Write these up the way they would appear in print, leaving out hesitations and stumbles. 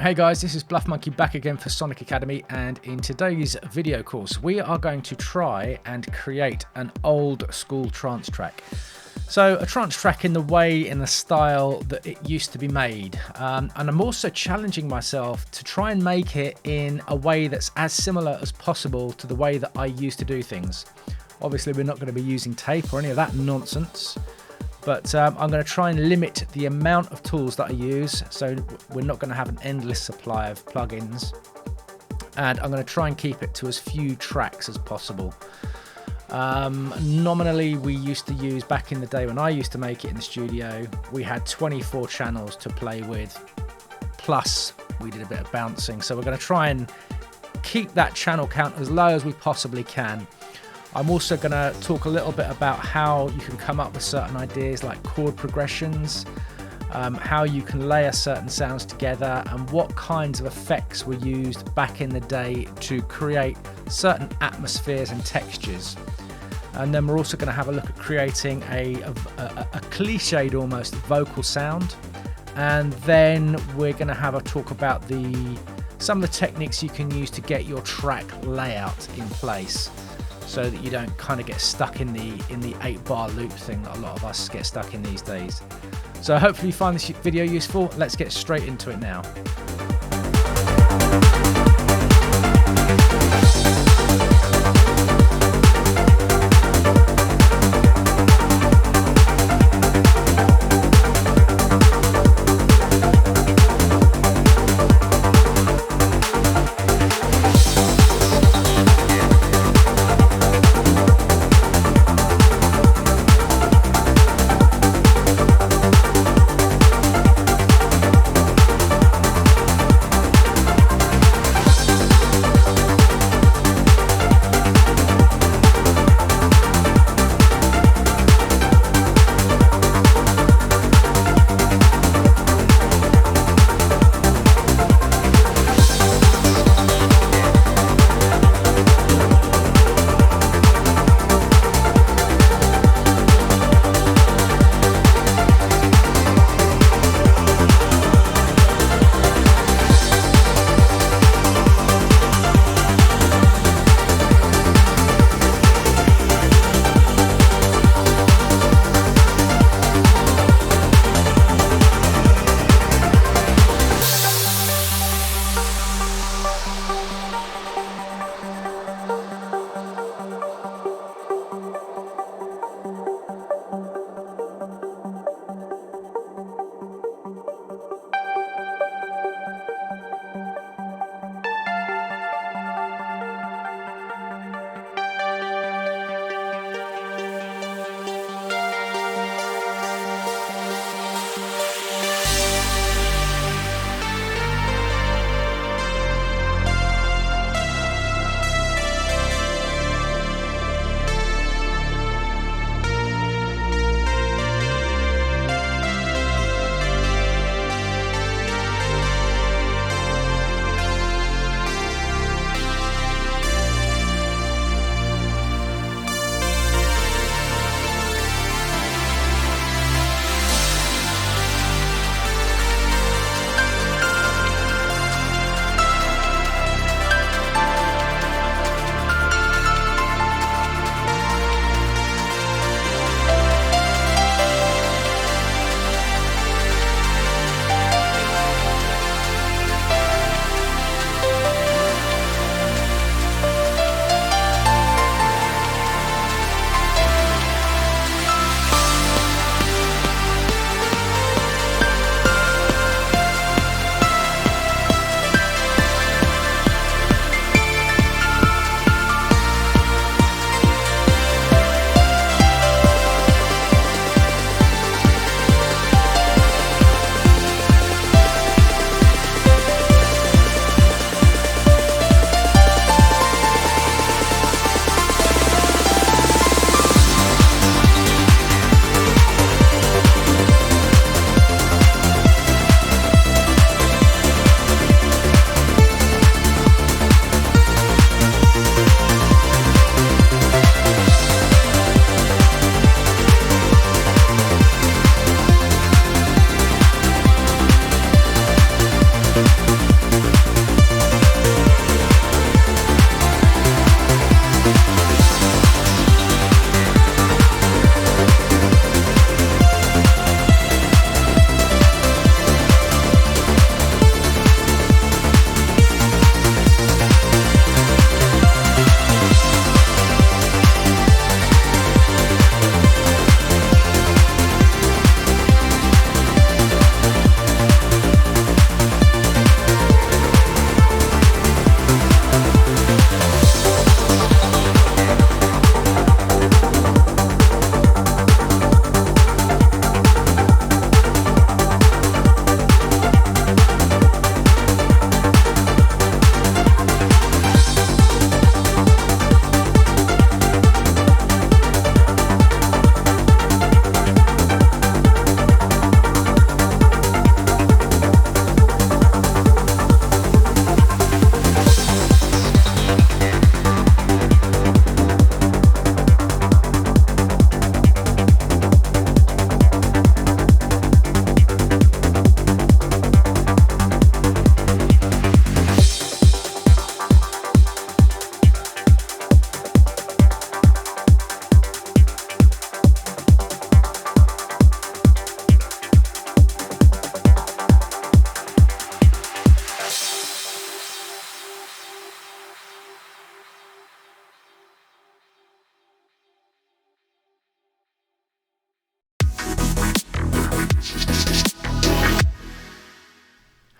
Hey guys, this is Bluff Monkey back again for Sonic Academy, and in today's video course we are going to try and create an old school trance track. So a trance track in the style that it used to be made, and I'm also challenging myself to try and make it in a way that's as similar as possible to the way that I used to do things. Obviously we're not going to be using tape or any of that nonsense. But I'm going to try and limit the amount of tools that I use, so we're not going to have an endless supply of plugins. And I'm going to try and keep it to as few tracks as possible. Nominally, we used to use, back in the day when I used to make it in the studio, we had 24 channels to play with, plus we did a bit of bouncing. So we're going to try and keep that channel count as low as we possibly can. I'm also going to talk a little bit about how you can come up with certain ideas like chord progressions, how you can layer certain sounds together, and what kinds of effects were used back in the day to create certain atmospheres and textures. And then we're also going to have a look at creating a cliched almost vocal sound. And then we're going to have a talk about some of the techniques you can use to get your track layout in place, so that you don't kind of get stuck in the 8-bar loop thing that a lot of us get stuck in these days. So hopefully you find this video useful. Let's get straight into it now.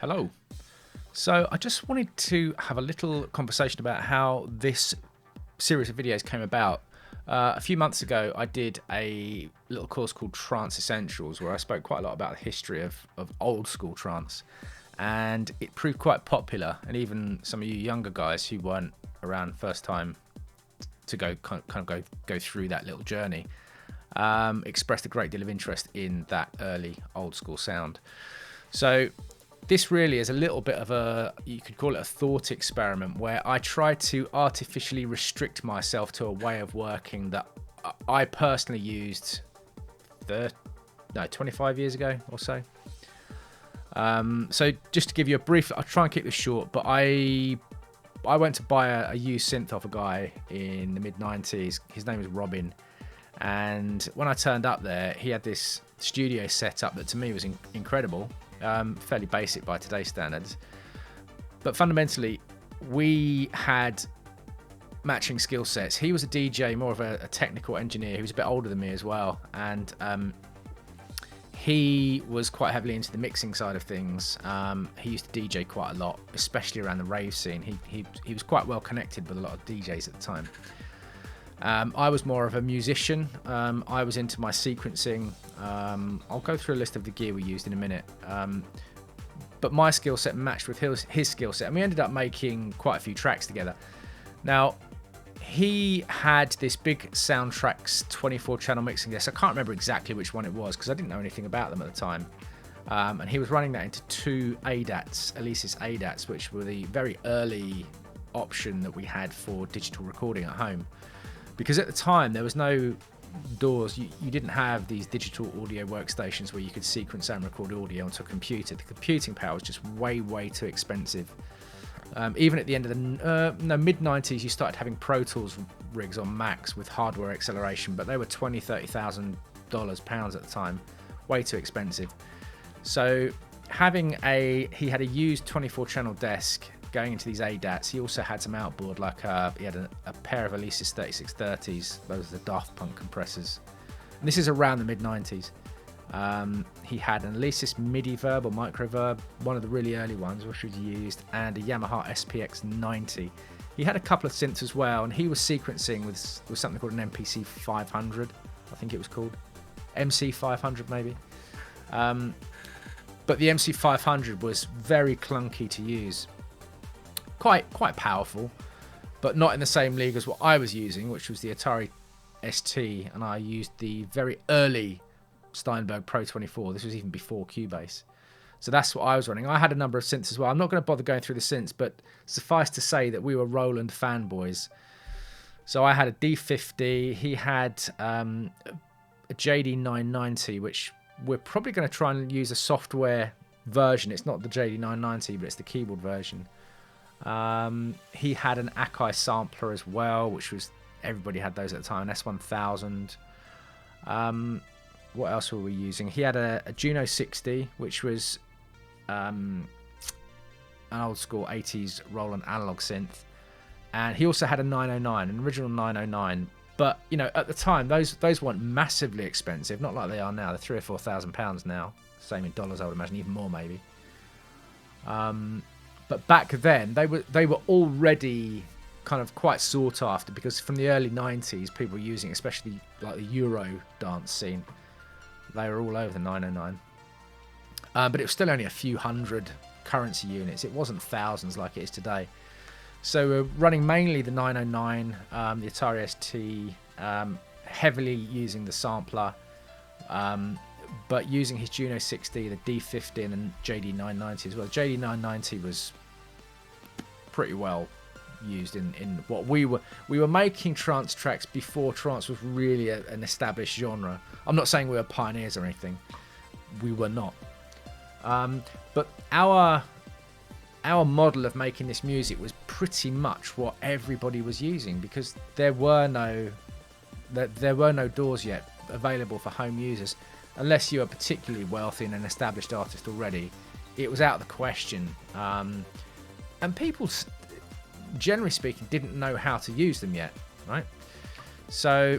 Hello. So I just wanted to have a little conversation about how this series of videos came about. A few months ago, I did a little course called Trance Essentials, where I spoke quite a lot about the history of old school trance, and it proved quite popular. And even some of you younger guys who weren't around first time to go through that little journey expressed a great deal of interest in that early old school sound. So this really is a little bit of a, you could call it a thought experiment, where I try to artificially restrict myself to a way of working that I personally used 25 years ago or so. So just to give you a brief, I'll try and keep this short, but I went to buy a used synth off a guy in the mid-90s. His name was Robin. And when I turned up there, he had this studio set up that to me was incredible. Fairly basic by today's standards, but fundamentally we had matching skill sets. He was a DJ, more of a technical engineer. He was a bit older than me as well, and he was quite heavily into the mixing side of things. He used to DJ quite a lot, especially around the rave scene. He was quite well connected with a lot of DJs at the time. I was more of a musician. I was into my sequencing. I'll go through a list of the gear we used in a minute. But my skill set matched with his skill set, and we ended up making quite a few tracks together. Now, he had this big Soundtraxx 24-channel mixing desk. I can't remember exactly which one it was because I didn't know anything about them at the time. And he was running that into two ADATs, Alesis ADATs, which were the very early option that we had for digital recording at home. Because at the time, there was no DAWs. You didn't have these digital audio workstations where you could sequence and record audio onto a computer. The computing power was just way too expensive. Even at the end of the mid-90s, you started having Pro Tools rigs on Macs with hardware acceleration, but they were $20,000-$30,000 pounds at the time. Way too expensive. So he had a used 24-channel desk going into these ADATs. He also had some outboard, like he had a pair of Alesis 3630s. Those are the Daft Punk compressors. And this is around the mid-90s. He had an Alesis MIDI Verb or Microverb, one of the really early ones which was used, and a Yamaha SPX 90. He had a couple of synths as well, and he was sequencing with something called an MPC 500, I think it was called. MC 500 maybe. But the MC 500 was very clunky to use. Quite powerful, but not in the same league as what I was using, which was the Atari ST, and I used the very early Steinberg Pro 24. This was even before Cubase. So that's what I was running. I had a number of synths as well. I'm not going to bother going through the synths, but suffice to say that we were Roland fanboys. So I had a D50. He had a JD990, which we're probably going to try and use a software version. It's not the JD990, but it's the keyboard version. He had an Akai sampler as well, which was, everybody had those at the time, an S1000. What else were we using? He had a Juno 60, which was an old school 80s Roland analog synth, and he also had a 909, an original 909. But you know, at the time, those weren't massively expensive, not like they are now. They're £3,000 or £4,000 now. Same in dollars, I would imagine, even more maybe. But back then, they were already kind of quite sought after, because from the early 90s, people were using, especially like the Euro dance scene. They were all over the 909. But it was still only a few hundred currency units. It wasn't thousands like it is today. So we're running mainly the 909, the Atari ST, heavily using the sampler, but using his Juno 60, the D50, and the JD990 as well. The JD990 was pretty well used in what we were making trance tracks before trance was really an established genre. I'm not saying we were pioneers or anything. We were not. But our model of making this music was pretty much what everybody was using, because there were no DAWs yet available for home users. Unless you were particularly wealthy and an established artist already, it was out of the question. And people, generally speaking, didn't know how to use them yet, right? So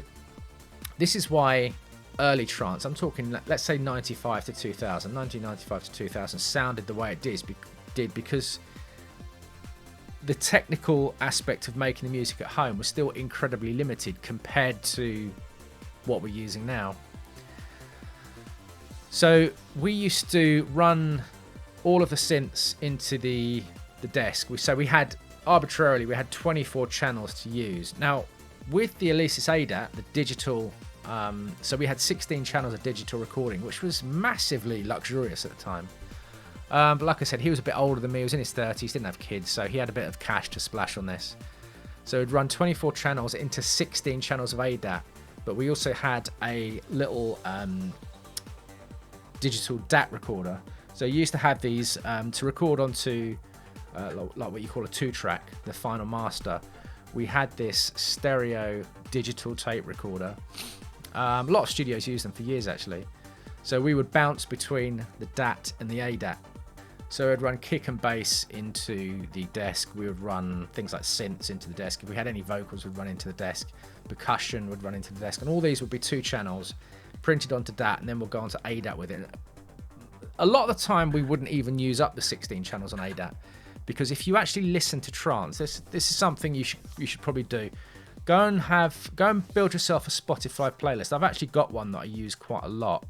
this is why early trance, I'm talking, let's say 95 to 2000, 1995 to 2000, sounded the way it did because the technical aspect of making the music at home was still incredibly limited compared to what we're using now. So we used to run all of the synths into the desk. So we had, arbitrarily, we had 24 channels to use. Now, with the Alesis ADAT, the digital, so we had 16 channels of digital recording, which was massively luxurious at the time. But like I said, he was a bit older than me. He was in his 30s, didn't have kids, so he had a bit of cash to splash on this. So we'd run 24 channels into 16 channels of ADAT, but we also had a little digital DAT recorder. So you used to have these to record onto like what you call a 2-track, the final master. We had this stereo digital tape recorder. A lot of studios used them for years actually. So we would bounce between the DAT and the ADAT. So I'd run kick and bass into the desk. We would run things like synths into the desk. If we had any vocals, we'd run into the desk. Percussion would run into the desk. And all these would be 2 channels printed onto DAT, and then we'll go onto ADAT with it. A lot of the time, we wouldn't even use up the 16 channels on ADAT, because if you actually listen to trance, this is something you should probably do. Go and build yourself a Spotify playlist. I've actually got one that I use quite a lot.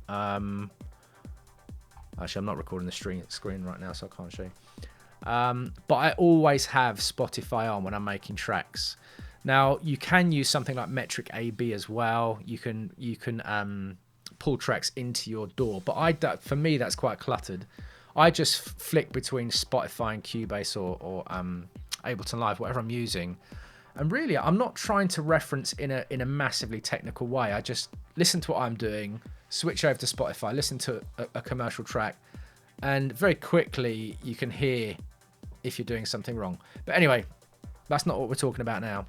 Actually, I'm not recording the screen right now, so I can't show you. But I always have Spotify on when I'm making tracks. Now, you can use something like Metric AB as well. You can pull tracks into your DAW, but for me, that's quite cluttered. I just flick between Spotify and Cubase or Ableton Live, whatever I'm using. And really, I'm not trying to reference in a massively technical way. I just listen to what I'm doing, switch over to Spotify, listen to a commercial track, and very quickly you can hear if you're doing something wrong. But anyway, that's not what we're talking about now.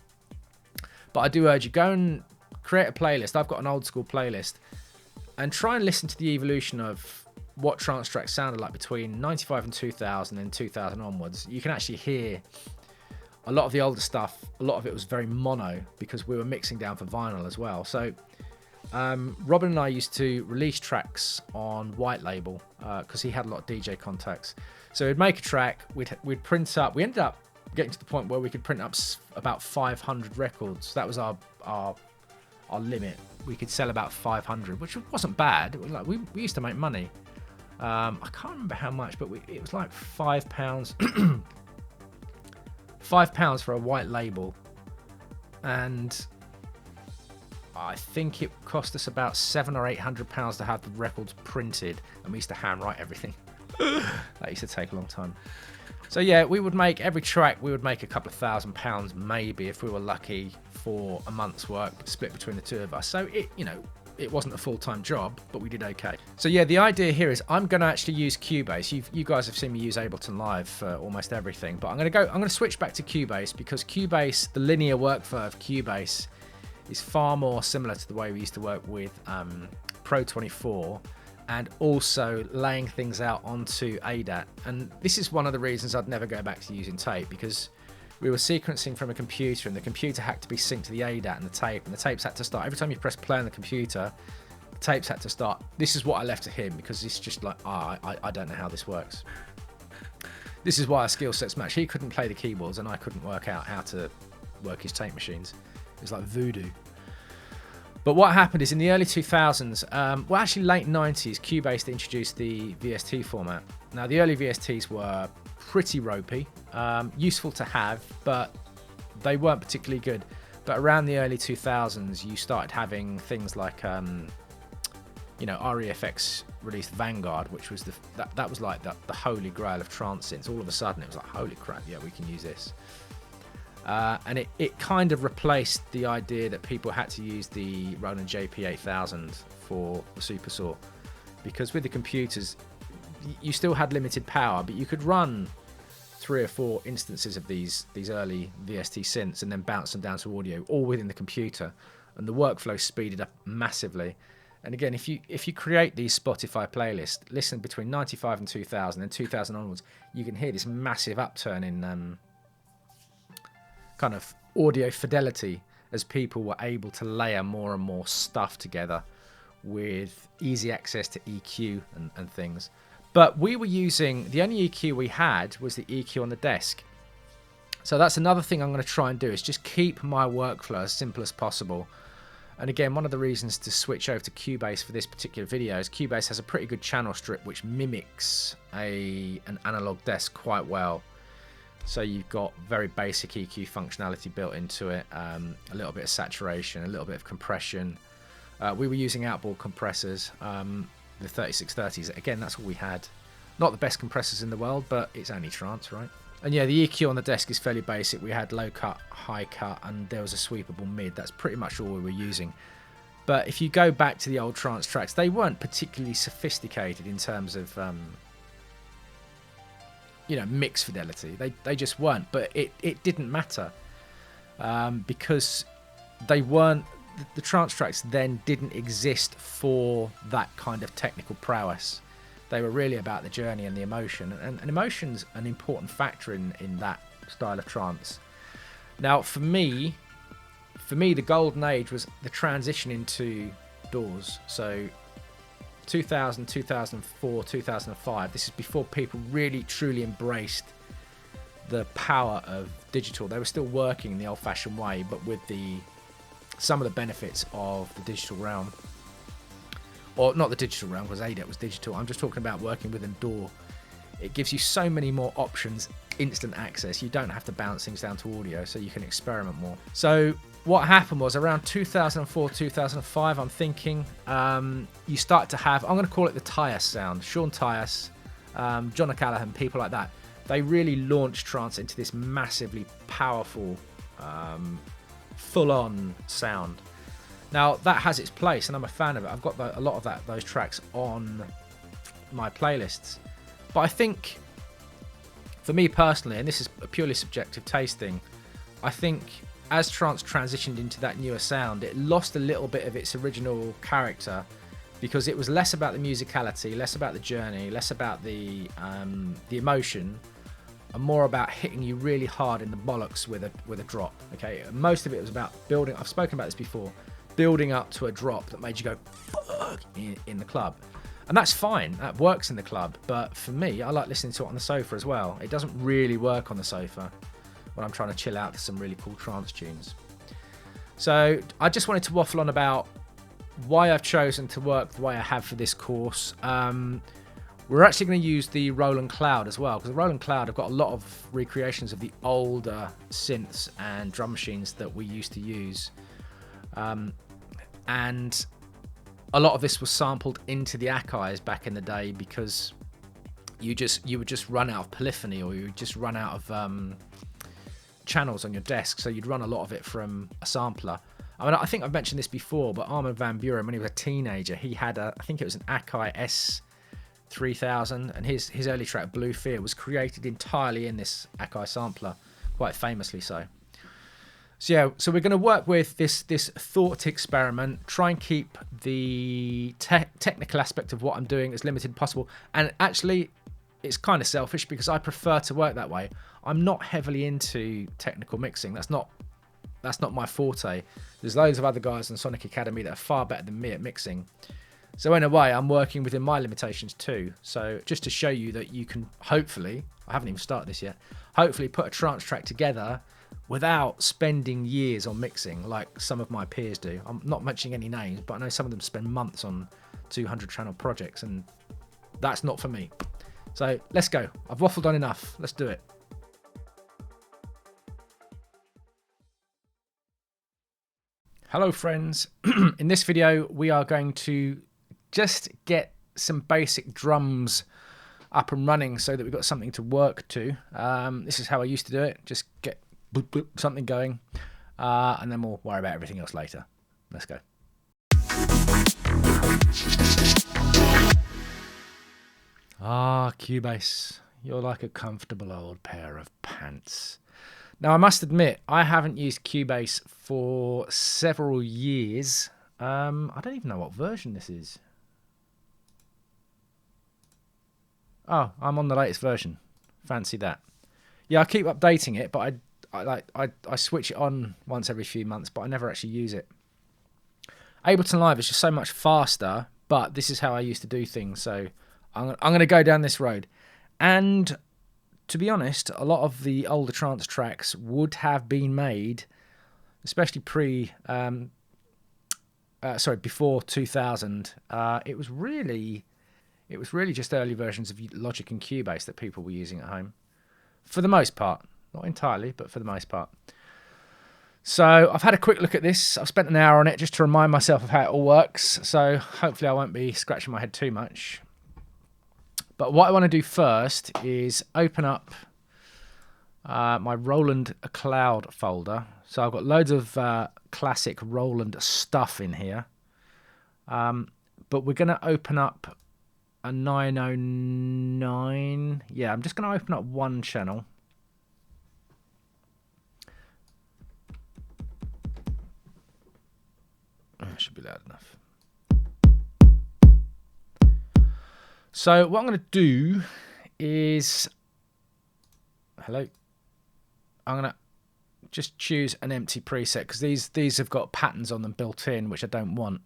But I do urge you, go and create a playlist. I've got an old school playlist, and try and listen to the evolution of what trance tracks sounded like between 95 and 2000 and 2000 onwards. You can actually hear a lot of the older stuff. A lot of it was very mono because we were mixing down for vinyl as well. So Robin and I used to release tracks on White Label because he had a lot of DJ contacts. So we'd make a track, we'd print up. We ended up getting to the point where we could print up about 500 records. That was our limit. We could sell about 500, which wasn't bad. We used to make money. I can't remember how much, but it was like £5. £5 for a White Label, and I think it cost us about £700 or £800 to have the records printed, and we used to handwrite everything. That used to take a long time. So yeah, we would make every track. We would make a couple of £1,000 maybe if we were lucky for a month's work, split between the two of us. So it wasn't a full-time job, but we did okay. So yeah, the idea here is I'm going to actually use Cubase. You guys have seen me use Ableton Live for almost everything, but I'm going to switch back to Cubase because Cubase, the linear workflow of Cubase, is far more similar to the way we used to work with Pro 24, and also laying things out onto ADAT. And this is one of the reasons I'd never go back to using tape, because we were sequencing from a computer, and the computer had to be synced to the ADAT and the tapes had to start. Every time you press play on the computer, the tapes had to start. This is what I left to him, because it's just like, I don't know how this works. This is why our skill sets match. He couldn't play the keyboards, and I couldn't work out how to work his tape machines. It was like voodoo. But what happened is in the early 2000s, well actually late 90s, Cubase introduced the VST format. Now the early VSTs were pretty ropey, useful to have, but they weren't particularly good. But around the early 2000s, you started having things like, REFX released Vanguard, which was that was like the holy grail of trance synths. All of a sudden, it was like, holy crap, yeah, we can use this. And it kind of replaced the idea that people had to use the Roland JP8000 for the Super Saw, because with the computers, you still had limited power, but you could run 3 or 4 instances of these early VST synths and then bounce them down to audio, all within the computer, and the workflow speeded up massively. And again, if you create these Spotify playlists, listen between 95 and 2000 and 2000 onwards, you can hear this massive upturn in kind of audio fidelity as people were able to layer more and more stuff together with easy access to EQ and things. But we were using, the only EQ we had was the EQ on the desk. So that's another thing I'm going to try and do, is just keep my workflow as simple as possible. And again, one of the reasons to switch over to Cubase for this particular video is Cubase has a pretty good channel strip which mimics an analog desk quite well. So you've got very basic EQ functionality built into it, a little bit of saturation, a little bit of compression. We were using outboard compressors, the 3630s. Again, that's all we had. Not the best compressors in the world, but it's only trance, right? And yeah, the EQ on the desk is fairly basic. We had low cut, high cut, and there was a sweepable mid. That's pretty much all we were using. But if you go back to the old trance tracks, they weren't particularly sophisticated in terms of, you know, mix fidelity. They just weren't. But it didn't matter because they weren't. The trance tracks then didn't exist for that kind of technical prowess. They were really about the journey and the emotion, and emotion's an important factor in that style of trance. Now, for me, the golden age was the transition into DAWs. So 2000, 2004, 2005, this is before people really truly embraced the power of digital. They were still working in the old-fashioned way, but with some of the benefits of the digital realm. Or not the digital realm, because ADAT was digital. I'm just talking about working with a DAW. It gives you so many more options, instant access. You don't have to bounce things down to audio, so you can experiment more. So what happened was around 2004, 2005, I'm thinking, you start to have, I'm going to call it the Tyas sound. Sean Tyas, John O'Callaghan, people like that. They really launched trance into this massively powerful, full-on sound. Now, that has its place, and I'm a fan of it. I've got a lot of those tracks on my playlists. But I think, for me personally, and this is a purely subjective taste thing, I think as trance transitioned into that newer sound, it lost a little bit of its original character, because it was less about the musicality, less about the journey, less about the emotion, and more about hitting you really hard in the bollocks with a drop. Okay, most of it was about building. I've spoken about this before. Building up to a drop that made you go fuck in the club, and that's fine, that works in the club, but for me, I like listening to it on the sofa as well. It doesn't really work on the sofa when I'm trying to chill out to some really cool trance tunes. So I just wanted to waffle on about why I've chosen to work the way I have for this course. We're actually going to use the Roland Cloud as well, because the Roland Cloud, I've got a lot of recreations of the older synths and drum machines that we used to use. And a lot of this was sampled into the Akai's back in the day, because you would just run out of polyphony, or you would just run out of channels on your desk, so you'd run a lot of it from a sampler. I mean, I think I've mentioned this before, but Armin van Buuren, when he was a teenager, he had I think it was an Akai S3000, and his early track Blue Fear was created entirely in this Akai sampler, quite famously so. So yeah, so we're going to work with this thought experiment, try and keep the technical aspect of what I'm doing as limited as possible. And actually, it's kind of selfish, because I prefer to work that way. I'm not heavily into technical mixing. That's not my forte. There's loads of other guys in Sonic Academy that are far better than me at mixing. So in a way, I'm working within my limitations too. So just to show you that you can hopefully, I haven't even started this yet, hopefully put a trance track together without spending years on mixing like some of my peers do. I'm not mentioning any names, but I know some of them spend months on 200 channel projects, and that's not for me. So let's go. I've waffled on enough. Let's do it. Hello friends. In this video, we are going to just get some basic drums up and running so that we've got something to work to. This is how I used to do it. Just get boop, boop, something going, and then we'll worry about everything else later. Let's go. Ah, Cubase, you're like a comfortable old pair of pants. Now, I must admit, I haven't used Cubase for several years. I don't even know what version this is. Oh, I'm on the latest version. Fancy that. Yeah, I keep updating it, but I switch it on once every few months, but I never actually use it. Ableton Live is just so much faster, but this is how I used to do things, so I'm going to go down this road. And to be honest, a lot of the older trance tracks would have been made, especially before 2000. It was really just early versions of Logic and Cubase that people were using at home, for the most part. Not entirely, but for the most part. So I've had a quick look at this. I've spent an hour on it just to remind myself of how it all works. So hopefully I won't be scratching my head too much. But what I want to do first is open up my Roland Cloud folder. So I've got loads of classic Roland stuff in here. But we're going to open up a 909. Yeah, I'm just going to open up one channel. Should be loud enough. So what I'm going to do is, I'm going to just choose an empty preset because these have got patterns on them built in, which I don't want.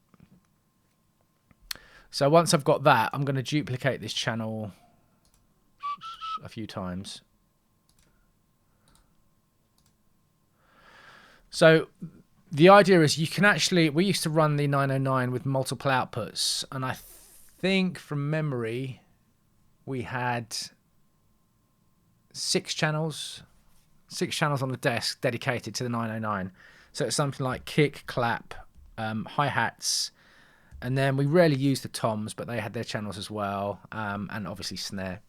So once I've got that, I'm going to duplicate this channel a few times. So the idea is you can actually, we used to run the 909 with multiple outputs, and I think from memory we had 6 channels on the desk dedicated to the 909. So it's something like kick, clap, hi-hats, and then we rarely used the toms, but they had their channels as well, and obviously snare.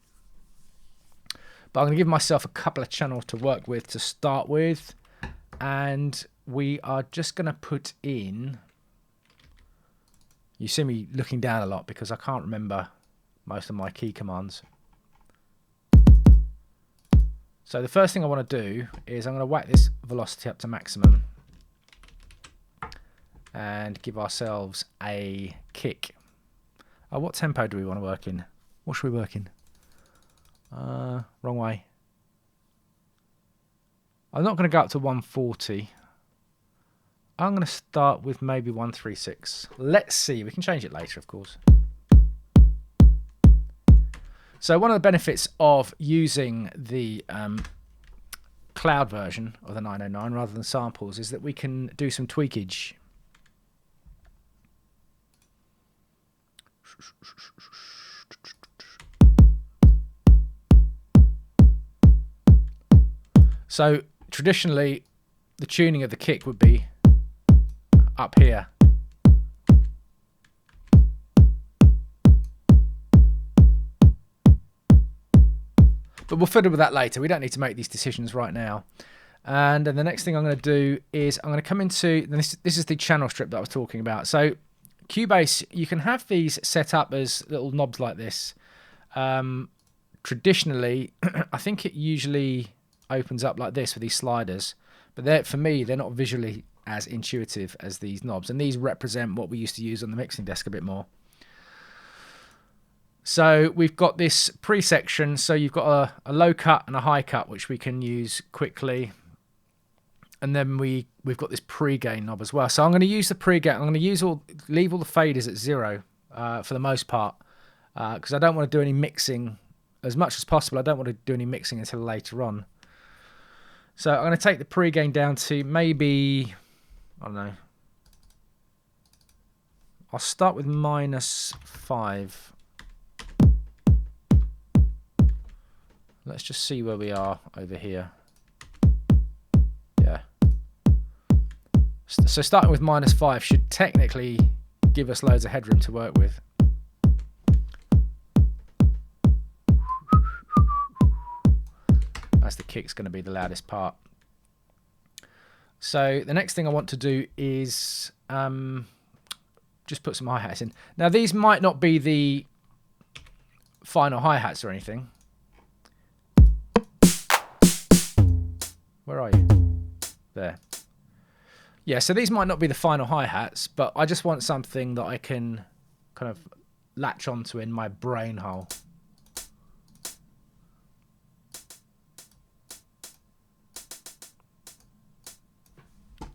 But I'm going to give myself a couple of channels to work with to start with, and we are just going to put in, you see me looking down a lot because I can't remember most of my key commands. So the first thing I want to do is I'm going to whack this velocity up to maximum and give ourselves a kick. Oh, what tempo do we want to work in? What should we work in? Wrong way. I'm not going to go up to 140. I'm going to start with maybe 136. Let's see. We can change it later, of course. So one of the benefits of using the cloud version of the 909 rather than samples is that we can do some tweakage. So traditionally, the tuning of the kick would be up here. But we'll fiddle with that later. We don't need to make these decisions right now. And then the next thing I'm going to do is I'm going to come into, this is the channel strip that I was talking about. So Cubase, you can have these set up as little knobs like this. Traditionally, I think it usually opens up like this with these sliders. But for me, they're not visually as intuitive as these knobs. And these represent what we used to use on the mixing desk a bit more. So we've got this pre-section. So you've got a low cut and a high cut, which we can use quickly. And then we've got this pre-gain knob as well. So I'm going to use the pre-gain. I'm going to leave all the faders at 0 for the most part, because I don't want to do any mixing as much as possible. I don't want to do any mixing until later on. So I'm going to take the pre-gain down to maybe, I don't know. I'll start with -5. Let's just see where we are over here. Yeah. So starting with -5 should technically give us loads of headroom to work with. As the kick's going to be the loudest part. So the next thing I want to do is just put some hi-hats in. Now these might not be the final hi-hats or anything. Where are you? There. Yeah, so these might not be the final hi-hats, but I just want something that I can kind of latch onto in my brain hole.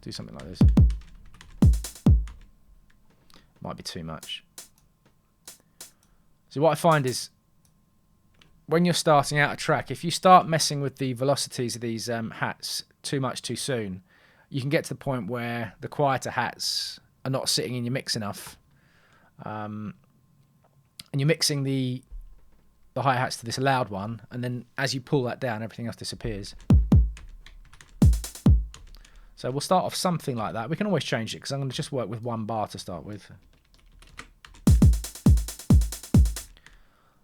Do something like this. Might be too much. So what I find is when you're starting out a track, if you start messing with the velocities of these hats too much too soon, you can get to the point where the quieter hats are not sitting in your mix enough. And you're mixing the hi-hats to this loud one, and then as you pull that down, everything else disappears. So we'll start off something like that. We can always change it, because I'm going to just work with 1 bar to start with.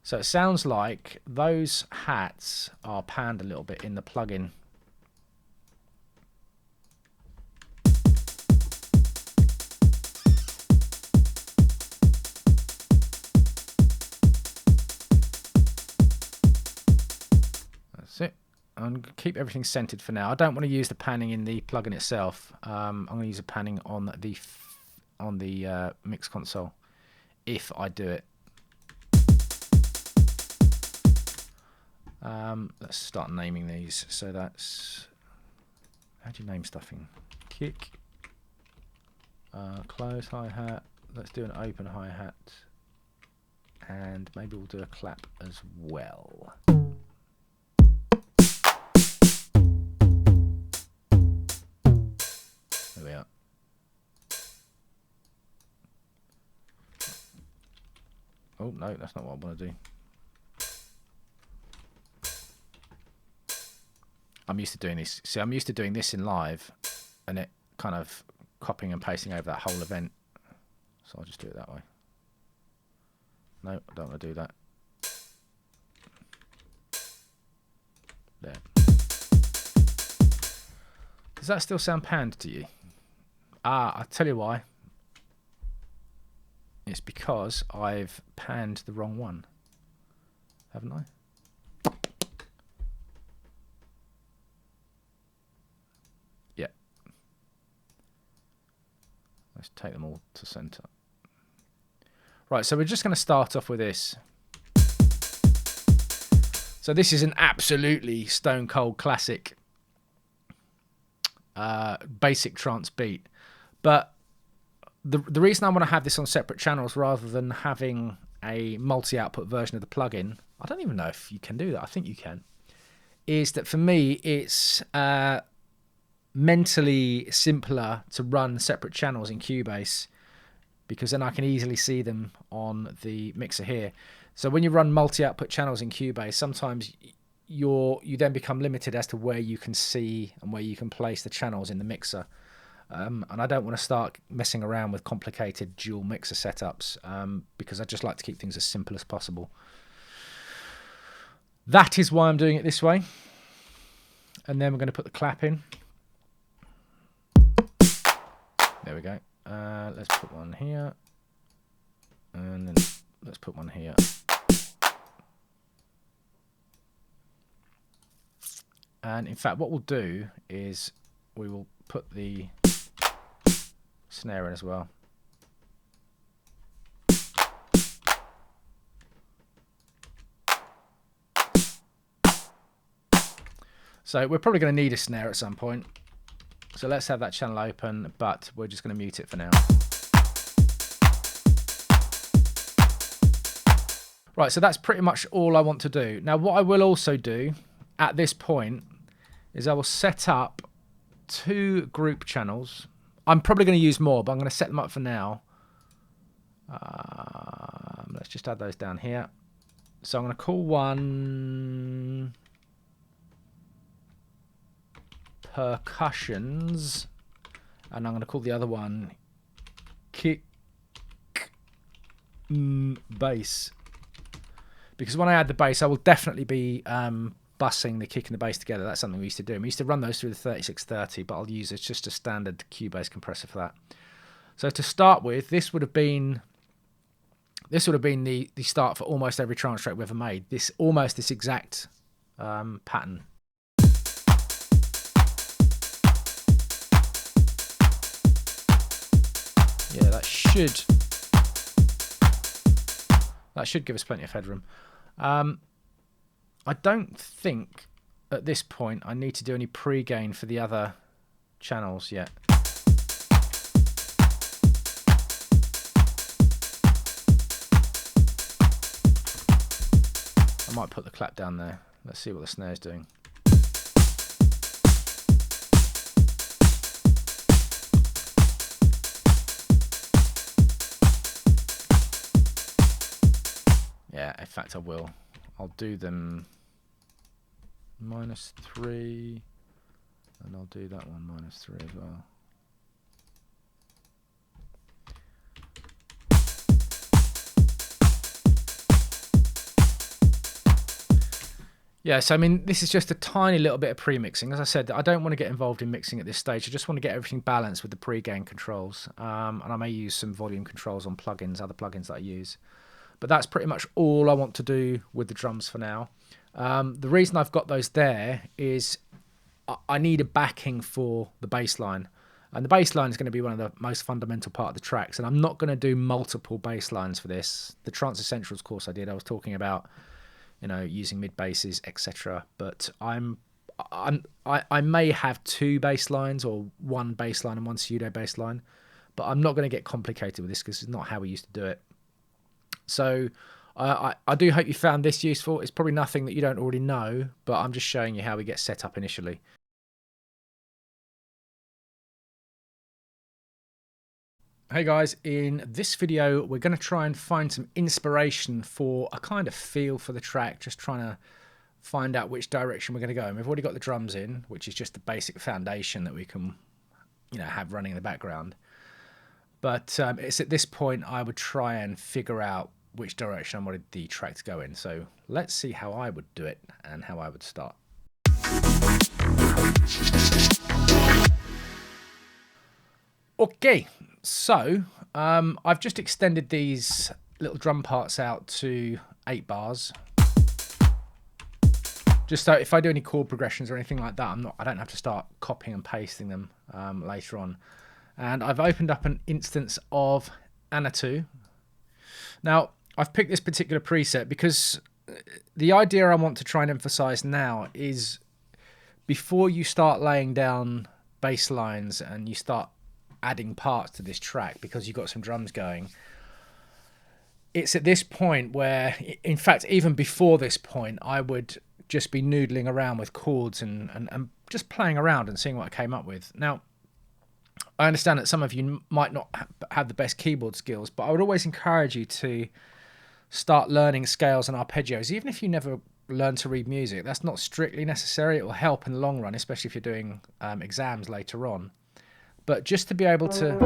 So it sounds like those hats are panned a little bit in the plugin. That's it. I'm going to keep everything centered for now. I don't want to use the panning in the plugin itself. I'm going to use a panning on the mix console if I do it. Let's start naming these. So that's, how do you name stuffing? Kick, close hi-hat. Let's do an open hi-hat, and maybe we'll do a clap as well. There we are. Oh no, that's not what I want to do. I'm used to doing this. See, I'm used to doing this in live, and it kind of copying and pasting over that whole event. So I'll just do it that way. No, I don't want to do that. There. Does that still sound panned to you? Ah, I'll tell you why. It's because I've panned the wrong one. Haven't I? Yeah. Let's take them all to center. Right, so we're just going to start off with this. So this is an absolutely stone cold classic basic trance beat. But the reason I want to have this on separate channels rather than having a multi-output version of the plugin, I don't even know if you can do that, I think you can, is that for me it's mentally simpler to run separate channels in Cubase, because then I can easily see them on the mixer here. So when you run multi-output channels in Cubase, sometimes you then become limited as to where you can see and where you can place the channels in the mixer. And I don't want to start messing around with complicated dual mixer setups, because I just like to keep things as simple as possible. That is why I'm doing it this way. And then we're going to put the clap in. There we go. Let's put one here. And then let's put one here. And in fact, what we'll do is we will put the snare in as well. So we're probably going to need a snare at some point. So let's have that channel open, but we're just going to mute it for now. Right, so that's pretty much all I want to do. Now, what I will also do at this point is I will set up 2 group channels. I'm probably going to use more, but I'm going to set them up for now. Let's just add those down here. So I'm going to call one percussions, and I'm going to call the other one kick bass, because when I add the bass I will definitely be bussing the kick and the bass together. That's something we used to do. We used to run those through the 3630, but I'll use it's just a standard Cubase compressor for that. So to start with, this would have been the start for almost every trance track we've ever made. This exact pattern. Yeah, that should give us plenty of headroom. I don't think at this point I need to do any pre-gain for the other channels yet. I might put the clap down there. Let's see what the snare's doing. Yeah, in fact I will. I'll do them -3, and I'll do that one -3 as well. Yeah, so I mean, this is just a tiny little bit of pre-mixing. As I said, I don't want to get involved in mixing at this stage. I just want to get everything balanced with the pre-gain controls. And I may use some volume controls on plugins, other plugins that I use. But that's pretty much all I want to do with the drums for now. The reason I've got those there is I need a backing for the bass line. And the bass line is going to be one of the most fundamental part of the tracks. And I'm not going to do multiple bass lines for this. The Trance Essentials course I did, I was talking about, you know, using mid basses, etc. But I may have 2 bass lines or 1 bass line and 1 pseudo bass line. But I'm not going to get complicated with this because it's not how we used to do it. So I do hope you found this useful. It's probably nothing that you don't already know, but I'm just showing you how we get set up initially. Hey guys, in this video we're going to try and find some inspiration for a kind of feel for the track, just trying to find out which direction we're going to go. And we've already got the drums in, which is just the basic foundation that we can, you know, have running in the background. But it's at this point I would try and figure out which direction I wanted the track to go in. So let's see how I would do it and how I would start. Okay, so I've just extended these little drum parts out to 8 bars. Just so if I do any chord progressions or anything like that, I don't have to start copying and pasting them later on. And I've opened up an instance of Anatu. Now, I've picked this particular preset because the idea I want to try and emphasize now is before you start laying down bass lines and you start adding parts to this track because you've got some drums going, it's at this point where, in fact, even before this point, I would just be noodling around with chords and just playing around and seeing what I came up with. Now, I understand that some of you might not have the best keyboard skills, but I would always encourage you to start learning scales and arpeggios. Even if you never learn to read music, that's not strictly necessary. It will help in the long run, especially if you're doing exams later on. But just to be able to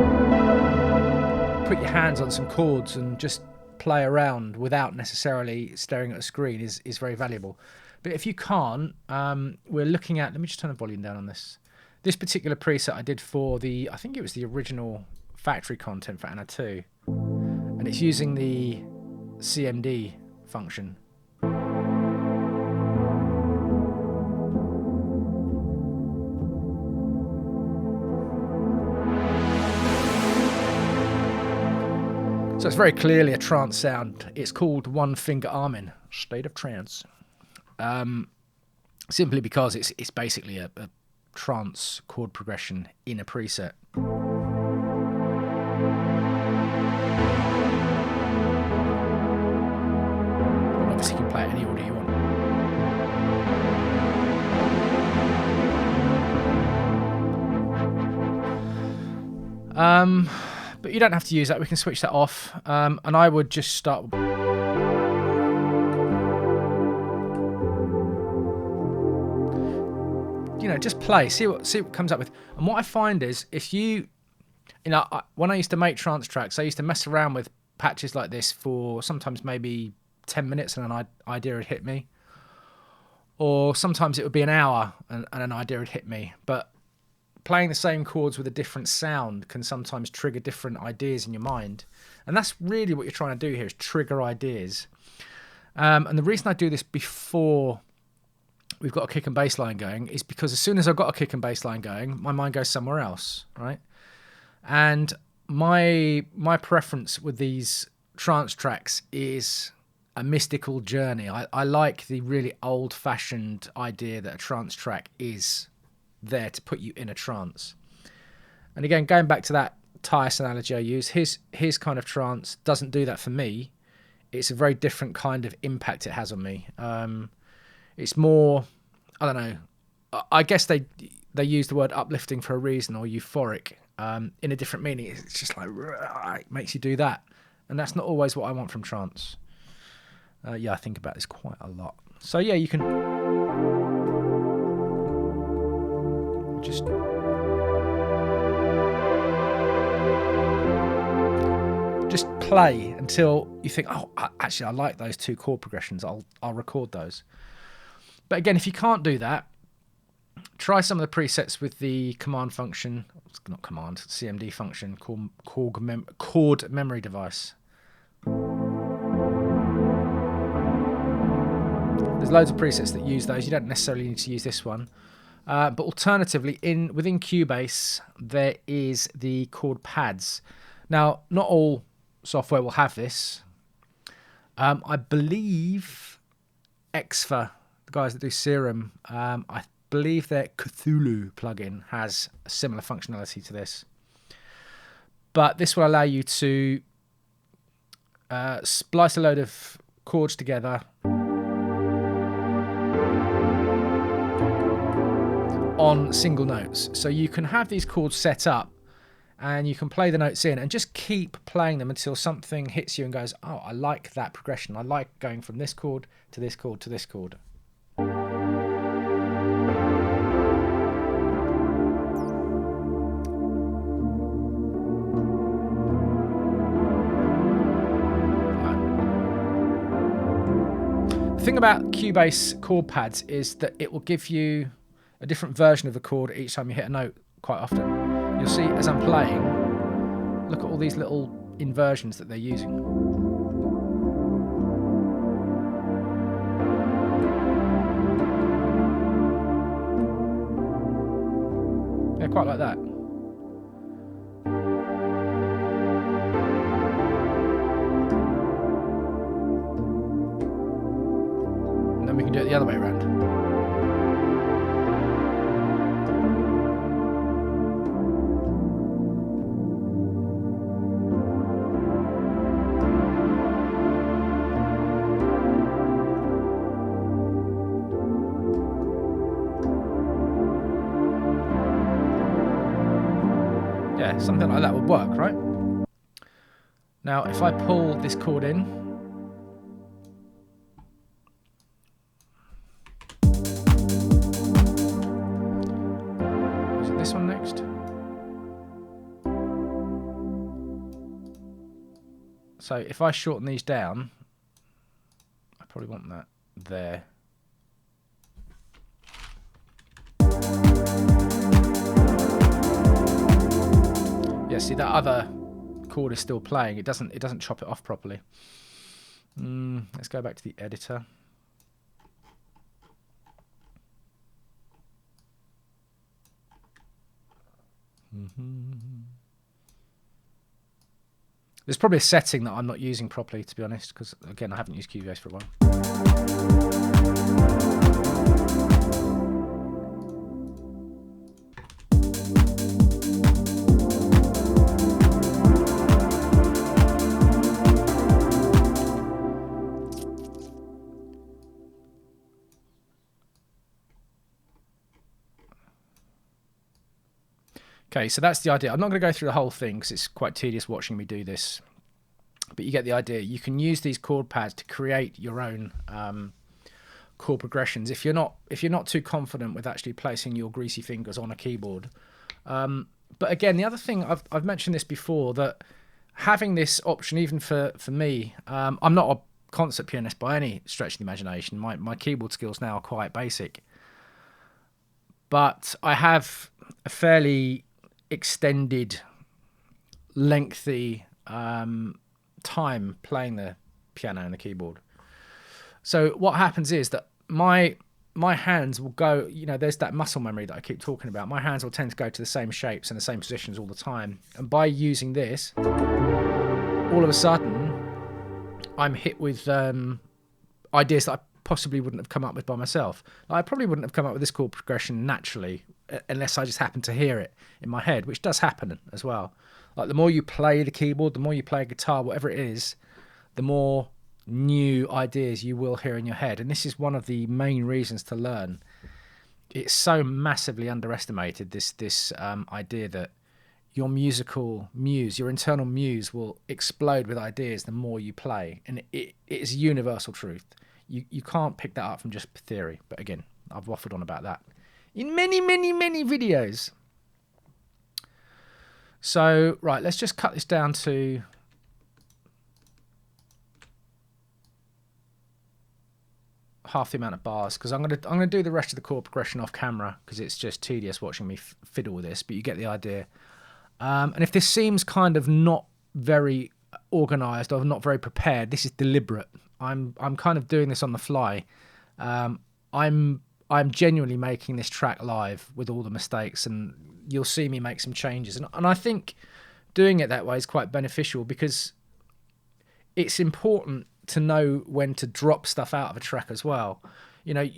put your hands on some chords and just play around without necessarily staring at a screen is very valuable. But if you can't, we're looking at, let me just turn the volume down on this. This particular preset I did for I think it was the original factory content for Anatu. And it's using the CMD function. So it's very clearly a trance sound. It's called One Finger Armin, State of Trance. Simply because it's basically a trance chord progression in a preset. And obviously you can play it any order you want. But you don't have to use that. We can switch that off. And I would just start. You know, just play, see what comes up with. And what I find is, if you know, when I used to make trance tracks, I used to mess around with patches like this for sometimes maybe 10 minutes and an idea would hit me. Or sometimes it would be an hour and an idea would hit me. But playing the same chords with a different sound can sometimes trigger different ideas in your mind. And that's really what you're trying to do here, is trigger ideas. And the reason I do this before we've got a kick and bass line going is because as soon as I've got a kick and bass line going, my mind goes somewhere else, right? And my preference with these trance tracks is a mystical journey. I like the really old-fashioned idea that a trance track is there to put you in a trance. And again, going back to that Tyres analogy I use, his kind of trance doesn't do that for me. it's a very different kind of impact it has on me. It's more, I don't know, I guess they use the word uplifting for a reason, or euphoric, in a different meaning. It's just like, it makes you do that. And that's not always what I want from trance. Yeah, I think about this quite a lot. So yeah, you can just play until you think, oh, actually, I like those 2 chord progressions. I'll record those. But again, if you can't do that, try some of the presets with the command function, not command, CMD function, chord memory device. There's loads of presets that use those. You don't necessarily need to use this one. But alternatively, within Cubase, there is the chord pads. Now, not all software will have this. I believe Exfa, the guys that do Serum, I believe their Cthulhu plugin has a similar functionality to this. But this will allow you to splice a load of chords together on single notes. So you can have these chords set up and you can play the notes in and just keep playing them until something hits you and goes, oh, I like that progression. I like going from this chord to this chord to this chord. The thing about Cubase chord pads is that it will give you a different version of the chord each time you hit a note quite often. You'll see as I'm playing, look at all these little inversions that they're using. Yeah, quite like that. And then we can do it the other way around. Yeah, something like that would work, right? Now, if I pull this chord in, is it this one next? So if I shorten these down, I probably want that there. Yeah, see that other chord is still playing. It doesn't chop it off properly. Let's go back to the editor. There's probably a setting that I'm not using properly, to be honest, because again, I haven't used Cubase for a while. Okay, so that's the idea. I'm not going to go through the whole thing because it's quite tedious watching me do this. But you get the idea. You can use these chord pads to create your own chord progressions if you're not too confident with actually placing your greasy fingers on a keyboard. But again, the other thing, I've mentioned this before, that having this option, even for me, I'm not a concert pianist by any stretch of the imagination. My keyboard skills now are quite basic. But I have a fairly extended, lengthy time playing the piano and the keyboard. So what happens is that my hands will go, there's that muscle memory that I keep talking about. My hands will tend to go to the same shapes and the same positions all the time. And by using this, all of a sudden, I'm hit with ideas that I possibly wouldn't have come up with by myself. I probably wouldn't have come up with this chord progression naturally unless I just happened to hear it in my head, which does happen as well. Like the more you play the keyboard, the more you play guitar, whatever it is, the more new ideas you will hear in your head. And this is one of the main reasons to learn. It's so massively underestimated, this idea that your musical muse, your internal muse, will explode with ideas the more you play. And it is universal truth. You can't pick that up from just theory. But again, I've waffled on about that in many, many, many videos. So, right, let's just cut this down to half the amount of bars, because I'm gonna do the rest of the chord progression off camera, because it's just tedious watching me fiddle with this, but you get the idea. And if this seems kind of not very organized or not very prepared, this is deliberate. I'm kind of doing this on the fly. I'm genuinely making this track live with all the mistakes, and you'll see me make some changes. And I think doing it that way is quite beneficial, because it's important to know when to drop stuff out of a track as well. You know,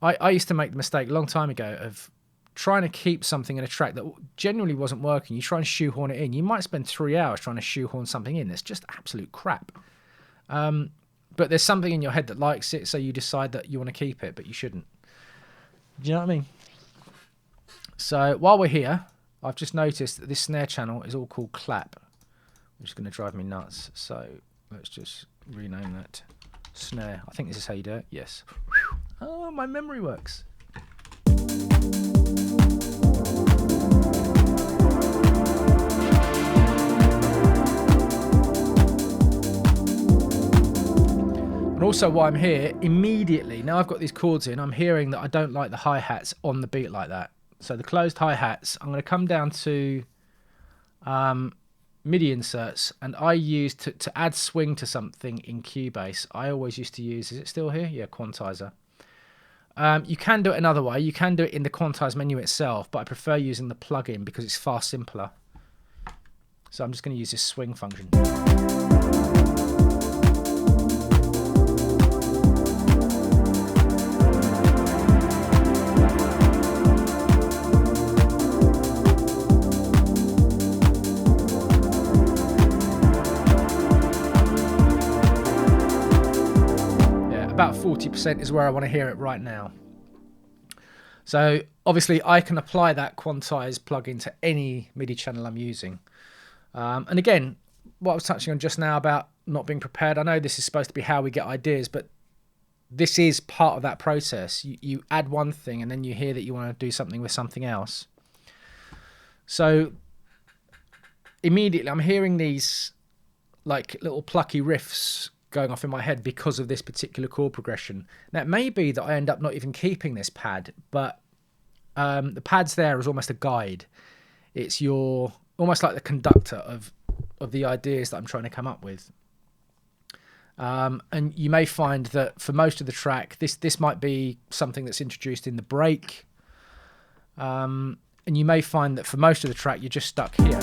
I used to make the mistake a long time ago of trying to keep something in a track that genuinely wasn't working. You try and shoehorn it in. You might spend 3 hours trying to shoehorn something in. It's just absolute crap. But there's something in your head that likes it, so you decide that you want to keep it, but you shouldn't. Do you know what I mean? So while we're here, I've just noticed that this snare channel is all called clap, which is going to drive me nuts. So let's just rename that snare. I think this is how you do it. Yes. Oh, my memory works. And also while I'm here, immediately, now I've got these chords in, I'm hearing that I don't like the hi-hats on the beat like that. So the closed hi-hats, I'm going to come down to MIDI inserts, and I use, to add swing to something in Cubase, I always used to use, is it still here? Yeah, Quantizer. You can do it another way. You can do it in the Quantize menu itself, but I prefer using the plugin because it's far simpler. So I'm just going to use this swing function. About 40% is where I want to hear it right now. So obviously I can apply that Quantize plugin to any MIDI channel I'm using. And again, what I was touching on just now about not being prepared, I know this is supposed to be how we get ideas, but this is part of that process. You add one thing and then you hear that you want to do something with something else. So immediately I'm hearing these like little plucky riffs going off in my head because of this particular chord progression. Now it may be that I end up not even keeping this pad, but the pad's there as almost a guide. It's almost like the conductor of the ideas that I'm trying to come up with. And you may find that for most of the track, this might be something that's introduced in the break. And you may find that for most of the track, you're just stuck here.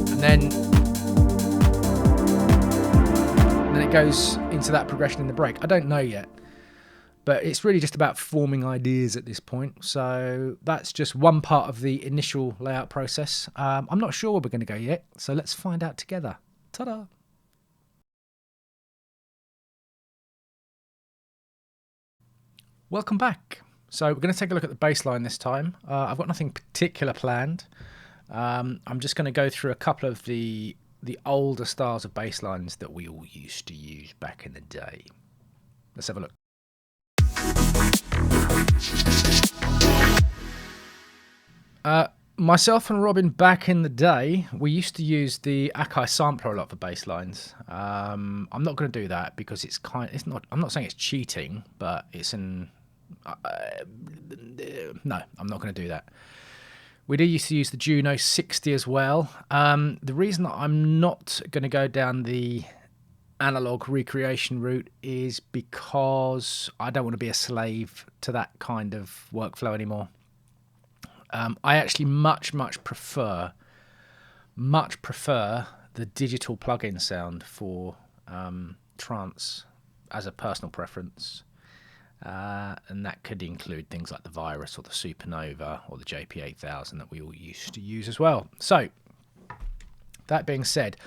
And then it goes into that progression in the break. I don't know yet, but it's really just about forming ideas at this point. So that's just one part of the initial layout process. I'm not sure where we're going to go yet, so let's find out together. Ta-da! Welcome back. So we're going to take a look at the bass line this time. I've got nothing particular planned. I'm just going to go through a couple of the older styles of bass lines that we all used to use back in the day. Let's have a look. Myself and Robin back in the day, we used to use the Akai sampler a lot for bass lines. I'm not going to do that because I'm not saying it's cheating, but it's no, I'm not going to do that. We did used to use the Juno 60 as well. The reason that I'm not going to go down the analog recreation route is because I don't want to be a slave to that kind of workflow anymore. I actually much prefer the digital plugin sound for trance as a personal preference. And that could include things like the Virus or the Supernova or the JP8000 that we all used to use as well. So that being said,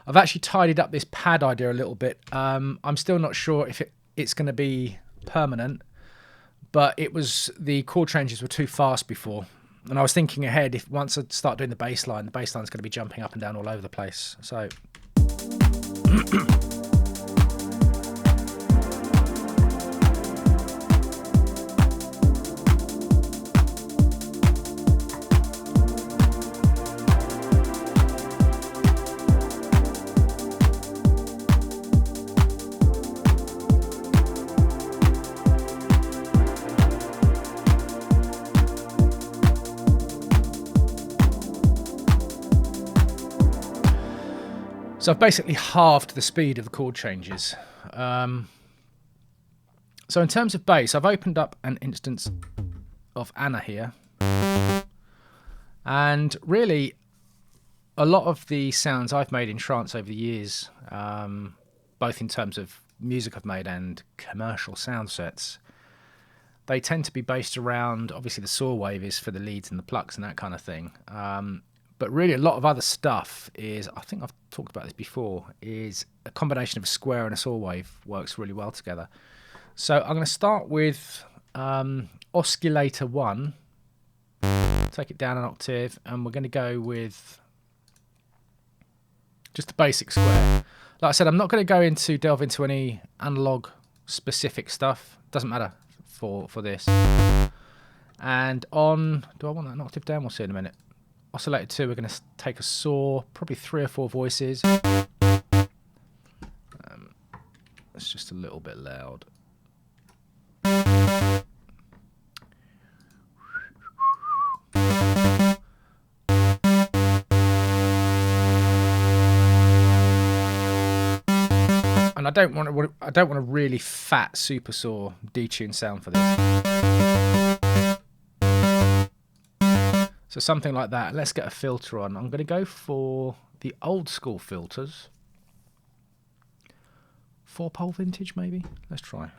I've actually tidied up this pad idea a little bit. I'm still not sure if it's going to be permanent, but the chord changes were too fast before. And I was thinking ahead, if once I start doing the bass line's going to be jumping up and down all over the place. So... So I've basically halved the speed of the chord changes. So in terms of bass, I've opened up an instance of Anna here. And really, a lot of the sounds I've made in trance over the years, both in terms of music I've made and commercial sound sets, they tend to be based around, obviously the saw wave is for the leads and the plucks and that kind of thing. But really a lot of other stuff is, I think I've talked about this before, is a combination of a square and a saw wave works really well together. So I'm going to start with oscillator 1, take it down an octave, and we're going to go with just the basic square. Like I said, I'm not going to delve into any analog specific stuff. Doesn't matter for this. And on, do I want that an octave down? We'll see in a minute. Oscillator 2, we're going to take a saw, probably 3 or 4 voices. It's just a little bit loud. And I don't want a really fat super saw detuned sound for this. So something like that. Let's get a filter on. I'm going to go for the old school filters. 4-pole vintage maybe? Let's try.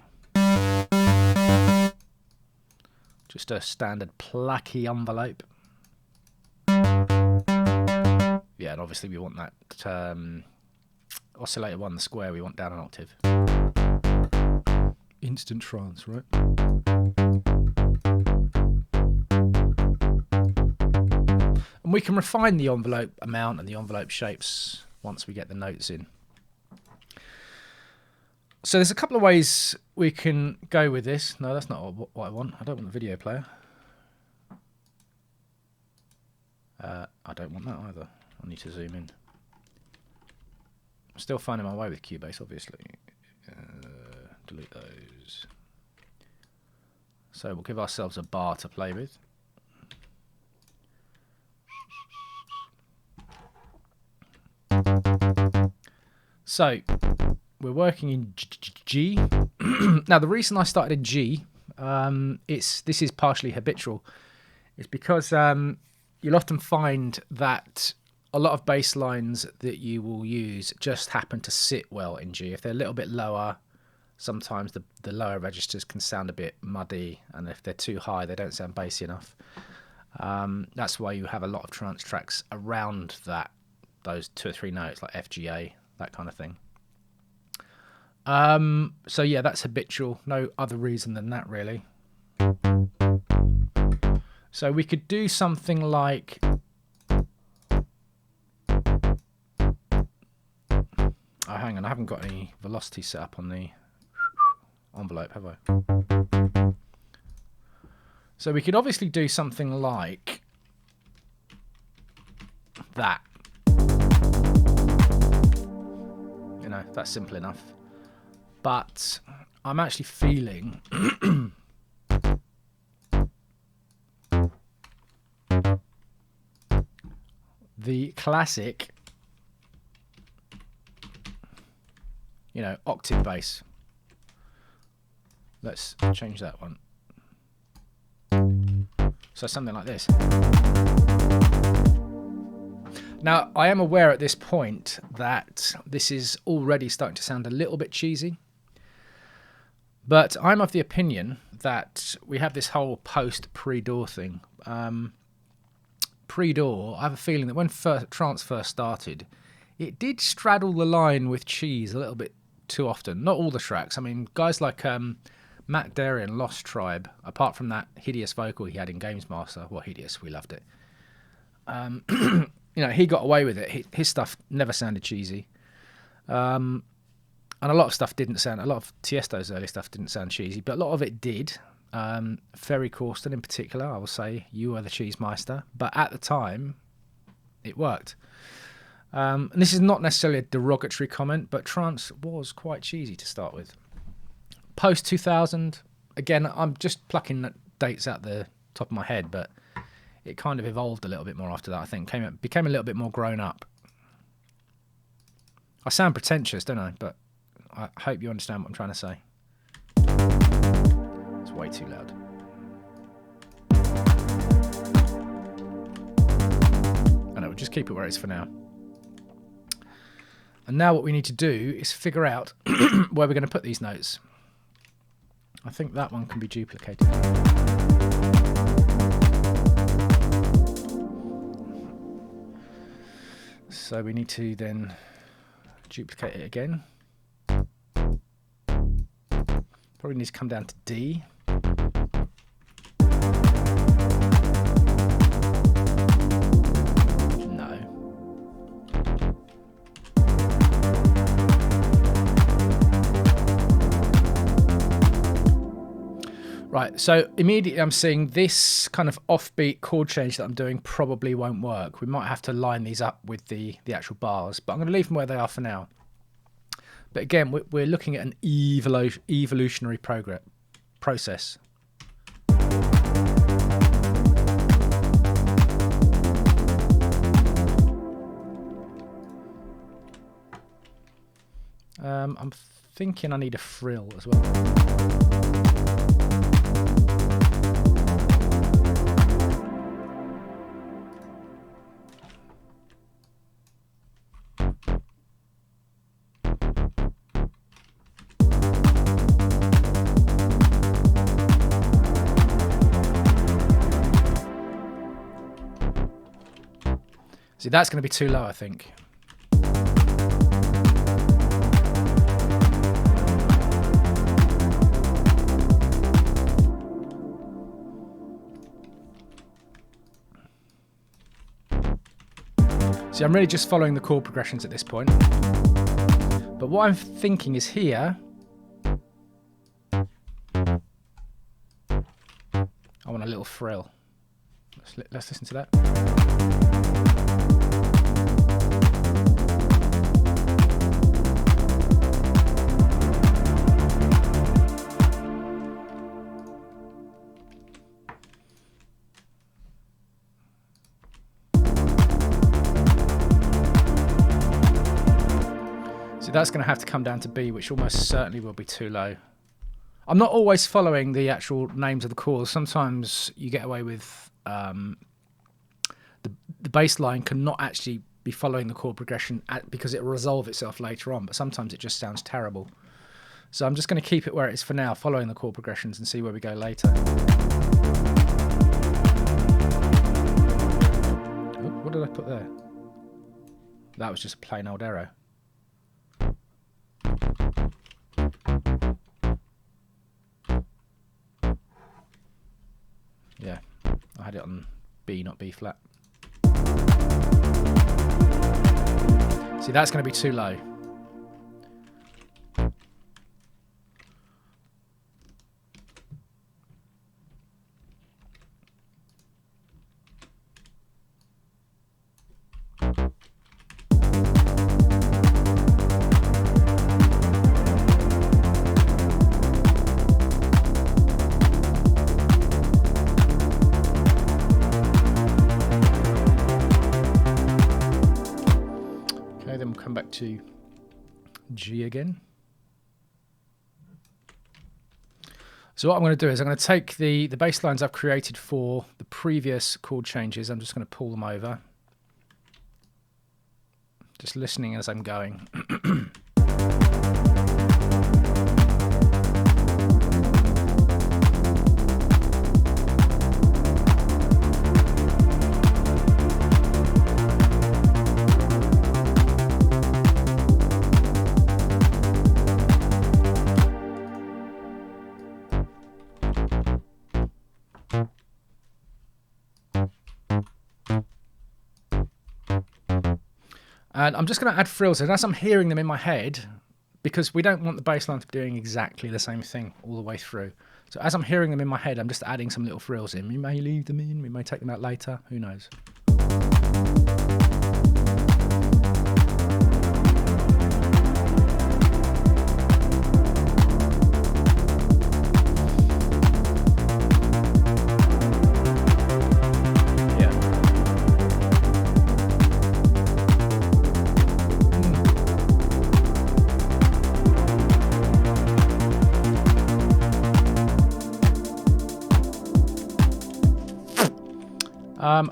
Just a standard plucky envelope. Yeah, and obviously we want that oscillator 1, the square, we want down an octave. Instant trance, right? And we can refine the envelope amount and the envelope shapes once we get the notes in. So there's a couple of ways we can go with this. No, that's not what I want. I don't want the video player. I don't want that either. I need to zoom in. I'm still finding my way with Cubase, obviously. Delete those. So we'll give ourselves a bar to play with. So we're working in G. Now the reason I started in G, this is partially habitual. It's because you'll often find that a lot of bass lines that you will use just happen to sit well in G. If they're a little bit lower, sometimes the lower registers can sound a bit muddy, and if they're too high, they don't sound bassy enough. That's why you have a lot of trance tracks around those 2 or 3 notes, like F, G, A, that kind of thing. So yeah, that's habitual. No other reason than that, really. So we could do something like... Oh, hang on, I haven't got any velocity set up on the envelope, have I? So we could obviously do something like that. You know, that's simple enough. But I'm actually feeling the classic, you know, octave bass. Let's change that one. So something like this. Now, I am aware at this point that this is already starting to sound a little bit cheesy. But I'm of the opinion that we have this whole post-pre-DAW thing. pre-DAW, I have a feeling that when trance first started, it did straddle the line with cheese a little bit too often. Not all the tracks. I mean, guys like Matt Darien, Lost Tribe, apart from that hideous vocal he had in Games Master, well, hideous, we loved it. He got away with it. His stuff never sounded cheesy. And a lot of stuff didn't sound, a lot of Tiesto's early stuff didn't sound cheesy, but a lot of it did. Ferry Corsten in particular, I will say, you are the cheese meister. But at the time, it worked. And this is not necessarily a derogatory comment, but trance was quite cheesy to start with. Post 2000, again, I'm just plucking dates out the top of my head, but it kind of evolved a little bit more after that, I think. Became a little bit more grown up. I sound pretentious, don't I? But I hope you understand what I'm trying to say. It's way too loud. I know, we'll just keep it where it is for now. And now what we need to do is figure out where we're going to put these notes. I think that one can be duplicated. So we need to then duplicate it again. Probably needs to come down to D. No. Right, so immediately I'm seeing this kind of offbeat chord change that I'm doing probably won't work. We might have to line these up with the actual bars, but I'm going to leave them where they are for now. But again, we're looking at an evolutionary process. I'm thinking I need a frill as well. See, that's going to be too low, I think. See, I'm really just following the chord progressions at this point. But what I'm thinking is here, I want a little frill. Let's listen to that. So that's going to have to come down to B, which almost certainly will be too low. I'm not always following the actual names of the chords. Sometimes you get away with the bass line cannot actually be following the chord progression because it will resolve itself later on, but sometimes it just sounds terrible. So I'm just going to keep it where it is for now, following the chord progressions, and see where we go later. Oh, what did I put there? That was just a plain old arrow. Yeah, I had it on B, not B flat. See, that's going to be too low. To G again. So what I'm going to do is I'm going to take the bass lines I've created for the previous chord changes. I'm just going to pull them over. Just listening as I'm going. And I'm just going to add frills as I'm hearing them in my head, because we don't want the bass line to be doing exactly the same thing all the way through. So as I'm hearing them in my head, I'm just adding some little frills in. We may leave them in, we may take them out later, who knows.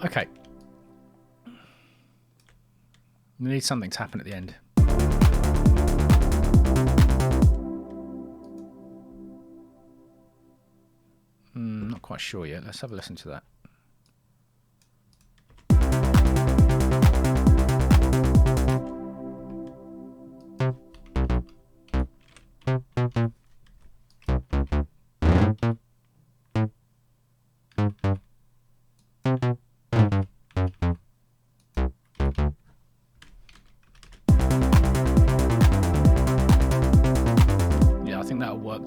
Okay. We need something to happen at the end. Not quite sure yet. Let's have a listen to that.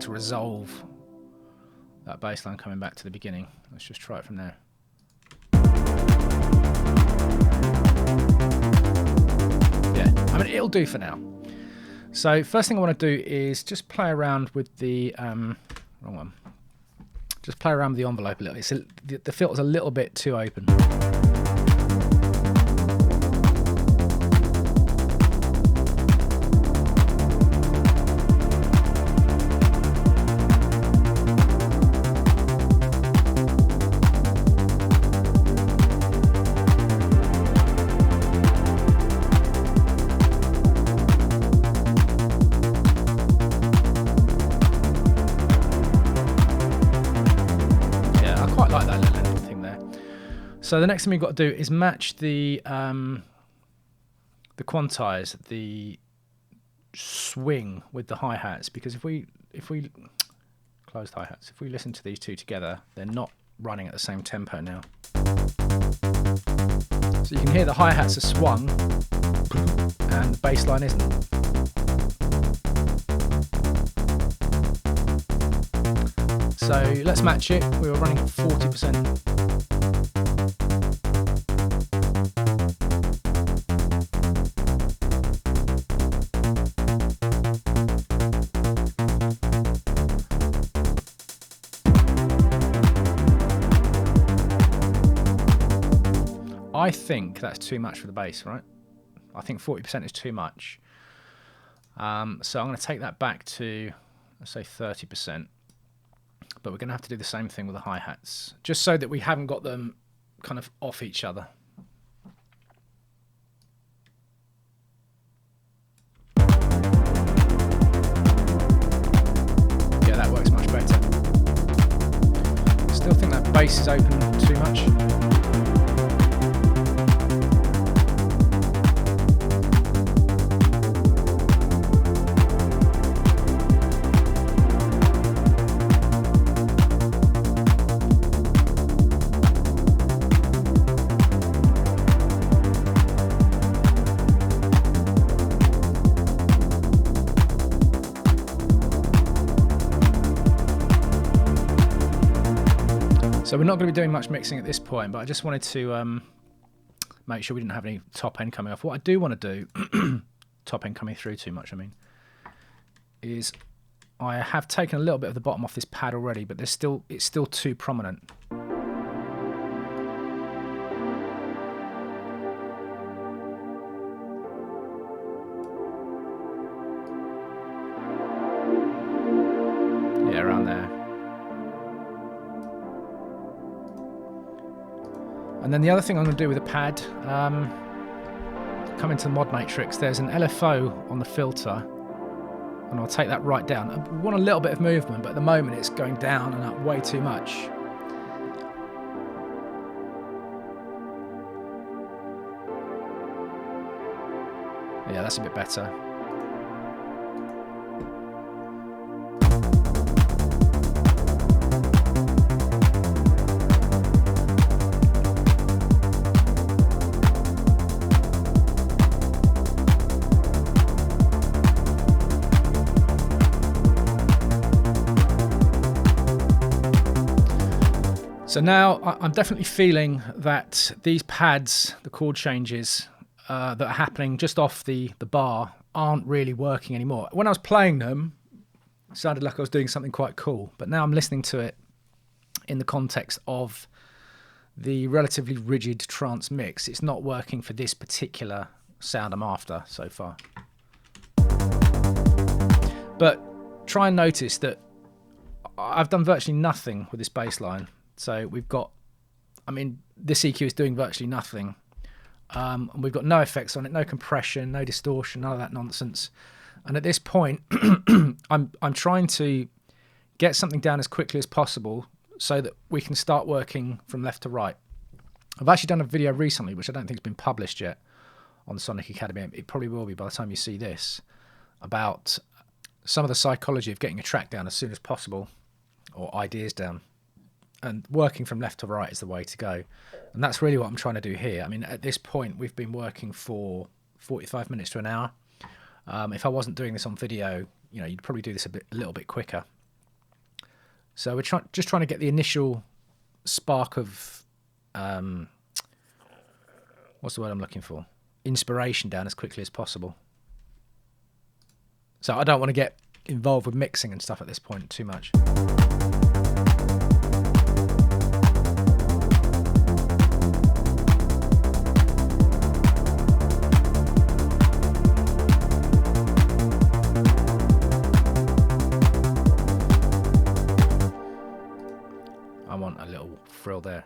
To resolve that bass line coming back to the beginning. Let's just try it from there. Yeah, I mean, it'll do for now. So first thing I want to do is just play around with the wrong one. Just play around with the envelope a little. The filter's a little bit too open. So the next thing we've got to do is match the quantize, the swing with the hi-hats, because if we closed hi-hats, if we listen to these two together, they're not running at the same tempo now. So you can hear the hi-hats are swung and the bass line isn't. So let's match it. We were running at 40%. I think that's too much for the bass, right? I think 40% is too much. So I'm going to take that back to, let's say, 30%. But we're going to have to do the same thing with the hi-hats, just so that we haven't got them kind of off each other. Yeah, that works much better. Still think that bass is open too much. So we're not going to be doing much mixing at this point, but I just wanted to make sure we didn't have any top end coming off. What I do want to do, top end coming through too much, I mean, is I have taken a little bit of the bottom off this pad already, but it's still too prominent. Yeah, around there. And then the other thing I'm going to do with the pad, come into the mod matrix, there's an LFO on the filter, and I'll take that right down. I want a little bit of movement, but at the moment it's going down and up way too much. Yeah, that's a bit better. So now I'm definitely feeling that these pads, the chord changes that are happening just off the bar, aren't really working anymore. When I was playing them, it sounded like I was doing something quite cool, but now I'm listening to it in the context of the relatively rigid trance mix. It's not working for this particular sound I'm after so far. But try and notice that I've done virtually nothing with this bass line. So we've got, I mean, this EQ is doing virtually nothing. And we've got no effects on it, no compression, no distortion, none of that nonsense. And at this point, I'm trying to get something down as quickly as possible so that we can start working from left to right. I've actually done a video recently, which I don't think has been published yet on Sonic Academy. It probably will be by the time you see this, about some of the psychology of getting a track down as soon as possible, or ideas down. And working from left to right is the way to go. And that's really what I'm trying to do here. I mean, at this point, we've been working for 45 minutes to an hour. If I wasn't doing this on video, you know, you'd probably do this a little bit quicker. So we're just trying to get the initial spark of, what's the word I'm looking for? Inspiration down as quickly as possible. So I don't want to get involved with mixing and stuff at this point too much. I want a little frill there.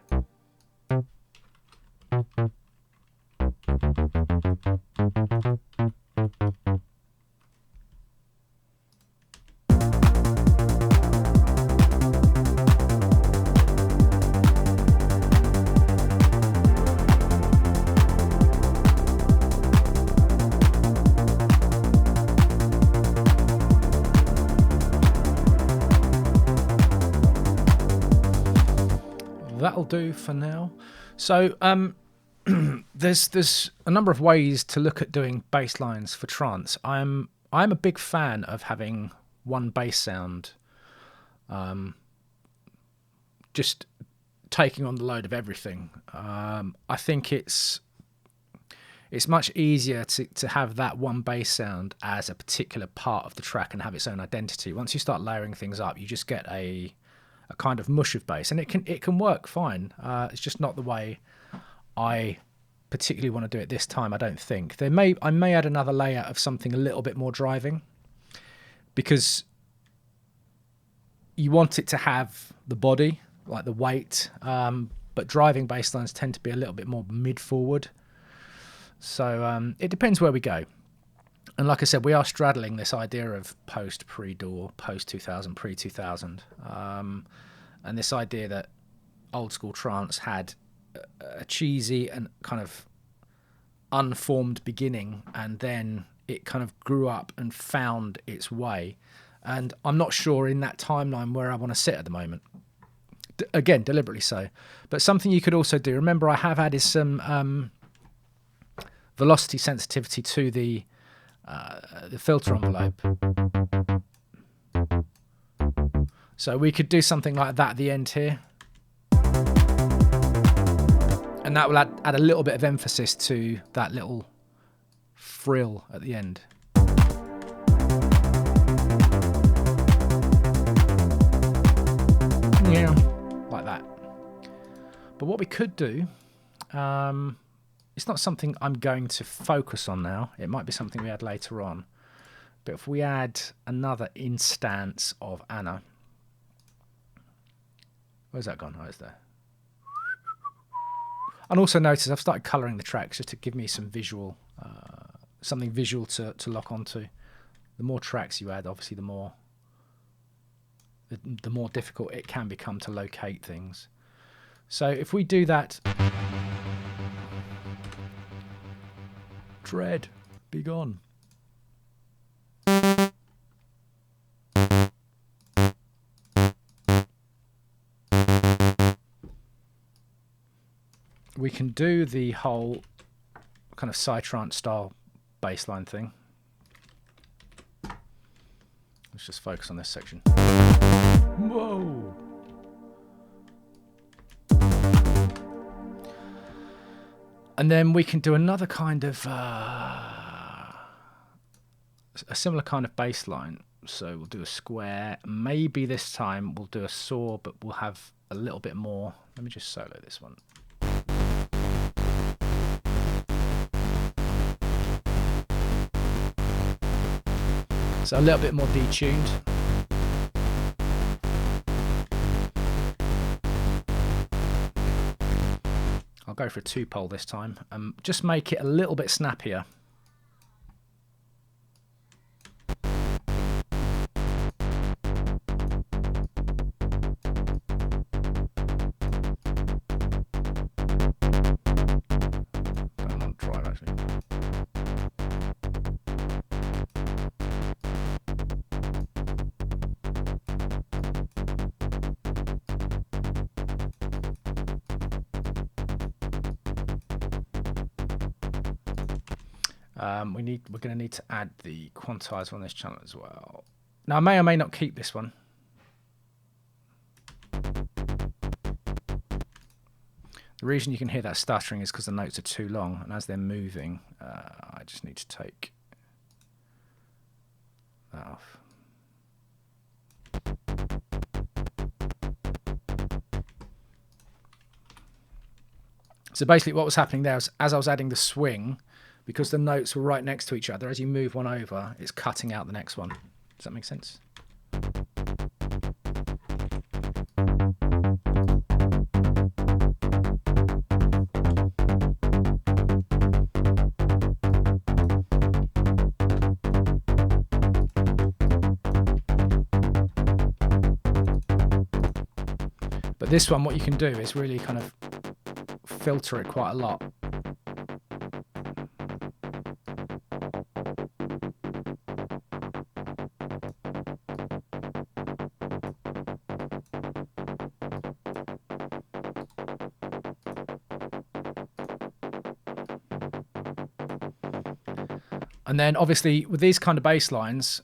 That'll do for now. So there's a number of ways to look at doing bass lines for trance. I'm a big fan of having one bass sound, just taking on the load of everything. I think it's much easier to have that one bass sound as a particular part of the track and have its own identity. Once you start layering things up, you just get a kind of mush of bass, and it can work fine. It's just not the way I particularly want to do it this time, I don't think. I may add another layer of something a little bit more driving, because you want it to have the body, like the weight, but driving bass lines tend to be a little bit more mid-forward. So it depends where we go. And like I said, we are straddling this idea of post, pre-DAW, post-2000, pre-2000. And this idea that old school trance had a cheesy and kind of unformed beginning, and then it kind of grew up and found its way. And I'm not sure in that timeline where I want to sit at the moment. Again, deliberately so. But something you could also do, remember I have added some velocity sensitivity to the filter envelope. So we could do something like that at the end here. And that will add a little bit of emphasis to that little frill at the end. Yeah, like that. But what we could do, it's not something I'm going to focus on now. It might be something we add later on. But if we add another instance of Anna. Where's that gone? Oh, it's there. And also notice I've started colouring the tracks just to give me some visual, something visual to lock onto. The more tracks you add, obviously, the more difficult it can become to locate things. So if we do that, Dread, be gone. We can do the whole kind of psytrance style bassline thing. Let's just focus on this section. Whoa! And then we can do another kind of a similar kind of bass line. So we'll do a square. Maybe this time we'll do a saw, but we'll have a little bit more. Let me just solo this one. So a little bit more detuned. I'll go for a 2-pole this time and just make it a little bit snappier. Don't want to drive actually. We're going to need to add the quantizer on this channel as well. Now I may or may not keep this one. The reason you can hear that stuttering is because the notes are too long, and as they're moving, I just need to take that off. So basically what was happening there was, as I was adding the swing, because the notes were right next to each other, as you move one over, it's cutting out the next one. Does that make sense? But this one, what you can do is really kind of filter it quite a lot. And then obviously with these kind of bass lines,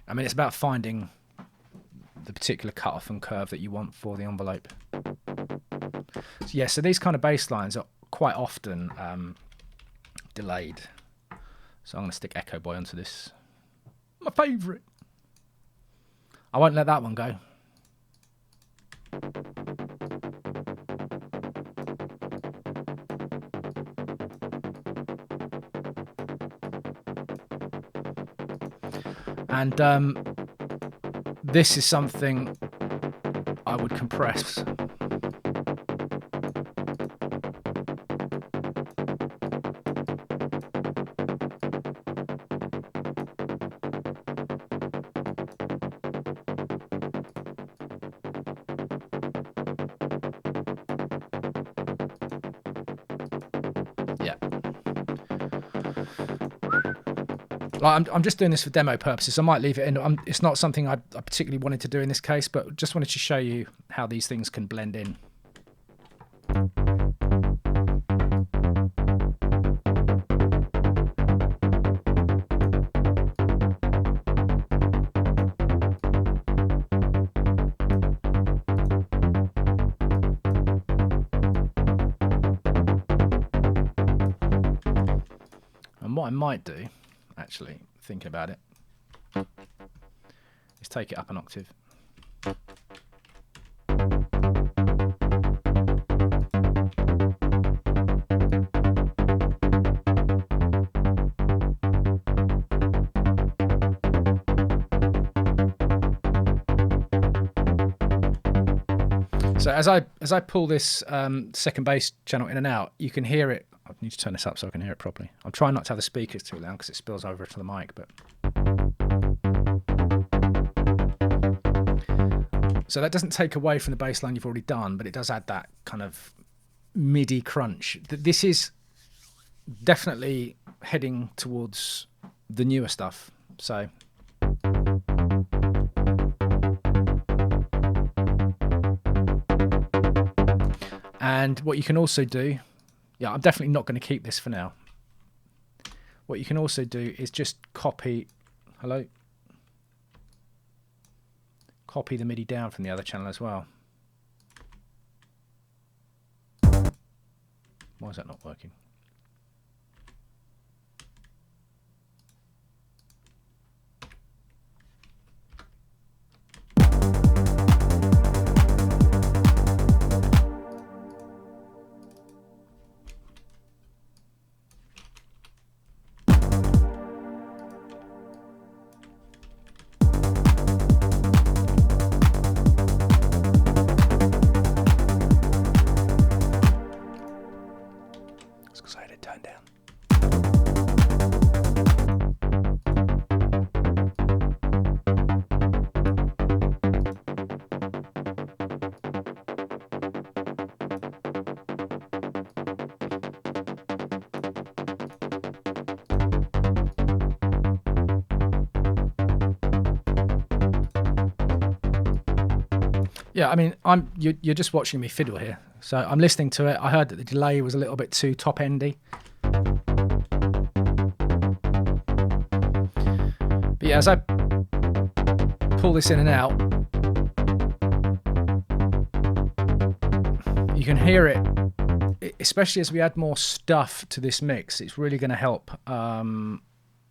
I mean, it's about finding the particular cutoff and curve that you want for the envelope. So, yeah, so these kind of bass lines are quite often delayed. So I'm going to stick Echo Boy onto this. My favourite. I won't let that one go. And this is something I would compress. Yeah. I'm just doing this for demo purposes. I might leave it in. It's not something I particularly wanted to do in this case, but just wanted to show you how these things can blend in. And what I might do, actually, thinking about it, is take it up an octave. So as I pull this second bass channel in and out, you can hear it. I need to turn this up so I can hear it properly. I'm trying not to have the speakers too loud because it spills over to the mic. But so that doesn't take away from the bass line you've already done, but it does add that kind of MIDI crunch. This is definitely heading towards the newer stuff. So. And what you can also do, yeah, I'm definitely not going to keep this for now. what you can also do is just copy the MIDI down from the other channel as well. Why is that not working? Because I had it turned down. Yeah, I mean, you're just watching me fiddle here. So I'm listening to it. I heard that the delay was a little bit too top-endy. But yeah, as I pull this in and out, you can hear it, especially as we add more stuff to this mix. It's really going to help.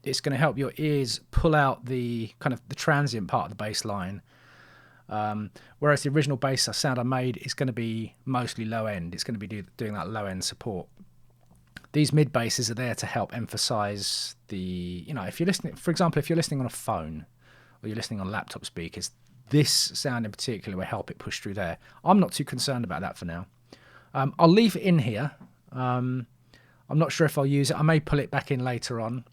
It's going to help your ears pull out the kind of the transient part of the bass line. Whereas the original bass sound I made is going to be mostly low end. It's going to be doing that low end support. These mid basses are there to help emphasize the, you know, if you're listening, for example, if you're listening on a phone or you're listening on laptop speakers, this sound in particular will help it push through there. I'm not too concerned about that for now. I'll leave it in here. I'm not sure if I'll use it. I may pull it back in later on,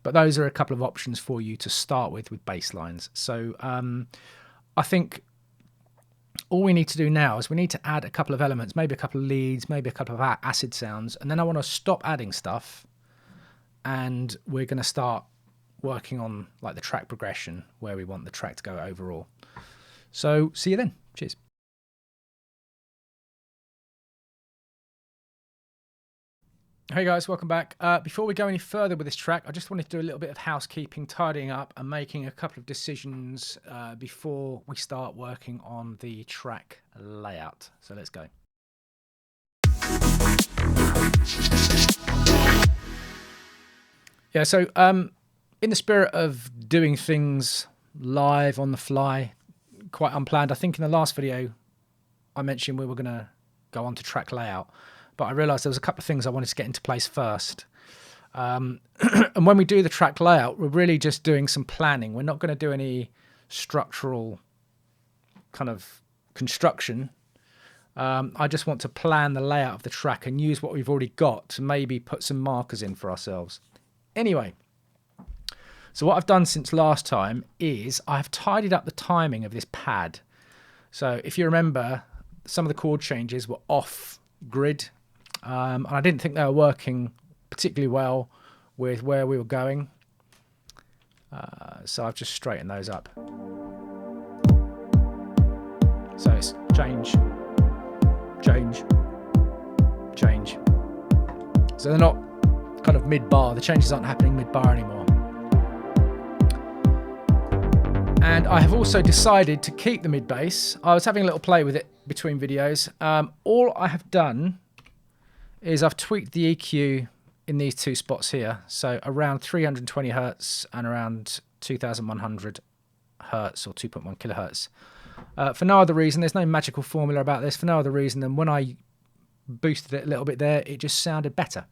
but those are a couple of options for you to start with bass lines. So I think all we need to do now is we need to add a couple of elements, maybe a couple of leads, maybe a couple of acid sounds, and then I want to stop adding stuff, and we're going to start working on like the track progression, where we want the track to go overall. So see you then. Cheers. Hey guys, welcome back. Before we go any further with this track, I just wanted to do a little bit of housekeeping, tidying up and making a couple of decisions before we start working on the track layout. So let's go. Yeah, so in the spirit of doing things live on the fly, quite unplanned, I think in the last video I mentioned we were going to go on to track layout. But I realised there was a couple of things I wanted to get into place first. And when we do the track layout, we're really just doing some planning. We're not going to do any structural kind of construction. I just want to plan the layout of the track and use what we've already got to maybe put some markers in for ourselves. Anyway, so what I've done since last time is I've tidied up the timing of this pad. So if you remember, some of the chord changes were off grid. And I didn't think they were working particularly well with where we were going. So I've just straightened those up. So it's change, change, change. So they're not kind of mid-bar. The changes aren't happening mid-bar anymore. And I have also decided to keep the mid-bass. I was having a little play with it between videos. All I have done is I've tweaked the EQ in these two spots here. So around 320 Hertz and around 2100 Hertz or 2.1 kilohertz. For no other reason, there's no magical formula about this, for no other reason than when I boosted it a little bit there, it just sounded better.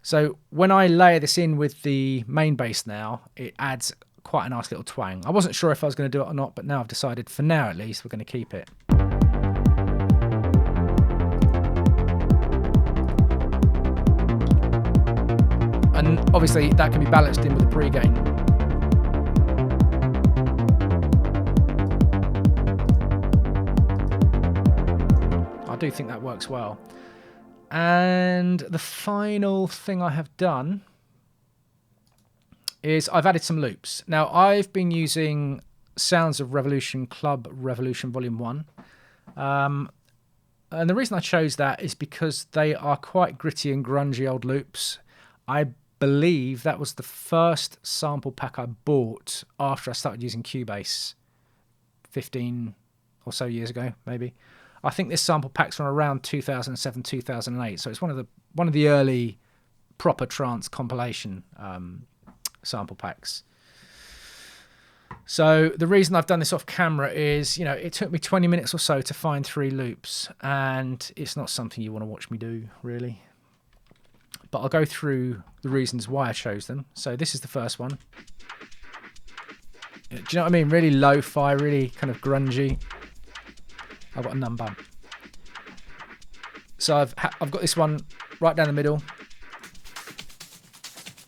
So when I layer this in with the main bass now, it adds quite a nice little twang. I wasn't sure if I was going to do it or not, but now I've decided for now at least we're going to keep it. And obviously that can be balanced in with the pre-gain. I do think that works well. And the final thing I have done is I've added some loops. Now I've been using Sounds of Revolution Club Revolution Volume 1. And the reason I chose that is because they are quite gritty and grungy old loops. I believe that was the first sample pack I bought after I started using Cubase 15 or so years ago, maybe. I think this sample pack's from around 2007, 2008, so it's one of the early proper trance compilation sample packs. So the reason I've done this off camera is, it took me 20 minutes or so to find 3 loops, and it's not something you want to watch me do, really. But I'll go through the reasons why I chose them. So this is the first one. Do you know what I mean? Really lo-fi, really kind of grungy. I've got a number. So I've got this one right down the middle.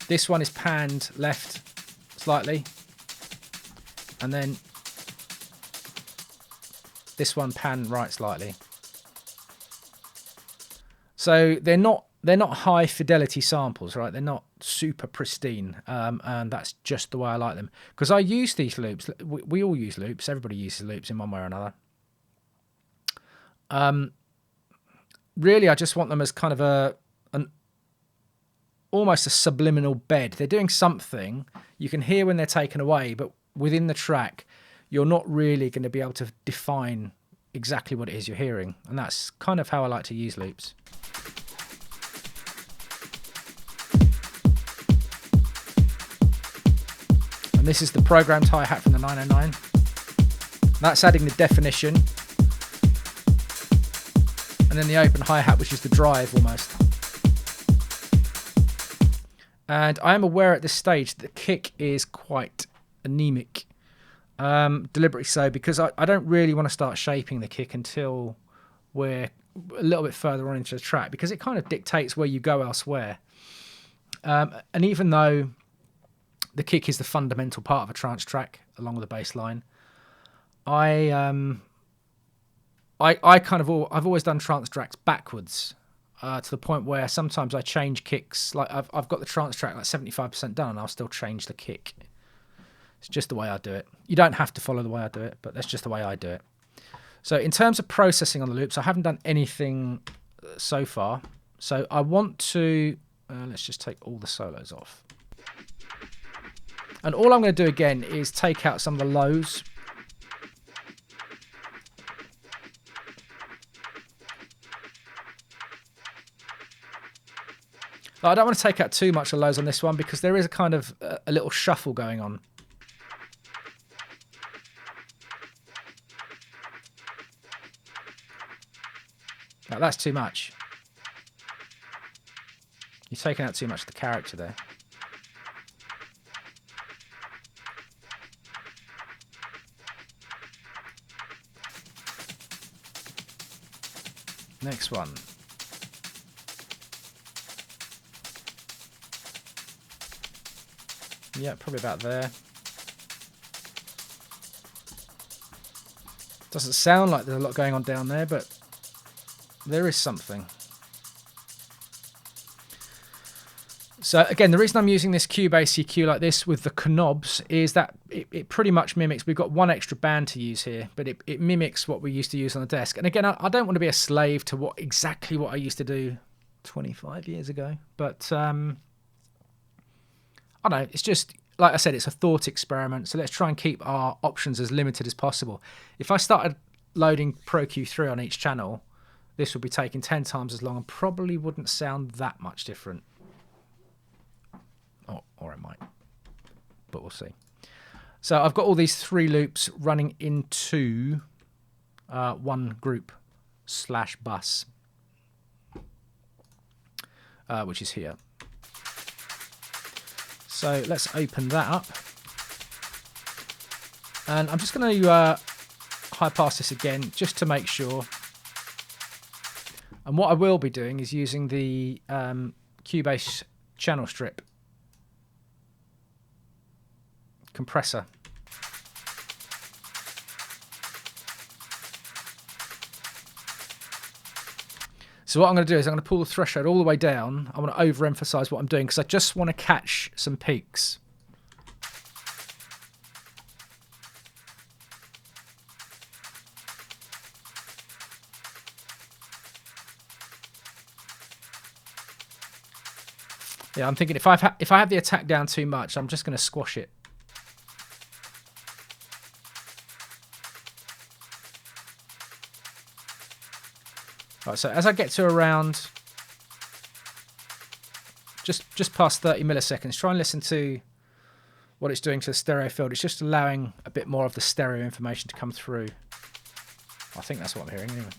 This one is panned left slightly. And then this one panned right slightly. So they're not high fidelity samples, right? They're not super pristine, and that's just the way I like them. Because I use these loops. We all use loops. Everybody uses loops in one way or another. Really, I just want them as kind of almost a subliminal bed. They're doing something. You can hear when they're taken away, but within the track, you're not really going to be able to define exactly what it is you're hearing. And that's kind of how I like to use loops. And this is the programmed hi-hat from the 909. That's adding the definition. And then the open hi-hat, which is the drive almost. And I am aware at this stage that the kick is quite anemic. Deliberately so, because I don't really want to start shaping the kick until we're a little bit further on into the track, because it kind of dictates where you go elsewhere. And even though the kick is the fundamental part of a trance track, along with the bass line, I've always done trance tracks backwards, to the point where sometimes I change kicks. Like I've got the trance track like 75% done, and I'll still change the kick. It's just the way I do it. You don't have to follow the way I do it, but that's just the way I do it. So in terms of processing on the loops, I haven't done anything so far. So I want to, let's just take all the solos off. And all I'm going to do again is take out some of the lows. I don't want to take out too much of lows on this one, because there is a kind of a little shuffle going on. Now, that's too much. You're taking out too much of the character there. Next one. Yeah, probably about there. Doesn't sound like there's a lot going on down there, but there is something. So again, the reason I'm using this Cubase EQ like this with the knobs is that it pretty much mimics, we've got one extra band to use here, but it mimics what we used to use on the desk. And again, I don't want to be a slave to exactly what I used to do 25 years ago, but I don't know, it's just, like I said, it's a thought experiment, so let's try and keep our options as limited as possible. If I started loading Pro Q3 on each channel, this would be taking 10 times as long and probably wouldn't sound that much different. Or it might, but we'll see. So I've got all these 3 loops running into one group / bus, which is here. So let's open that up. And I'm just going to high pass this again, just to make sure. And what I will be doing is using the Cubase channel strip compressor. So what I'm going to do is I'm going to pull the threshold all the way down. I want to overemphasize what I'm doing, because I just want to catch some peaks. Yeah, I'm thinking if I have the attack down too much, I'm just going to squash it. Right, so as I get to around just past 30 milliseconds, try and listen to what it's doing to the stereo field. It's just allowing a bit more of the stereo information to come through. I think that's what I'm hearing anyway.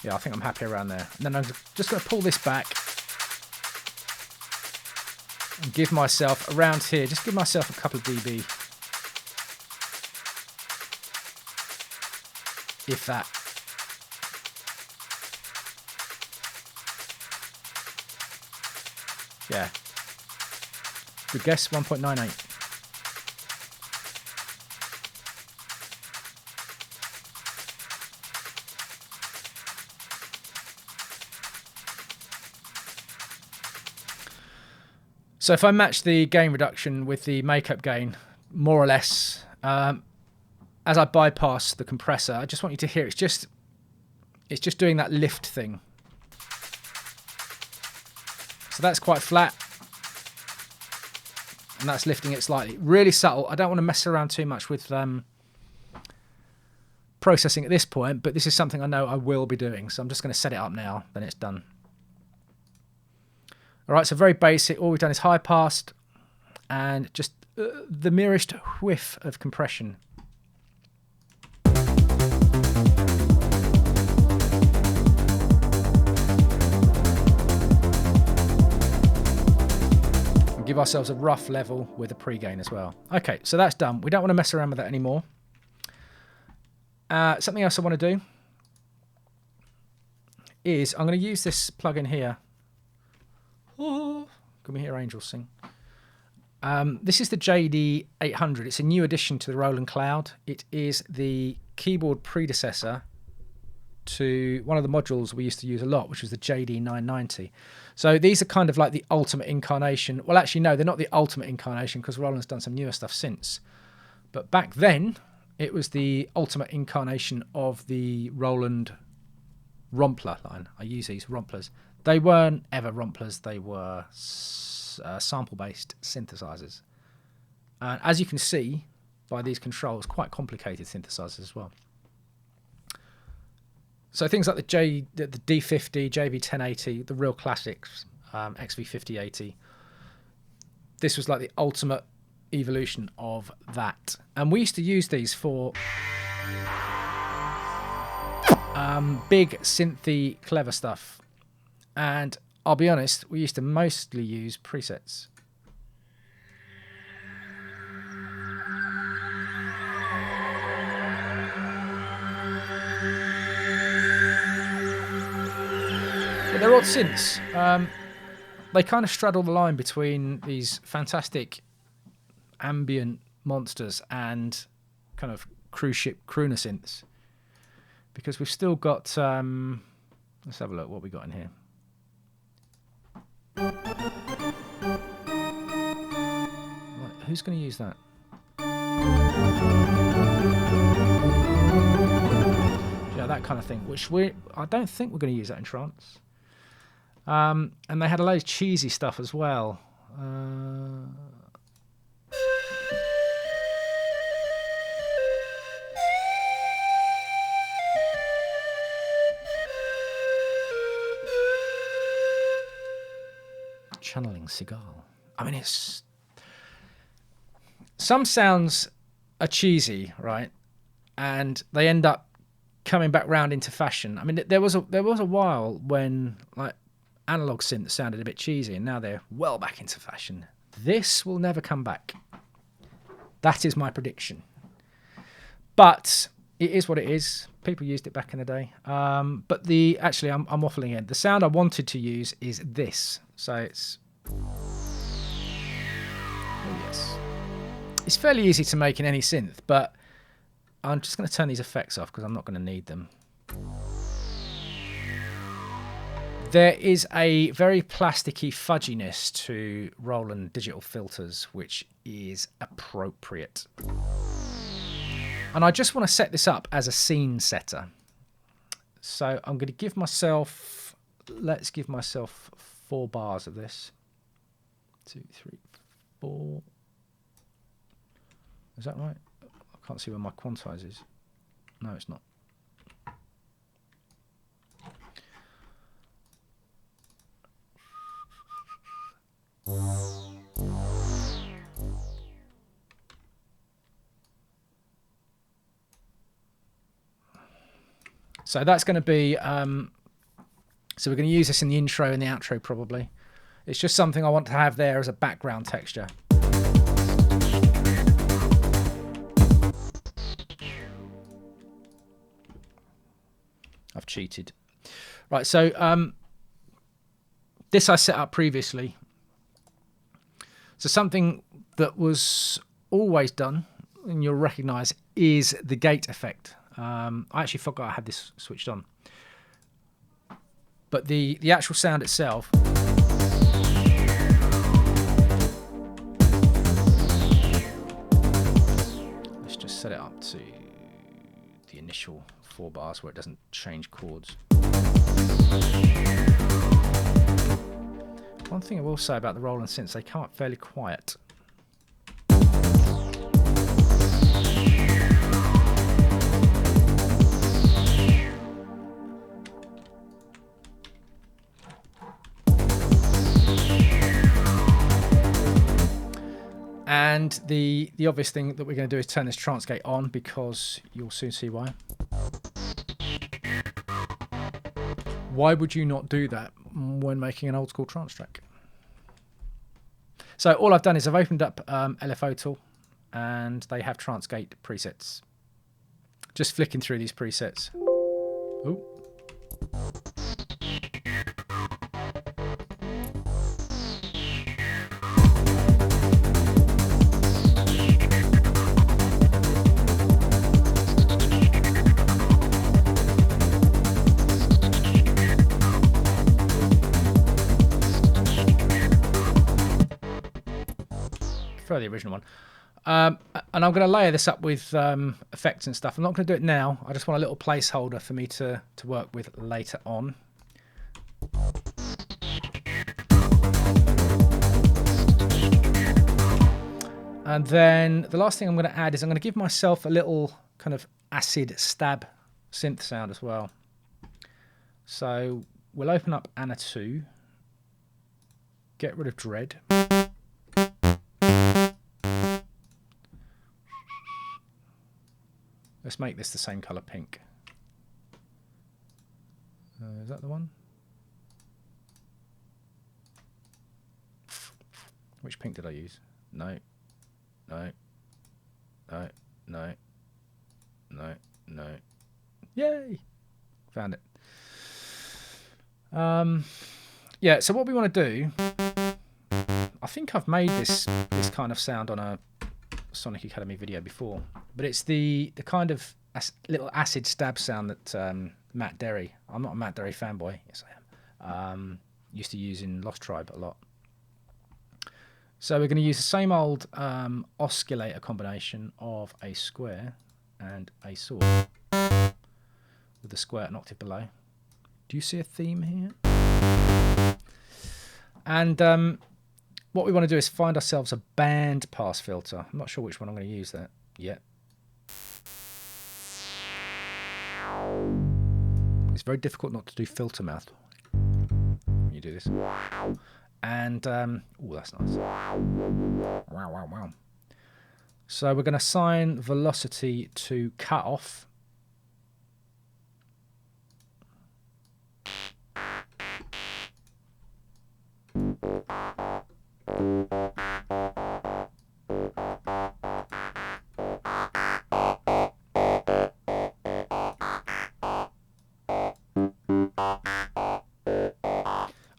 Yeah, I think I'm happy around there. And then I'm just going to pull this back and give myself around here, just give myself a couple of dB. If that. Yeah. Good guess, 1.98. So if I match the gain reduction with the makeup gain, more or less, as I bypass the compressor, I just want you to hear it's just doing that lift thing. So that's quite flat, and that's lifting it slightly. Really subtle. I don't want to mess around too much with processing at this point, but this is something I know I will be doing. So I'm just going to set it up now, then it's done. All right, so very basic. All we've done is high passed and just the merest whiff of compression. And give ourselves a rough level with a pre-gain as well. Okay, so that's done. We don't want to mess around with that anymore. Something else I want to do is I'm going to use this plugin here. Oh, can we hear angels sing? This is the JD800. It's a new addition to the Roland Cloud. It is the keyboard predecessor to one of the modules we used to use a lot, which was the JD990. So these are kind of like the ultimate incarnation. Well, actually, no, they're not the ultimate incarnation because Roland's done some newer stuff since. But back then, it was the ultimate incarnation of the Roland Rompler line. I use these Romplers. They weren't ever Romplers, they were sample-based synthesizers. And as you can see by these controls, quite complicated synthesizers as well. So things like the D50, JV1080, the real classics, XV5080. This was like the ultimate evolution of that. And we used to use these for big synthy clever stuff. And I'll be honest, we used to mostly use presets. But they're odd synths. They kind of straddle the line between these fantastic ambient monsters and kind of cruise ship crooner synths. Because we've still got... let's have a look what we got in here. Right, who's going to use that? Yeah, that kind of thing. Which I don't think we're going to use that in trance. And they had a load of cheesy stuff as well. Channeling Seagal. I mean, it's... Some sounds are cheesy, right? And they end up coming back round into fashion. I mean, there was a while when like analog synth sounded a bit cheesy, and now they're well back into fashion. This will never come back. That is my prediction. But it is what it is. People used it back in the day. But actually, I'm waffling in. The sound I wanted to use is this. So it's... Oh, yes. It's fairly easy to make in any synth, but I'm just going to turn these effects off because I'm not going to need them. There is a very plasticky fudginess to Roland digital filters, which is appropriate. And I just want to set this up as a scene setter. So I'm going to give myself, let's give myself 4 bars of this. 2, 3, 4. Is that right? I can't see where my quantize is. No, it's not. So that's going to be, so we're going to use this in the intro and the outro probably. It's just something I want to have there as a background texture. I've cheated. Right, so this I set up previously. So something that was always done, and you'll recognise, is the gate effect. I actually forgot I had this switched on. But the actual sound itself, let's just set it up to the initial 4 bars where it doesn't change chords. One thing I will say about the Roland synths, they come up fairly quiet. And the obvious thing that we're going to do is turn this trance gate on, because you'll soon see why. Why would you not do that when making an old school trance track? So all I've done is I've opened up LFO Tool, and they have trance gate presets. Just flicking through these presets. Ooh. The original one, and I'm going to layer this up with effects and stuff. I'm not going to do it now. I just want a little placeholder for me to work with later on. And then the last thing I'm going to add is I'm going to give myself a little kind of acid stab synth sound as well. So we'll open up Anna 2, get rid of Dread. Let's make this the same colour pink. Is that the one? Which pink did I use? No. No. No. No. No. No. Yay! Found it. Yeah, so what we want to do, I think I've made this kind of sound on a Sonic Academy video before, but it's the kind of little acid stab sound that Matt Derry, I'm not a Matt Derry fanboy, yes I am, used to use in Lost Tribe a lot. So we're going to use the same old oscillator combination of a square and a saw, with the square an octave below. Do you see a theme here? And what we want to do is find ourselves a band pass filter. I'm not sure which one I'm going to use there yet. It's very difficult not to do filter mouth when you do this. And, oh, that's nice. Wow, wow, wow. So we're going to assign velocity to cut off.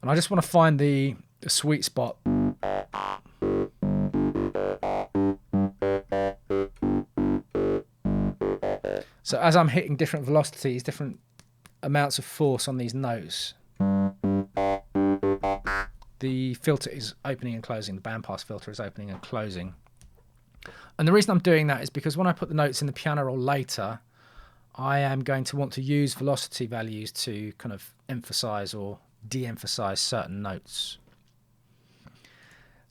And I just want to find the sweet spot. So as I'm hitting different velocities, different amounts of force on these notes, the filter is opening and closing, the bandpass filter is opening and closing. And the reason I'm doing that is because when I put the notes in the piano roll later, I am going to want to use velocity values to kind of emphasize or de-emphasize certain notes.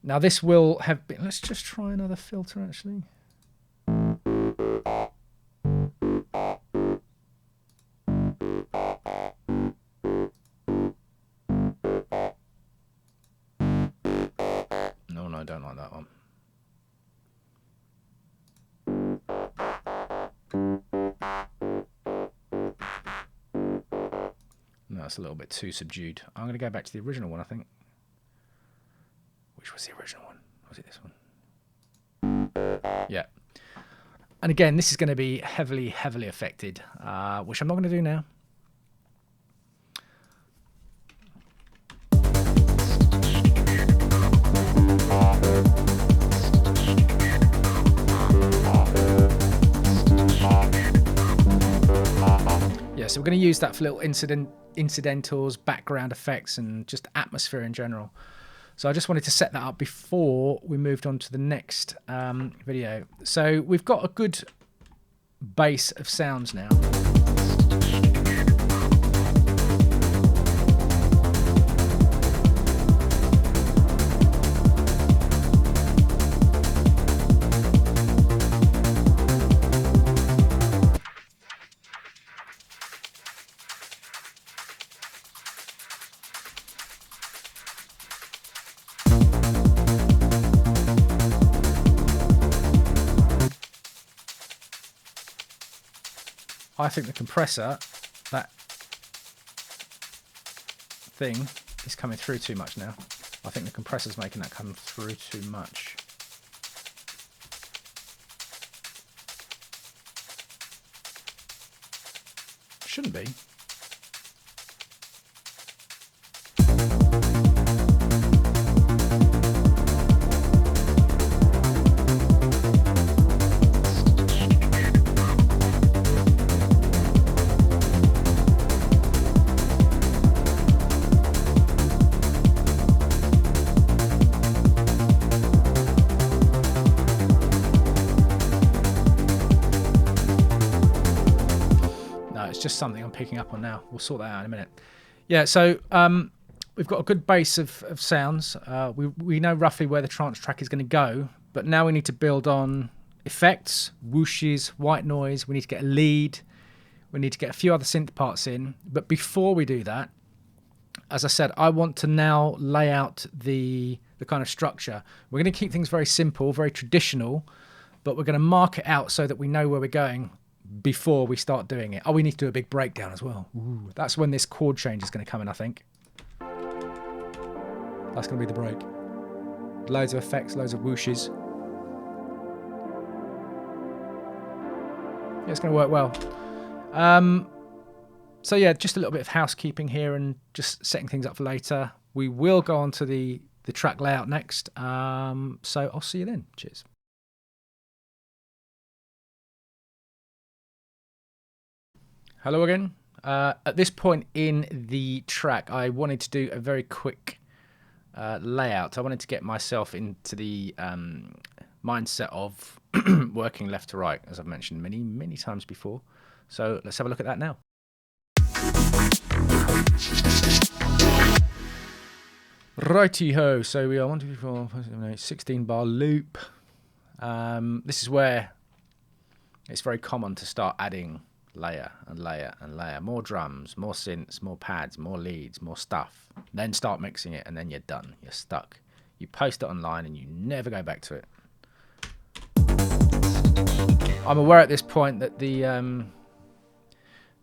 Now this will have been, let's just try another filter actually. No, I don't like that one. No, it's a little bit too subdued. I'm going to go back to the original one, I think. Which was the original one? Was it this one? Yeah. And again, this is going to be heavily affected, which I'm not going to do now. Yeah, so we're going to use that for little incidentals, background effects, and just atmosphere in general. So I just wanted to set that up before we moved on to the next video. So we've got a good base of sounds now. I think the compressor, that thing, is coming through too much now. I think the compressor's making that come through too much. Shouldn't be. Just something I'm picking up on now. We'll sort that out in a minute. Yeah, so we've got a good base of sounds. We know roughly where the trance track is going to go, but now we need to build on effects, whooshes, white noise. We need to get a lead. We need to get a few other synth parts in. But before we do that, as I said, I want to now lay out the kind of structure. We're going to keep things very simple, very traditional, but we're going to mark it out so that we know where we're going before we start doing it. Oh, we need to do a big breakdown as well. Ooh, that's when this chord change is going to come in, I think. That's going to be the break. Loads of effects, loads of whooshes. Yeah, it's going to work well. So yeah, just a little bit of housekeeping here and just setting things up for later. We will go on to the track layout next. So I'll see you then. Cheers. Hello again. At this point in the track, I wanted to do a very quick layout. I wanted to get myself into the mindset of working left to right, as I've mentioned many times before. So let's have a look at that now. Righty-ho. So we are 1, 2, 3, 4, 5, 6, 8, 16 bar loop. This is where it's very common to start adding layer and layer and layer, more drums, more synths, more pads, more leads, more stuff, then start mixing it, and then you're done, you're stuck. You post it online and you never go back to it. I'm aware at this point that the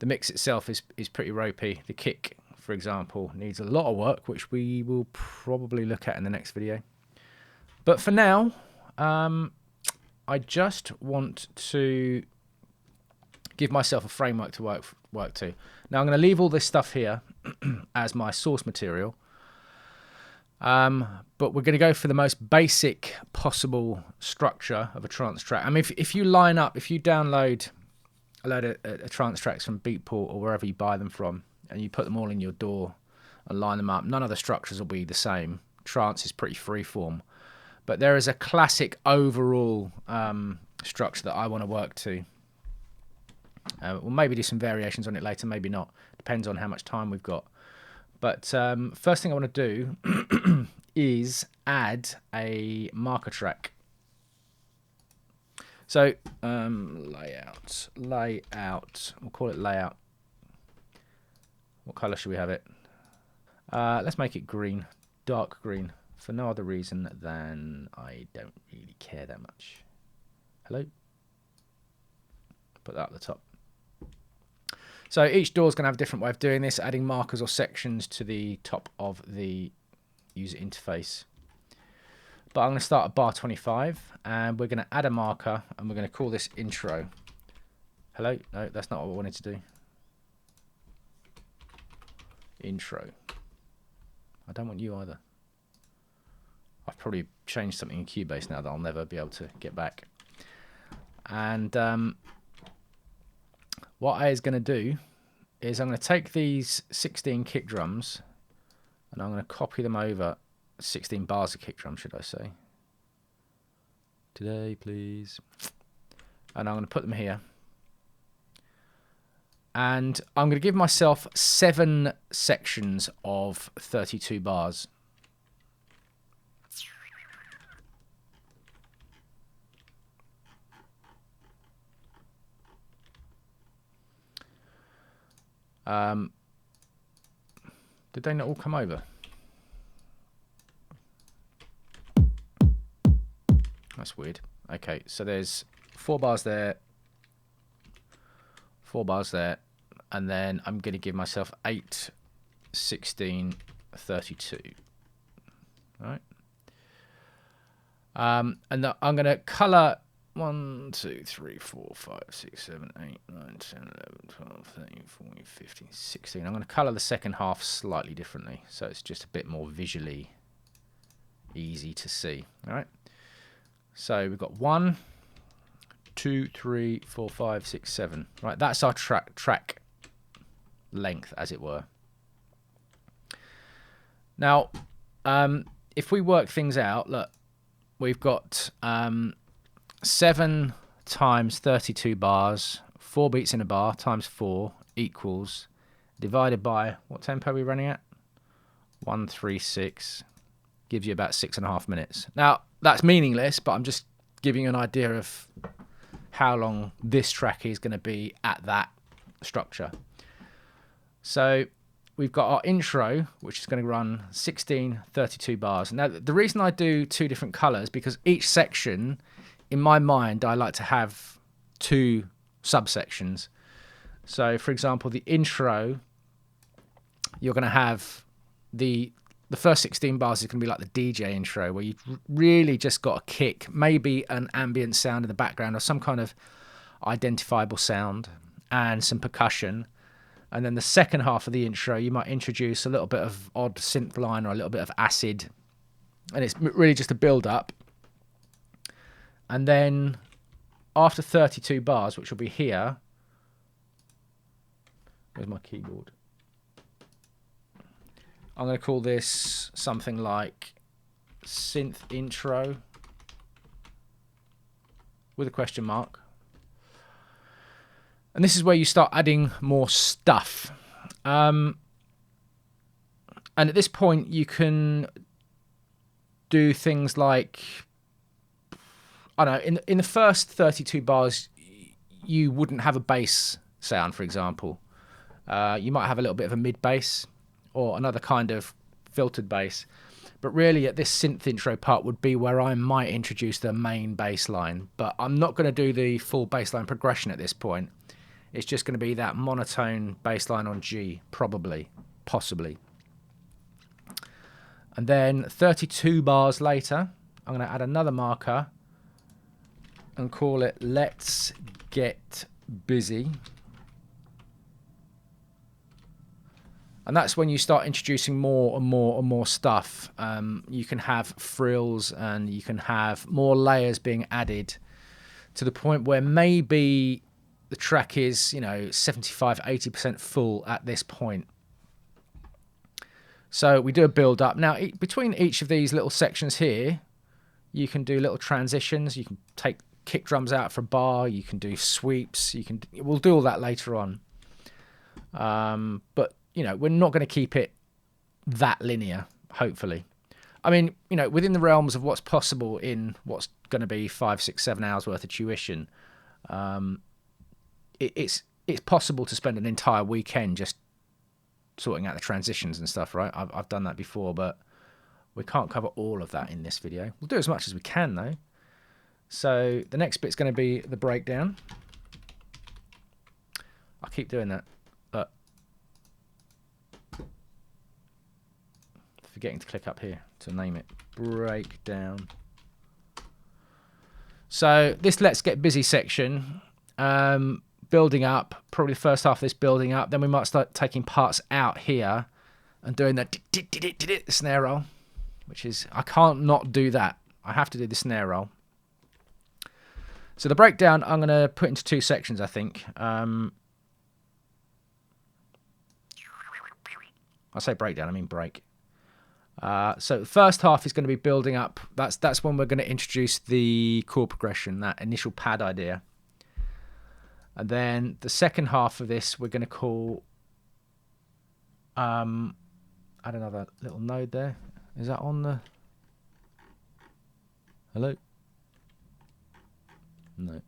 mix itself is pretty ropey. The kick, for example, needs a lot of work, which we will probably look at in the next video. But for now, I just want to give myself a framework to work to. Now I'm going to leave all this stuff here as my source material, but we're going to go for the most basic possible structure of a trance track. I mean, if you line up, if you download a load of trance tracks from Beatport or wherever you buy them from, and you put them all in your DAW and line them up, none of the structures will be the same. Trance is pretty freeform. But there is a classic overall structure that I want to work to. We'll maybe do some variations on it later, maybe not. Depends on how much time we've got. But first thing I want to do is add a marker track. So layout, we'll call it layout. What color should we have it? Let's make it green, dark green, for no other reason than I don't really care that much. Hello? Put that at the top. So each door is going to have a different way of doing this, adding markers or sections to the top of the user interface. But I'm going to start at bar 25, and we're going to add a marker, and we're going to call this intro. Hello? No, that's not what I wanted to do. Intro. I don't want you either. I've probably changed something in Cubase now that I'll never be able to get back. And what I is going to do is I'm going to take these 16 kick drums and I'm going to copy them over, 16 bars of kick drum, should I say. Today, please. And I'm going to put them here. And I'm going to give myself 7 sections of 32 bars. Did they not all come over? That's weird. Okay, so there's 4 bars there, 4 bars there, and then I'm going to give myself 8, 16, 32. All right. And I'm going to color 1, 2, 3, 4, 5, 6, 7, 8, 9, 10, 11, 12, 13, 14, 15, 16. I'm going to color the second half slightly differently, so it's just a bit more visually easy to see. All right. So we've got 1, 2, 3, 4, 5, 6, 7. Right, that's our track length, as it were. Now, if we work things out, look, we've got 7 times 32 bars, 4 beats in a bar times 4 equals, divided by, what tempo are we running at? 136, gives you about 6.5 minutes. Now, that's meaningless, but I'm just giving you an idea of how long this track is going to be at that structure. So we've got our intro, which is going to run 16 32 bars. Now, the reason I do 2 different colors, because each section, in my mind, I like to have 2 subsections. So, for example, the intro, you're going to have the first 16 bars is going to be like the DJ intro, where you've really just got a kick, maybe an ambient sound in the background or some kind of identifiable sound and some percussion. And then the second half of the intro, you might introduce a little bit of odd synth line or a little bit of acid. And it's really just a build up. And then after 32 bars, which will be here, where's my keyboard? I'm going to call this something like synth intro with a question mark. And this is where you start adding more stuff. And at this point, you can do things like, I don't know, in the first 32 bars, you wouldn't have a bass sound, for example. You might have a little bit of a mid bass or another kind of filtered bass. But really, at this synth intro part would be where I might introduce the main bass line. But I'm not going to do the full bass line progression at this point. It's just going to be that monotone bass line on G, probably, possibly. And then 32 bars later, I'm going to add another marker and call it Let's Get Busy. And that's when you start introducing more and more and more stuff. You can have frills and you can have more layers being added to the point where maybe the track is, 75, 80% full at this point. So we do a build up. Now, between each of these little sections here, You can do little transitions. You can take kick drums out for a bar. You can do sweeps. We'll do all that later on. But you know, we're not going to keep it that linear. Hopefully, I mean, you know, within the realms of what's possible in what's going to be 5, 6, 7 hours worth of tuition, it's possible to spend an entire weekend just sorting out the transitions and stuff, right? I've done that before, but we can't cover all of that in this video. We'll do as much as we can, though. So the next bit's going to be the breakdown. I'll keep doing that, but forgetting to click up here to name it. Breakdown. So this Let's Get Busy section, building up, probably the first half of this building up, then we might start taking parts out here and doing that snare roll, which is, I can't not do that. I have to do the snare roll. So the breakdown I'm going to put into 2 sections, I think. I say breakdown, I mean break. So the first half is going to be building up. That's when we're going to introduce the chord progression, that initial pad idea. And then the second half of this we're going to call, add another little node there. Is that on the... Hello? No.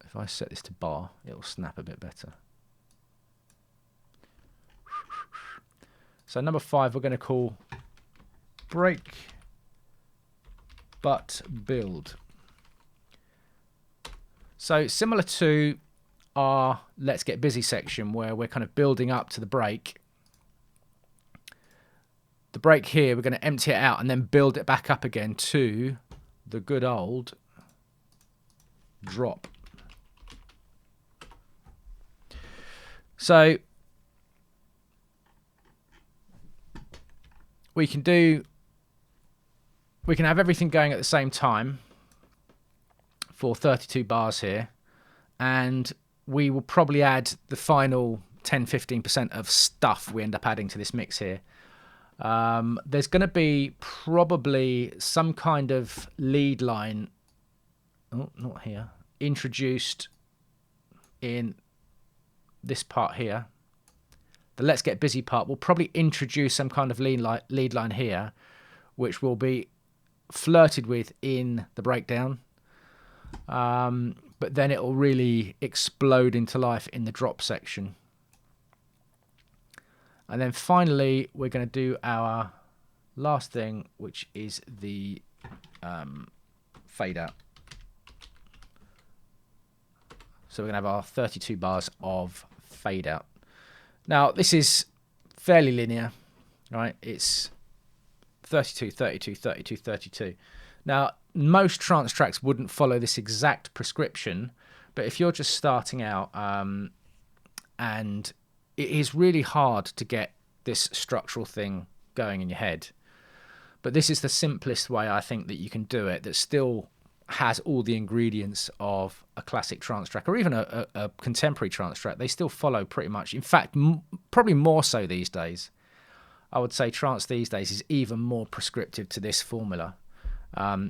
If I set this to bar, it'll snap a bit better. So number 5 we're going to call break but build. So similar to our Let's Get Busy section where we're kind of building up to the break. The break here, we're going to empty it out and then build it back up again to the good old drop. So we can have everything going at the same time for 32 bars here, and we will probably add the final 10-15% of stuff we end up adding to this mix here. There's going to be probably some kind of lead line, oh, not here, introduced in this part here. The Let's Get Busy part will probably introduce some kind of lead line here, which will be flirted with in the breakdown. But then it will really explode into life in the drop section. And then finally, we're going to do our last thing, which is the fade out. So we're going to have our 32 bars of fade out. Now, this is fairly linear, right? It's 32, 32, 32, 32. Now, most trance tracks wouldn't follow this exact prescription, but if you're just starting out, and it is really hard to get this structural thing going in your head, but this is the simplest way I think that you can do it, that still has all the ingredients of a classic trance track or even a contemporary trance track. They still follow pretty much. In fact, probably more so these days. I would say trance these days is even more prescriptive to this formula,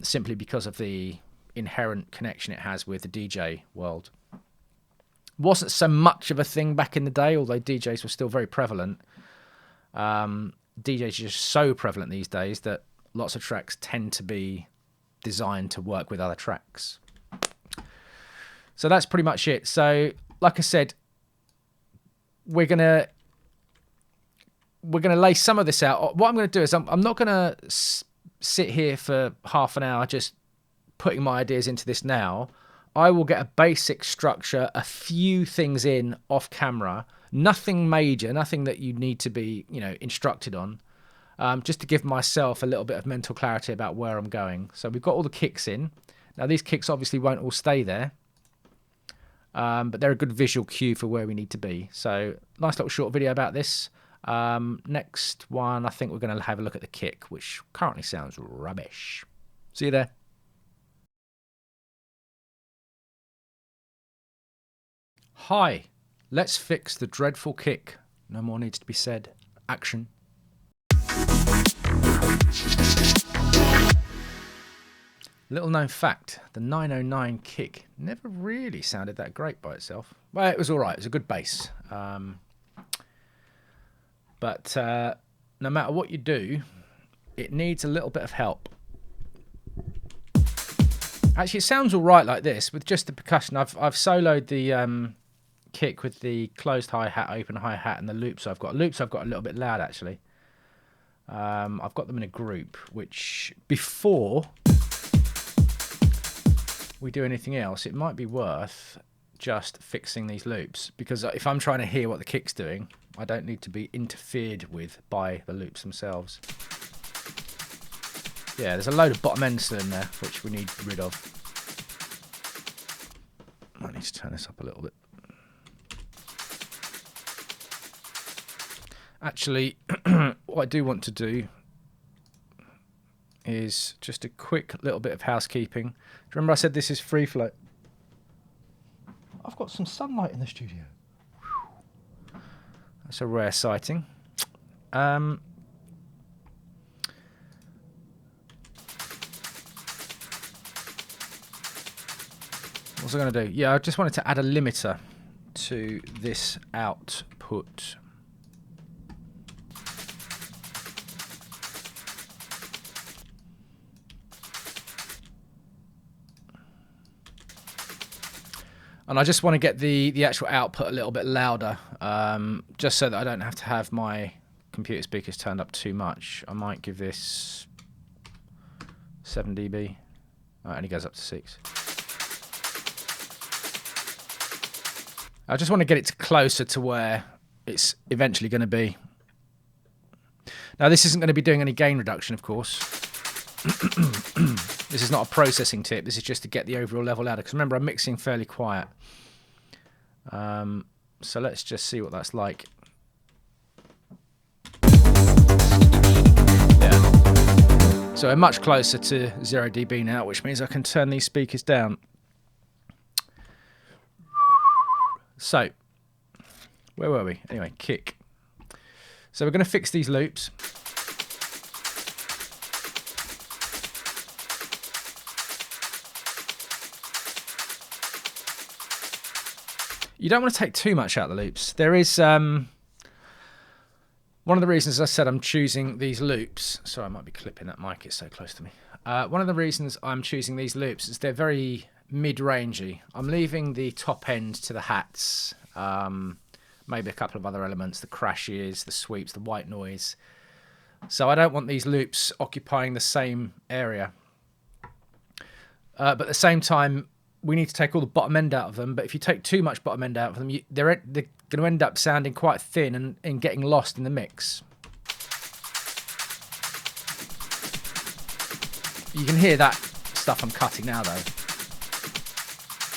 simply because of the inherent connection it has with the DJ world. Wasn't so much of a thing back in the day, although DJs were still very prevalent. DJs are just so prevalent these days that lots of tracks tend to be designed to work with other tracks. So that's pretty much it. So like I said, we're gonna lay some of this out. What I'm going to do is I'm not going to sit here for half an hour just putting my ideas into this now. I will get a basic structure, a few things in off camera, nothing major, nothing that you need to be, instructed on, just to give myself a little bit of mental clarity about where I'm going. So we've got all the kicks in. Now these kicks obviously won't all stay there, but they're a good visual cue for where we need to be. So nice little short video about this. Next one, I think we're going to have a look at the kick, which currently sounds rubbish. See you there. Hi, let's fix the dreadful kick. No more needs to be said. Action. Little known fact, the 909 kick never really sounded that great by itself. Well, it was all right. It was a good bass. But no matter what you do, it needs a little bit of help. Actually, it sounds all right like this with just the percussion. I've soloed the kick with the closed hi-hat, open hi-hat, and the loops I've got. Loops I've got a little bit loud, actually. I've got them in a group, which before we do anything else, it might be worth just fixing these loops, because if I'm trying to hear what the kick's doing, I don't need to be interfered with by the loops themselves. Yeah, there's a load of bottom end still in there, which we need rid of. I need to turn this up a little bit. Actually, what I do want to do is just a quick little bit of housekeeping. Do you remember I said this is free flow? I've got some sunlight in the studio. That's a rare sighting. What's I going to do? Yeah, I just wanted to add a limiter to this output. And I just want to get the actual output a little bit louder, just so that I don't have to have my computer speakers turned up too much. I might give this 7 dB. Oh, it only goes up to 6. I just want to get it closer to where it's eventually going to be. Now, this isn't going to be doing any gain reduction, of course. This is not a processing tip. This is just to get the overall level louder. Because remember, I'm mixing fairly quiet. So let's just see what that's like. Yeah. So we're much closer to 0 dB now, which means I can turn these speakers down. So, where were we? Anyway, kick. So we're going to fix these loops. You don't want to take too much out of the loops. There is one of the reasons I said I'm choosing these loops. Sorry, I might be clipping that mic. It's so close to me. One of the reasons I'm choosing these loops is they're very mid-rangey. I'm leaving the top end to the hats, maybe a couple of other elements, the crashes, the sweeps, the white noise. So I don't want these loops occupying the same area. But at the same time, we need to take all the bottom end out of them. But if you take too much bottom end out of them, they're going to end up sounding quite thin and getting lost in the mix. You can hear that stuff I'm cutting now, though.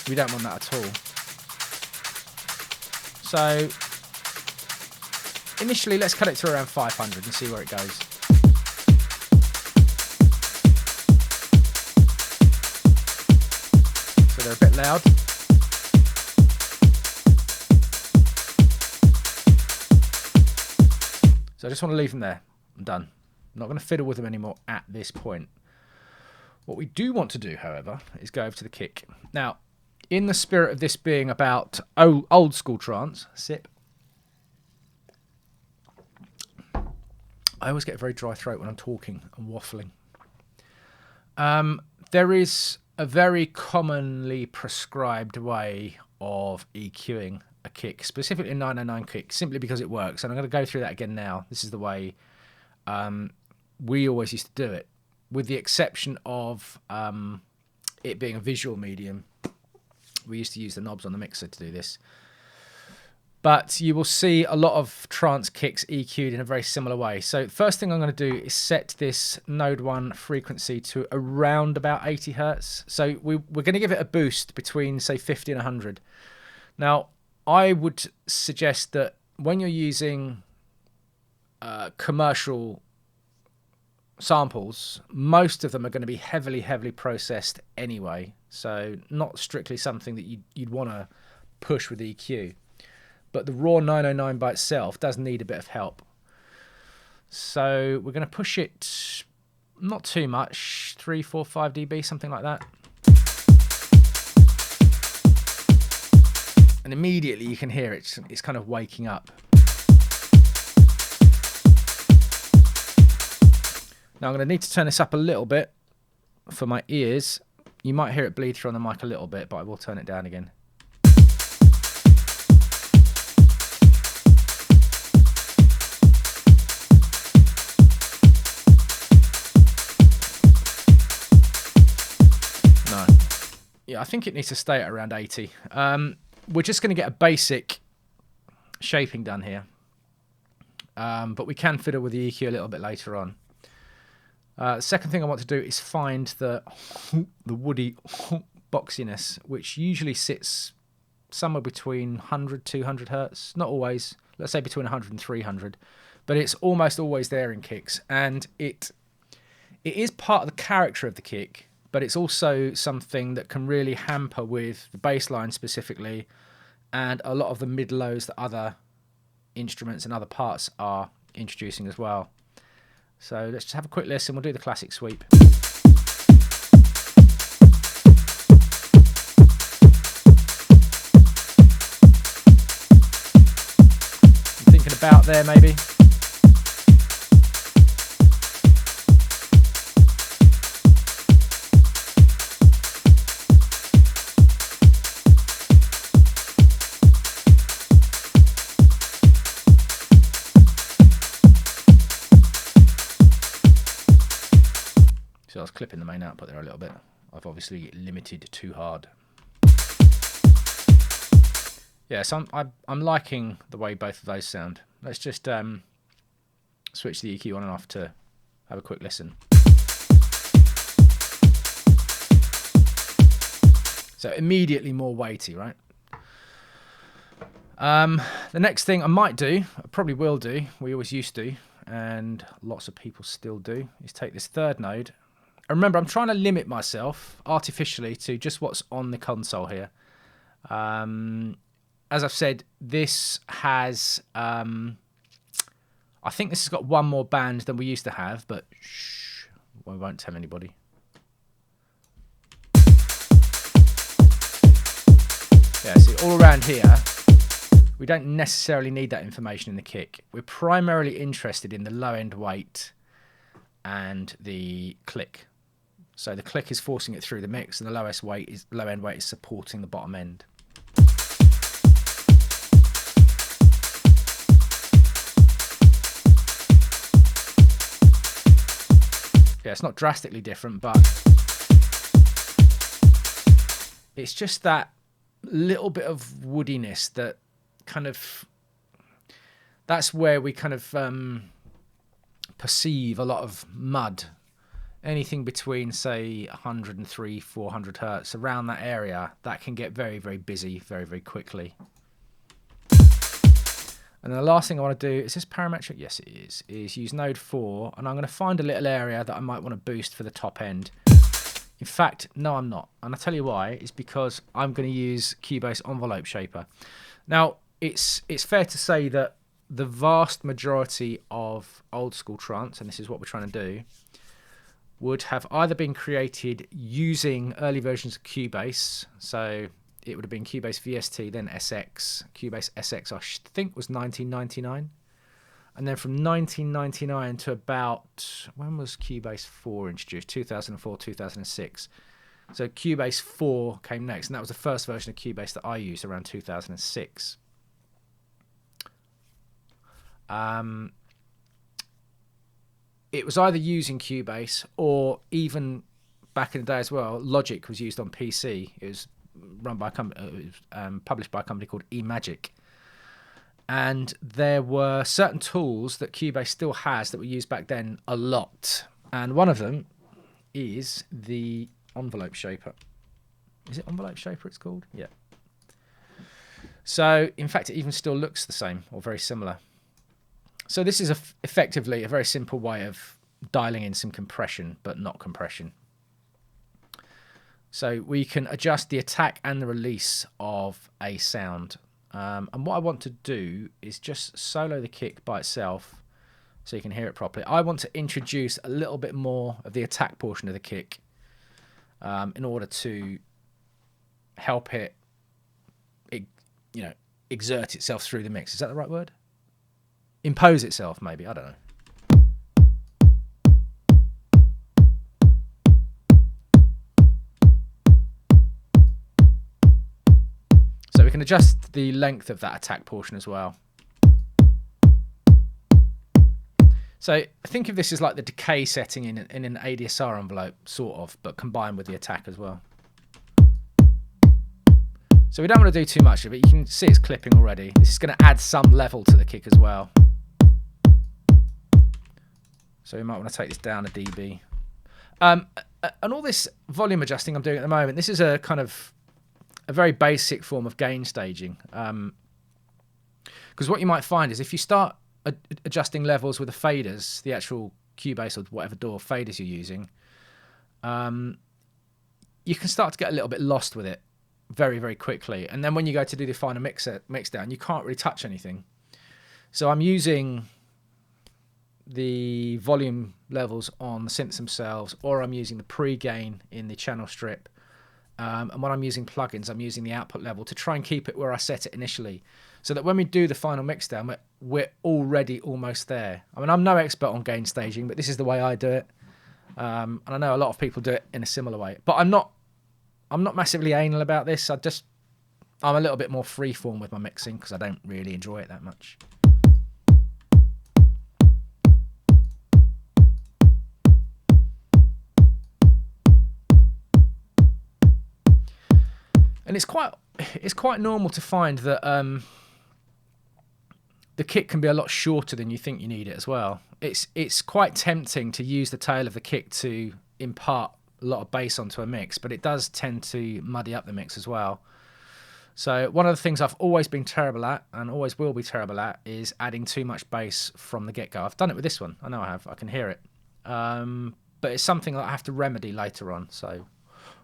We don't want that at all. So initially, let's cut it to around 500 and see where it goes. So they're a bit loud. So I just want to leave them there. I'm done. I'm not going to fiddle with them anymore at this point. What we do want to do, however, is go over to the kick. Now, in the spirit of this being about old school trance, sip. I always get a very dry throat when I'm talking and waffling. There is a very commonly prescribed way of EQing a kick, specifically a 909 kick, simply because it works. And I'm going to go through that again now. This is the way we always used to do it, with the exception of it being a visual medium. We used to use the knobs on the mixer to do this. But you will see a lot of trance kicks EQ'd in a very similar way. So first thing I'm going to do is set this Node 1 frequency to around about 80 Hertz. So we're going to give it a boost between, say, 50 and 100. Now, I would suggest that when you're using commercial samples, most of them are going to be heavily processed anyway. So not strictly something that you'd want to push with EQ. But the raw 909 by itself does need a bit of help. So we're going to push it not too much, 3, 4, 5 dB, something like that. And immediately you can hear it's kind of waking up. Now I'm going to need to turn this up a little bit for my ears. You might hear it bleed through on the mic a little bit, but I will turn it down again. No. Yeah, I think it needs to stay at around 80. We're just going to get a basic shaping done here. But we can fiddle with the EQ a little bit later on. Second thing I want to do is find the woody boxiness, which usually sits somewhere between 100, 200 hertz. Not always. Let's say between 100 and 300. But it's almost always there in kicks. And it is part of the character of the kick, but it's also something that can really hamper with the bass line specifically and a lot of the mid-lows that other instruments and other parts are introducing as well. So let's just have a quick listen. We'll do the classic sweep. I'm thinking about there maybe. So I was clipping the main output there a little bit. I've obviously limited too hard. Yeah, so I'm liking the way both of those sound. Let's just switch the EQ on and off to have a quick listen. So immediately more weighty, right? The next thing I might do, I probably will do, we always used to, and lots of people still do, is take this third node. Remember, I'm trying to limit myself artificially to just what's on the console here. As I've said, this has... I think this has got one more band than we used to have, but shh, we won't tell anybody. Yeah, see, all around here, we don't necessarily need that information in the kick. We're primarily interested in the low-end weight and the click. So the click is forcing it through the mix, and the low-end weight is supporting the bottom end. Yeah, it's not drastically different, but it's just that little bit of woodiness that kind of, that's where we kind of perceive a lot of mud. Anything between, say, 103, 400 hertz, around that area, that can get very, very busy very, very quickly. And the last thing I want to do, is this parametric? Yes, it is use node 4, and I'm going to find a little area that I might want to boost for the top end. In fact, no, I'm not. And I'll tell you why. It's because I'm going to use Cubase Envelope Shaper. Now, it's fair to say that the vast majority of old school trance, and this is what we're trying to do, would have either been created using early versions of Cubase. So it would have been Cubase VST, then SX. Cubase SX, I think, was 1999. And then from 1999 to about, when was Cubase 4 introduced? 2004, 2006. So Cubase 4 came next, and that was the first version of Cubase that I used around 2006. It was either using Cubase, or even back in the day as well, Logic was used on PC. It was run by published by a company called eMagic. And there were certain tools that Cubase still has that were used back then a lot. And one of them is the Envelope Shaper. Is it Envelope Shaper it's called? Yeah. So, in fact, it even still looks the same or very similar. So this is effectively a very simple way of dialing in some compression, but not compression. So we can adjust the attack and the release of a sound. And what I want to do is just solo the kick by itself. so you can hear it properly. I want to introduce a little bit more of the attack portion of the kick in order to help it, exert itself through the mix. Is that the right word? Impose itself, maybe. I don't know. So we can adjust the length of that attack portion as well. So think of this as like the decay setting in an ADSR envelope, sort of, but combined with the attack as well. So we don't want to do too much of it. You can see it's clipping already. This is going to add some level to the kick as well. So we might want to take this down a dB. And all this volume adjusting I'm doing at the moment, this is a kind of a very basic form of gain staging. Because what you might find is if you start adjusting levels with the faders, the actual Cubase or whatever DAW faders you're using, you can start to get a little bit lost with it very, very quickly. And then when you go to do the final mix down, you can't really touch anything. So I'm using the volume levels on the synths themselves, or I'm using the pre-gain in the channel strip. And when I'm using plugins, I'm using the output level to try and keep it where I set it initially, so that when we do the final mix down, we're already almost there. I mean, I'm no expert on gain staging, but this is the way I do it. And I know a lot of people do it in a similar way. But I'm not massively anal about this. I'm a little bit more freeform with my mixing because I don't really enjoy it that much. And it's quite normal to find that the kick can be a lot shorter than you think you need it as well. It's quite tempting to use the tail of the kick to impart a lot of bass onto a mix, but it does tend to muddy up the mix as well. So one of the things I've always been terrible at, and always will be terrible at, is adding too much bass from the get-go. I've done it with this one. I know I have. I can hear it. But it's something that I have to remedy later on. So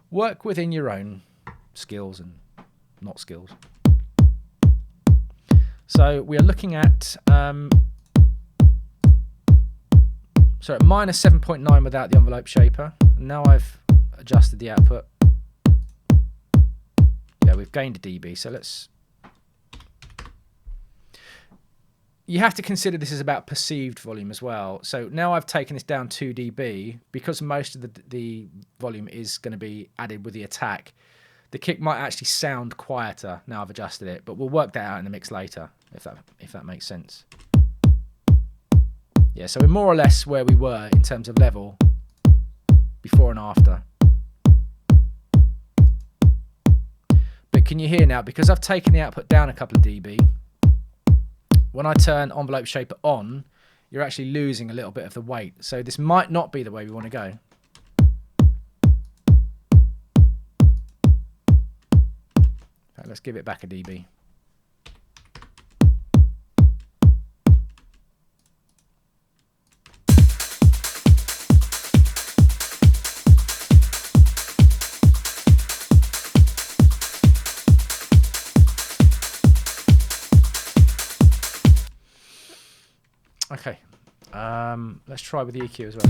work within your own skills and not skills. So we are looking at so at minus 7.9 without the envelope shaper. Now I've adjusted the output. Yeah, we've gained a dB. So you have to consider this is about perceived volume as well. So now I've taken this down 2 dB because most of the volume is going to be added with the attack. The kick might actually sound quieter now I've adjusted it, but we'll work that out in the mix later, if that makes sense. Yeah, so we're more or less where we were in terms of level before and after. But can you hear now, because I've taken the output down a couple of dB, when I turn envelope shaper on, you're actually losing a little bit of the weight. So this might not be the way we want to go. Let's give it back a dB. Okay, let's try with the EQ as well.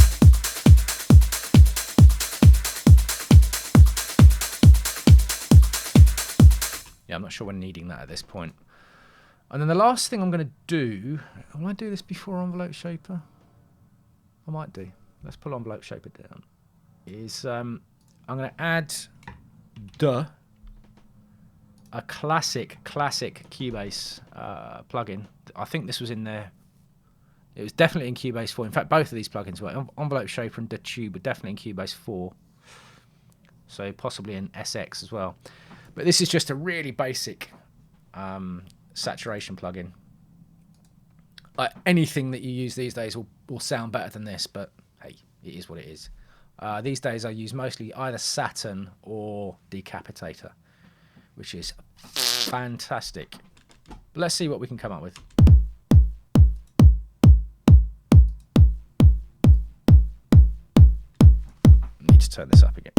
Yeah, I'm not sure we're needing that at this point. And then the last thing I'm going to do, will I do this before envelope shaper? I might do. Let's pull envelope shaper down. Is I'm going to add a classic Cubase plugin. I think this was in there. It was definitely in Cubase 4. In fact, both of these plugins were. Envelope shaper and DeTube were definitely in Cubase 4. So possibly in SX as well. But this is just a really basic saturation plugin. Anything that you use these days will sound better than this, but hey, it is what it is. These days I use mostly either Saturn or Decapitator, which is fantastic. But let's see what we can come up with. I need to turn this up again.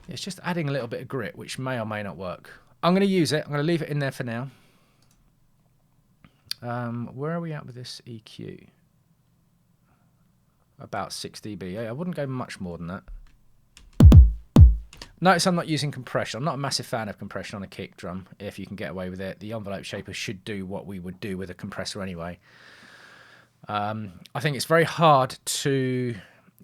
It's just adding a little bit of grit, which may or may not work. I'm going to use it. I'm going to leave it in there for now. Where are we at with this EQ? About 6 dB. I wouldn't go much more than that. Notice I'm not using compression. I'm not a massive fan of compression on a kick drum, if you can get away with it. The envelope shaper should do what we would do with a compressor anyway. I think it's very hard to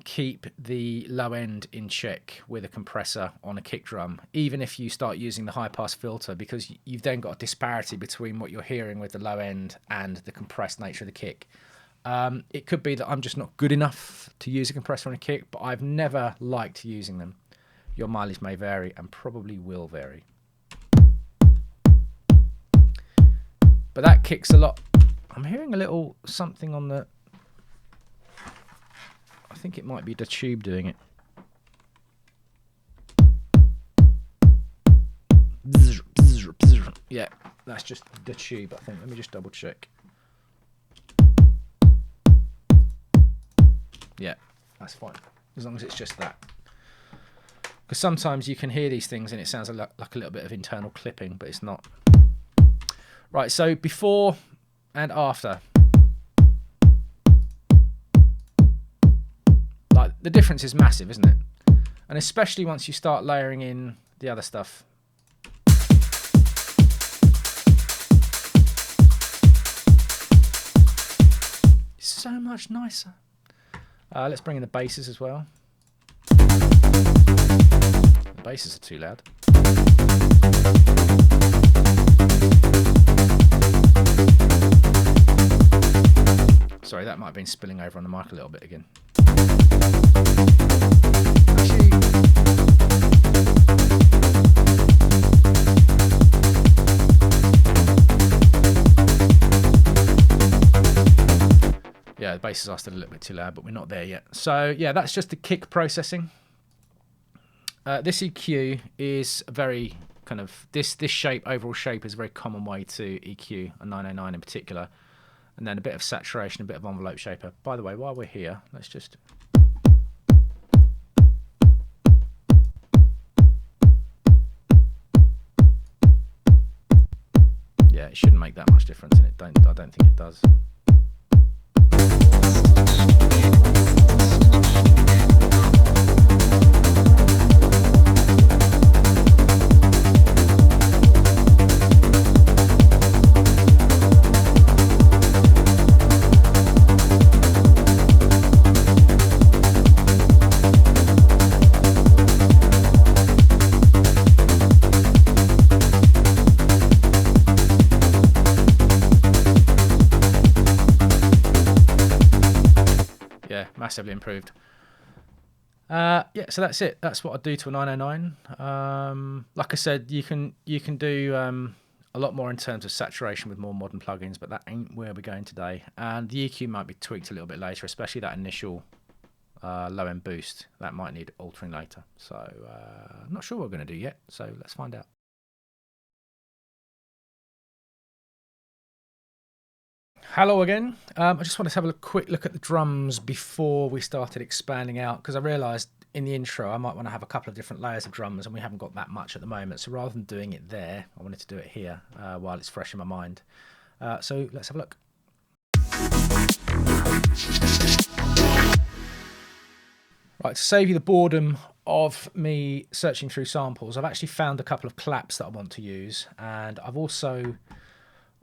keep the low end in check with a compressor on a kick drum, even if you start using the high pass filter, because you've then got a disparity between what you're hearing with the low end and the compressed nature of the kick. It could be that I'm just not good enough to use a compressor on a kick, but I've never liked using them. Your mileage may vary and probably will vary. But that kicks a lot. I'm hearing a little something on the... I think it might be the tube doing it. Yeah, that's just the tube, I think. Let me just double check. Yeah, that's fine. As long as it's just that. Because sometimes you can hear these things and it sounds like a little bit of internal clipping, but it's not. Right, so before and after. Like, the difference is massive, isn't it? And especially once you start layering in the other stuff. It's so much nicer. Let's bring in the basses as well. The basses are too loud. Sorry, that might have been spilling over on the mic a little bit again. Yeah, the basses are still a little bit too loud, but we're not there yet. So yeah, that's just the kick processing. This EQ is very kind of this shape, overall shape, is a very common way to EQ a 909 in particular, and then a bit of saturation, a bit of envelope shaper. By the way, while we're here, let's just yeah, it shouldn't make that much difference, and I don't think it does. Massively improved. Yeah, so that's it. That's what I do to a 909. Like I said, you can do a lot more in terms of saturation with more modern plugins, but that ain't where we're going today. And the EQ might be tweaked a little bit later, especially that initial low end boost. That might need altering later. So I'm not sure what we're going to do yet. So let's find out. Hello again. I just wanted to have a quick look at the drums before we started expanding out, because I realised in the intro I might want to have a couple of different layers of drums, and we haven't got that much at the moment. So rather than doing it there, I wanted to do it here while it's fresh in my mind. So let's have a look. Right, to save you the boredom of me searching through samples, I've actually found a couple of claps that I want to use, and I've also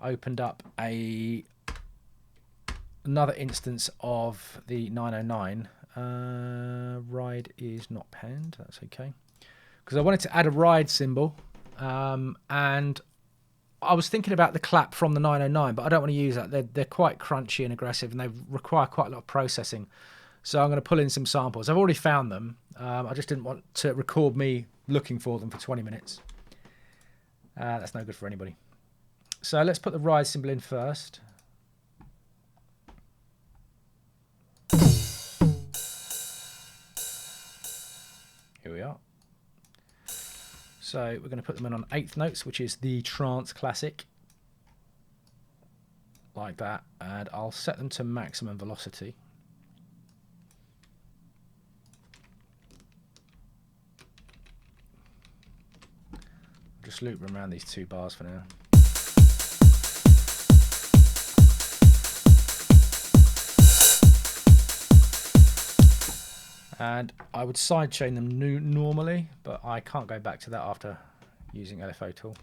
opened up another instance of the 909. Ride is not panned, that's okay, because I wanted to add a ride symbol, and I was thinking about the clap from the 909, but I don't want to use that. They're quite crunchy and aggressive, and they require quite a lot of processing, so I'm going to pull in some samples. I've already found them. I just didn't want to record me looking for them for 20 minutes. That's no good for anybody. So let's put the ride symbol in first. Here we are. So we're going to put them in on 8th notes, which is the trance classic. Like that. And I'll set them to maximum velocity. just loop around these 2 bars for now. And I would sidechain them normally, but I can't go back to that after using LFO tool.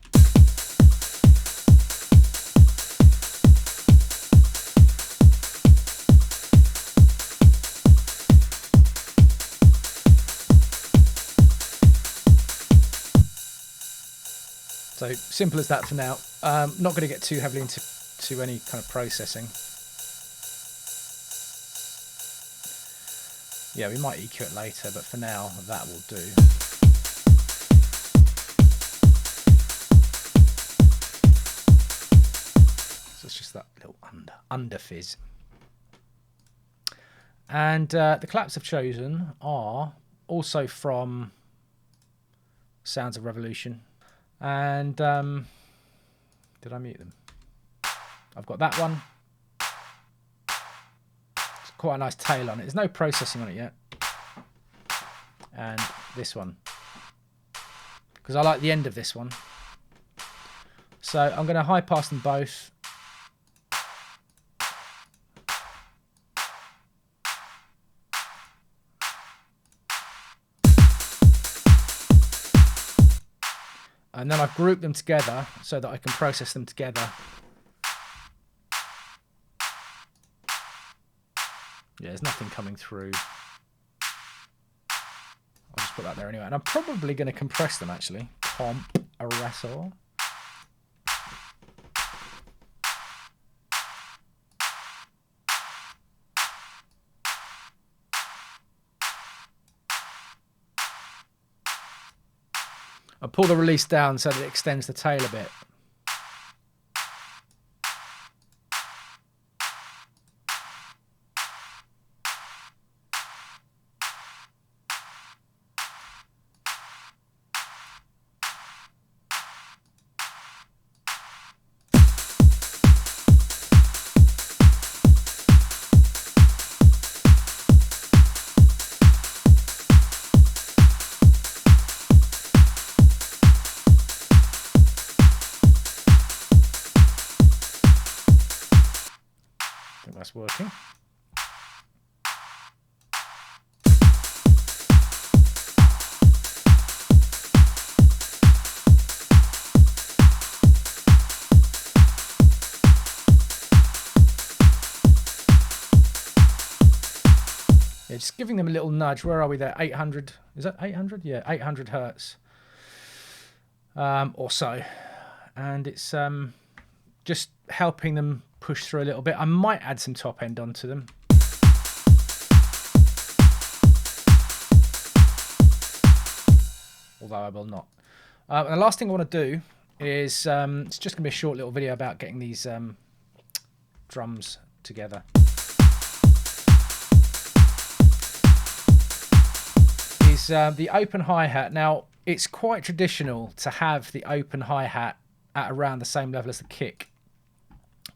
So simple as that for now. Not going to get too heavily into any kind of processing. Yeah, we might EQ it later, but for now that will do. So it's just that little under fizz. And the claps I've chosen are also from Sounds of Revolution. And did I mute them? I've got that one. It's quite a nice tail on it. There's no processing on it yet. And this one, because I like the end of this one. So I'm going to high pass them both. And then I've grouped them together so that I can process them together. Yeah, there's nothing coming through. I'll just put that there anyway. And I'm probably going to compress them, actually. Compressor. I'll pull the release down so that it extends the tail a bit. That's working. Yeah, just giving them a little nudge. Where are we there? 800. Is that 800? Yeah, 800 hertz or so. And it's just helping them push through a little bit. I might add some top end onto them. Although I will not. And the last thing I want to do is, it's just going to be a short little video about getting these drums together. Is the open hi-hat. Now, it's quite traditional to have the open hi-hat at around the same level as the kick.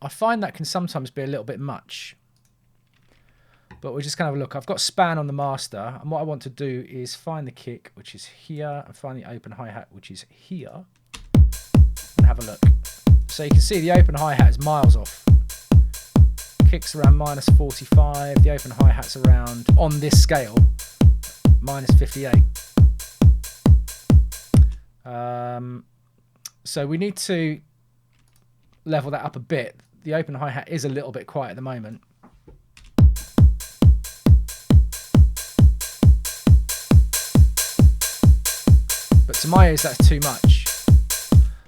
I find that can sometimes be a little bit much. But we're just going to have a look. I've got span on the master, and what I want to do is find the kick, which is here, and find the open hi-hat, which is here, and have a look. So you can see the open hi-hat is miles off. Kick's around -45, the open hi-hat's around, on this scale, -58. So we need to level that up a bit. The open hi-hat is a little bit quiet at the moment. But to my ears, that's too much.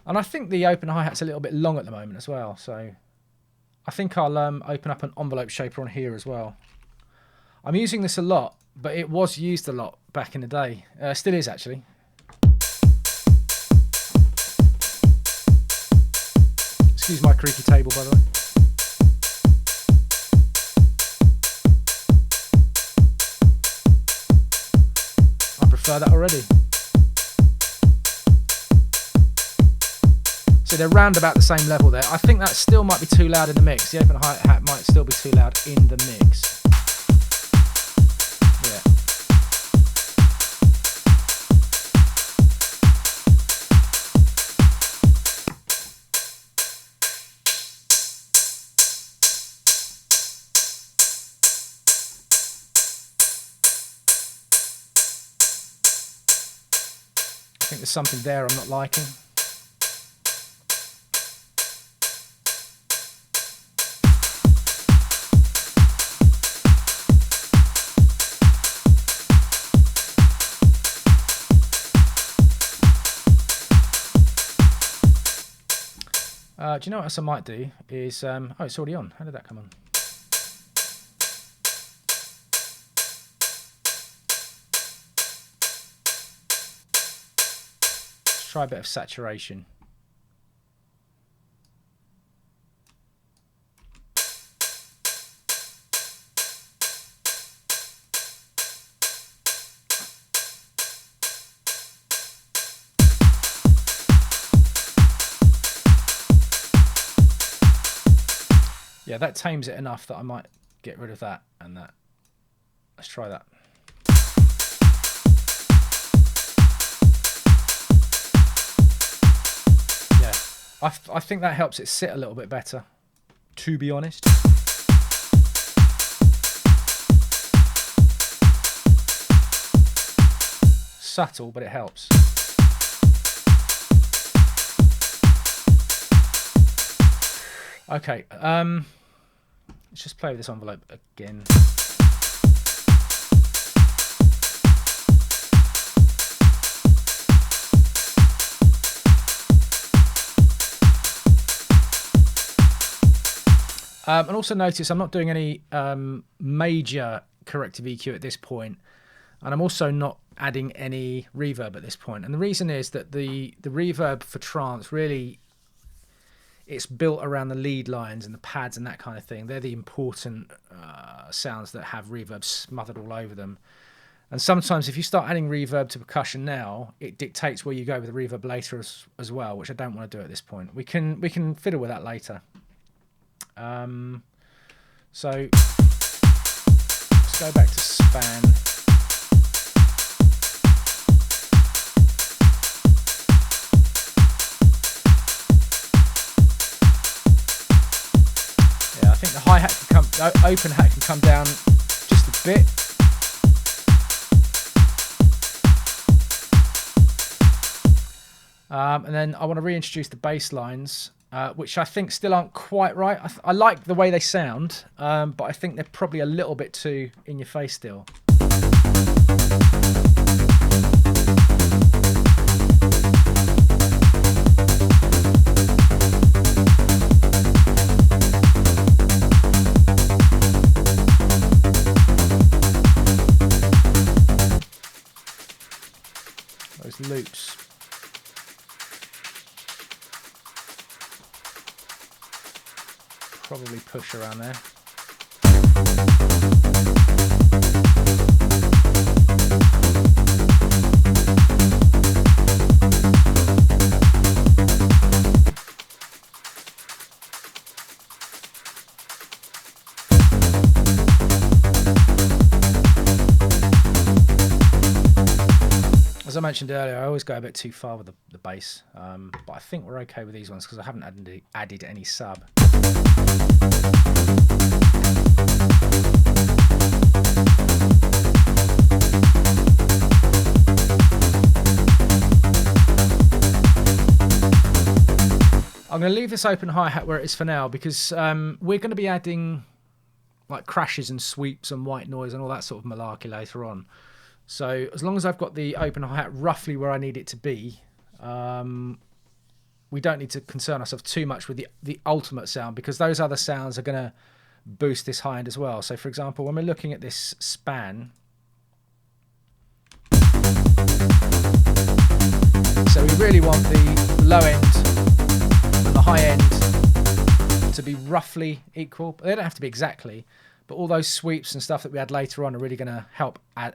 And I think the open hi-hat's a little bit long at the moment as well. So I think I'll open up an envelope shaper on here as well. I'm using this a lot, but it was used a lot back in the day. Still is, actually. Excuse my creaky table, by the way. I prefer that already. So they're round about the same level there. I think that still might be too loud in the mix. The open hi-hat might still be too loud in the mix. Yeah. I think there's something there I'm not liking. Do you know what else I might do is, oh, it's already on. How did that come on? Let's try a bit of saturation. Yeah, that tames it enough that I might get rid of that and that. Let's try that. Yeah, I think that helps it sit a little bit better, to be honest. Subtle, but it helps. Okay, let's just play with this envelope again. And also notice I'm not doing any major corrective EQ at this point, and I'm also not adding any reverb at this point. And the reason is that the reverb for trance really, it's built around the lead lines and the pads and that kind of thing. They're the important sounds that have reverb smothered all over them. And sometimes if you start adding reverb to percussion now, it dictates where you go with the reverb later as well, which I don't want to do at this point. We can fiddle with that later. So let's go back to span. I think the hi-hat can come, open hat can come down just a bit. And then I want to reintroduce the bass lines, which I think still aren't quite right. I like the way they sound, but I think they're probably a little bit too in your face still. Loops. Probably push around there. As I mentioned earlier, I always go a bit too far with the bass, but I think we're okay with these ones because I haven't added any sub. I'm going to leave this open hi-hat where it is for now because we're going to be adding like crashes and sweeps and white noise and all that sort of malarkey later on. So as long as I've got the open hi-hat roughly where I need it to be, we don't need to concern ourselves too much with the ultimate sound because those other sounds are going to boost this high end as well. So for example, when we're looking at this span, so we really want the low end and the high end to be roughly equal. But they don't have to be exactly, but all those sweeps and stuff that we add later on are really going to help add,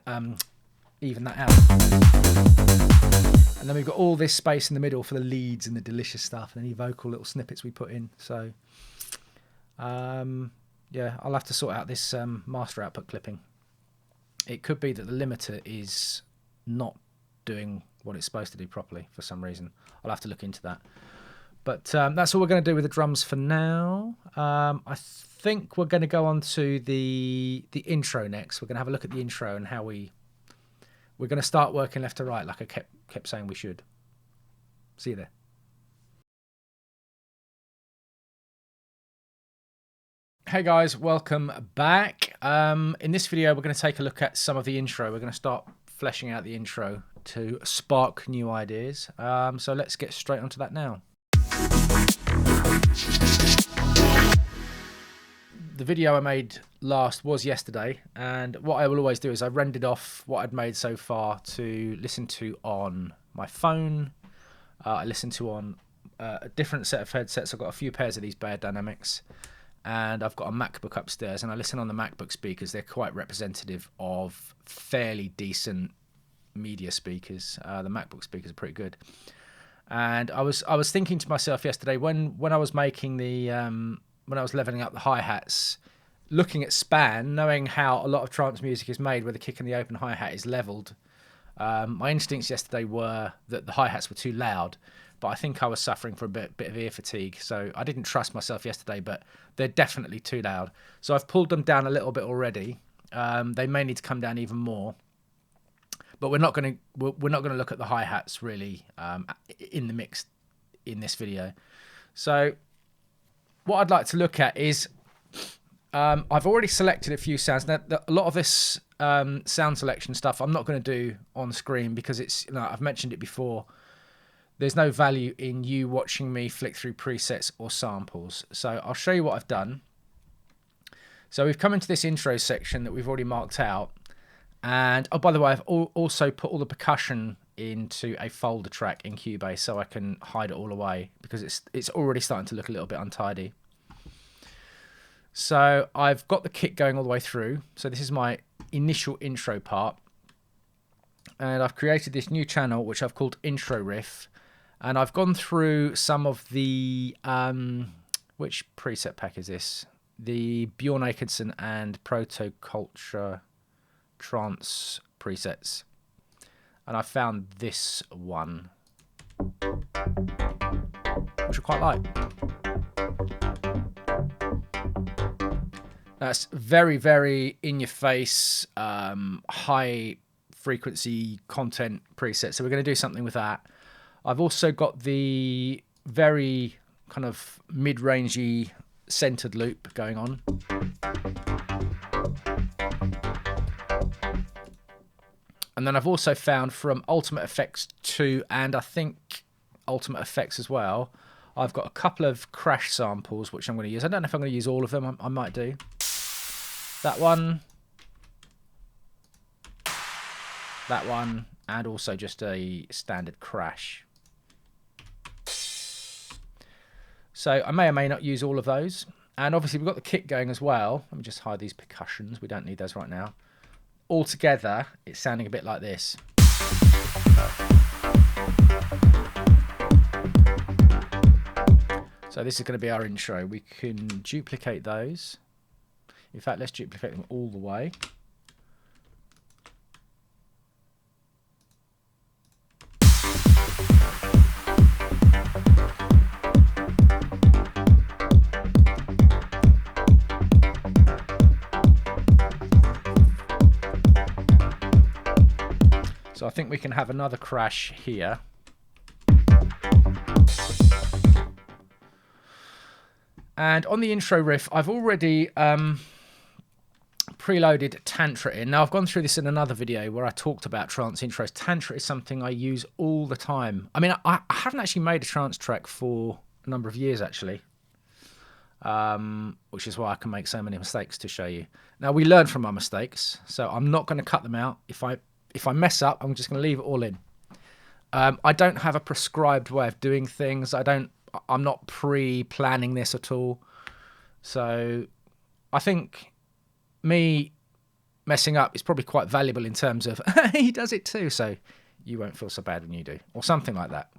even that out. And then we've got all this space in the middle for the leads and the delicious stuff and any vocal little snippets we put in. So yeah, I'll have to sort out this master output clipping. It could be that the limiter is not doing what it's supposed to do properly for some reason. I'll have to look into that. But that's all we're going to do with the drums for now. I think we're going to go on to the intro next. We're going to have a look at the intro and how we're going to start working left to right like I kept kept saying we should. See you there. Hey guys, welcome back. In this video, we're going to take a look at some of the intro. We're going to start fleshing out the intro to spark new ideas. So let's get straight onto that now. The video I made last was yesterday, and what I will always do is I rendered off what I'd made so far to listen to on my phone. I listened to on a different set of headsets. I've got a few pairs of these Beyerdynamics, and I've got a MacBook upstairs, and I listen on the MacBook speakers. They're quite representative of fairly decent media speakers. The MacBook speakers are pretty good. And I was thinking to myself yesterday when I was making the when I was leveling up the hi-hats, looking at span, knowing how a lot of trance music is made where the kick and the open hi-hat is leveled, my instincts yesterday were that the hi-hats were too loud, but I think I was suffering from a bit of ear fatigue, so I didn't trust myself yesterday, but they're definitely too loud. So I've pulled them down a little bit already. They may need to come down even more, but we're not going to look at the hi-hats really in the mix in this video. So what I'd like to look at is I've already selected a few sounds. Now, a lot of this sound selection stuff I'm not going to do on screen because it's, I've mentioned it before. There's no value in you watching me flick through presets or samples. So I'll show you what I've done. So we've come into this intro section that we've already marked out. And, oh, by the way, I've also put all the percussion into a folder track in Cubase so I can hide it all away because it's already starting to look a little bit untidy. So I've got the kit going all the way through. So this is my initial intro part. And I've created this new channel which I've called Intro Riff. And I've gone through some of the, which preset pack is this? The Bjorn Akesson and Protoculture trance presets. And I found this one, which I quite like. That's very, very in your face, high frequency content preset. So we're going to do something with that. I've also got the very kind of mid-rangey centered loop going on. And then I've also found from Ultimate Effects 2 and I think Ultimate Effects as well, I've got a couple of crash samples which I'm going to use. I don't know if I'm going to use all of them. I might do. That one, and also just a standard crash. So I may or may not use all of those. And obviously we've got the kit going as well. Let me just hide these percussions. We don't need those right now. All together, it's sounding a bit like this. So this is going to be our intro. We can duplicate those. In fact, let's duplicate them all the way. So I think we can have another crash here. And on the intro riff, I've already preloaded Tantra in. Now, I've gone through this in another video where I talked about trance intros. Tantra is something I use all the time. I mean, I haven't actually made a trance track for a number of years, actually. Which is why I can make so many mistakes to show you. Now, we learn from our mistakes, so I'm not going to cut them out. If I mess up, I'm just going to leave it all in. I don't have a prescribed way of doing things. I'm not pre-planning this at all. So I think me messing up is probably quite valuable in terms of he does it too, so you won't feel so bad when you do, or something like that.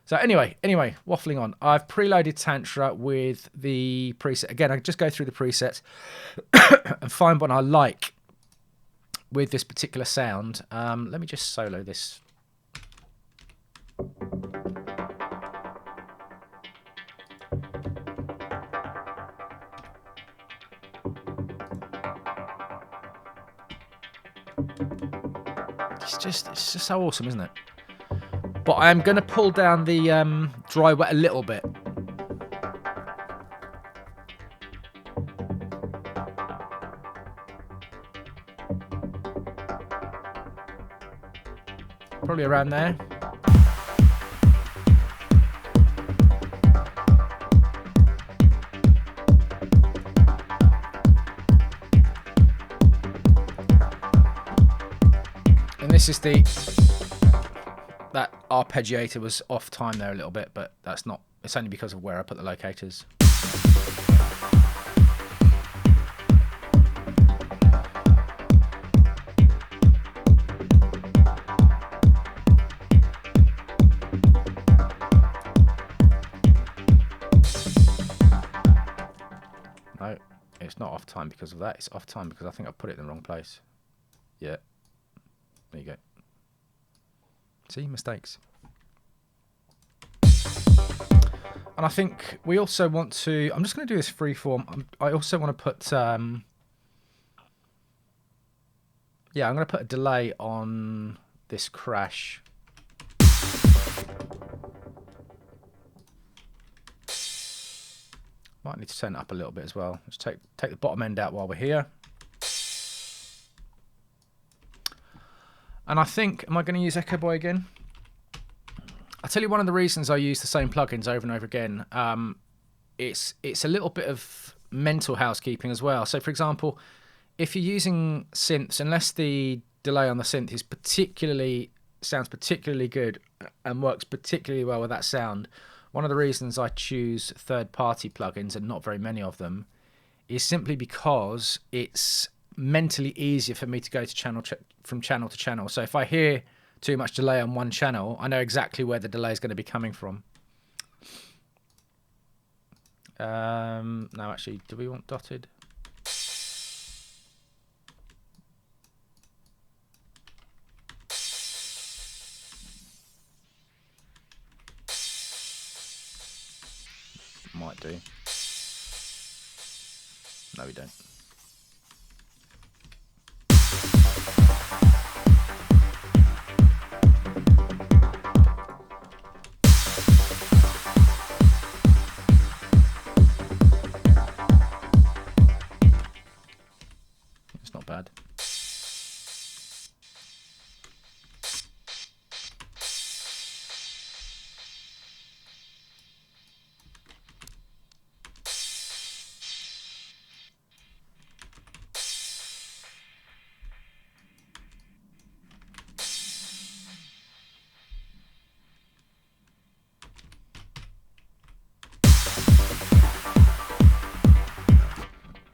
So anyway, waffling on. I've preloaded Tantra with the preset. Again, I just go through the presets and find one I like with this particular sound. Let me just solo this. It's just so awesome, isn't it? But I am going to pull down the dry wet a little bit. Probably around there. And this is that arpeggiator was off time there a little bit, but that's not, it's only because of where I put the locators. No, it's not off time because of that. It's off time because I think I put it in the wrong place. Yeah. There you go. See, mistakes. And I think we also want to, I'm just going to do this freeform. I also want to put, yeah, I'm going to put a delay on this crash. Might need to turn it up a little bit as well. Let's take the bottom end out while we're here. And I think, am I going to use Echo Boy again? I'll tell you one of the reasons I use the same plugins over and over again. It's a little bit of mental housekeeping as well. So, for example, if you're using synths, unless the delay on the synth is sounds particularly good and works particularly well with that sound, one of the reasons I choose third-party plugins, and not very many of them, is simply because it's mentally easier for me to go to from channel to channel. So if I hear too much delay on one channel, I know exactly where the delay is going to be coming from. No, actually, do we want dotted? Might do. No, we don't. It's not bad.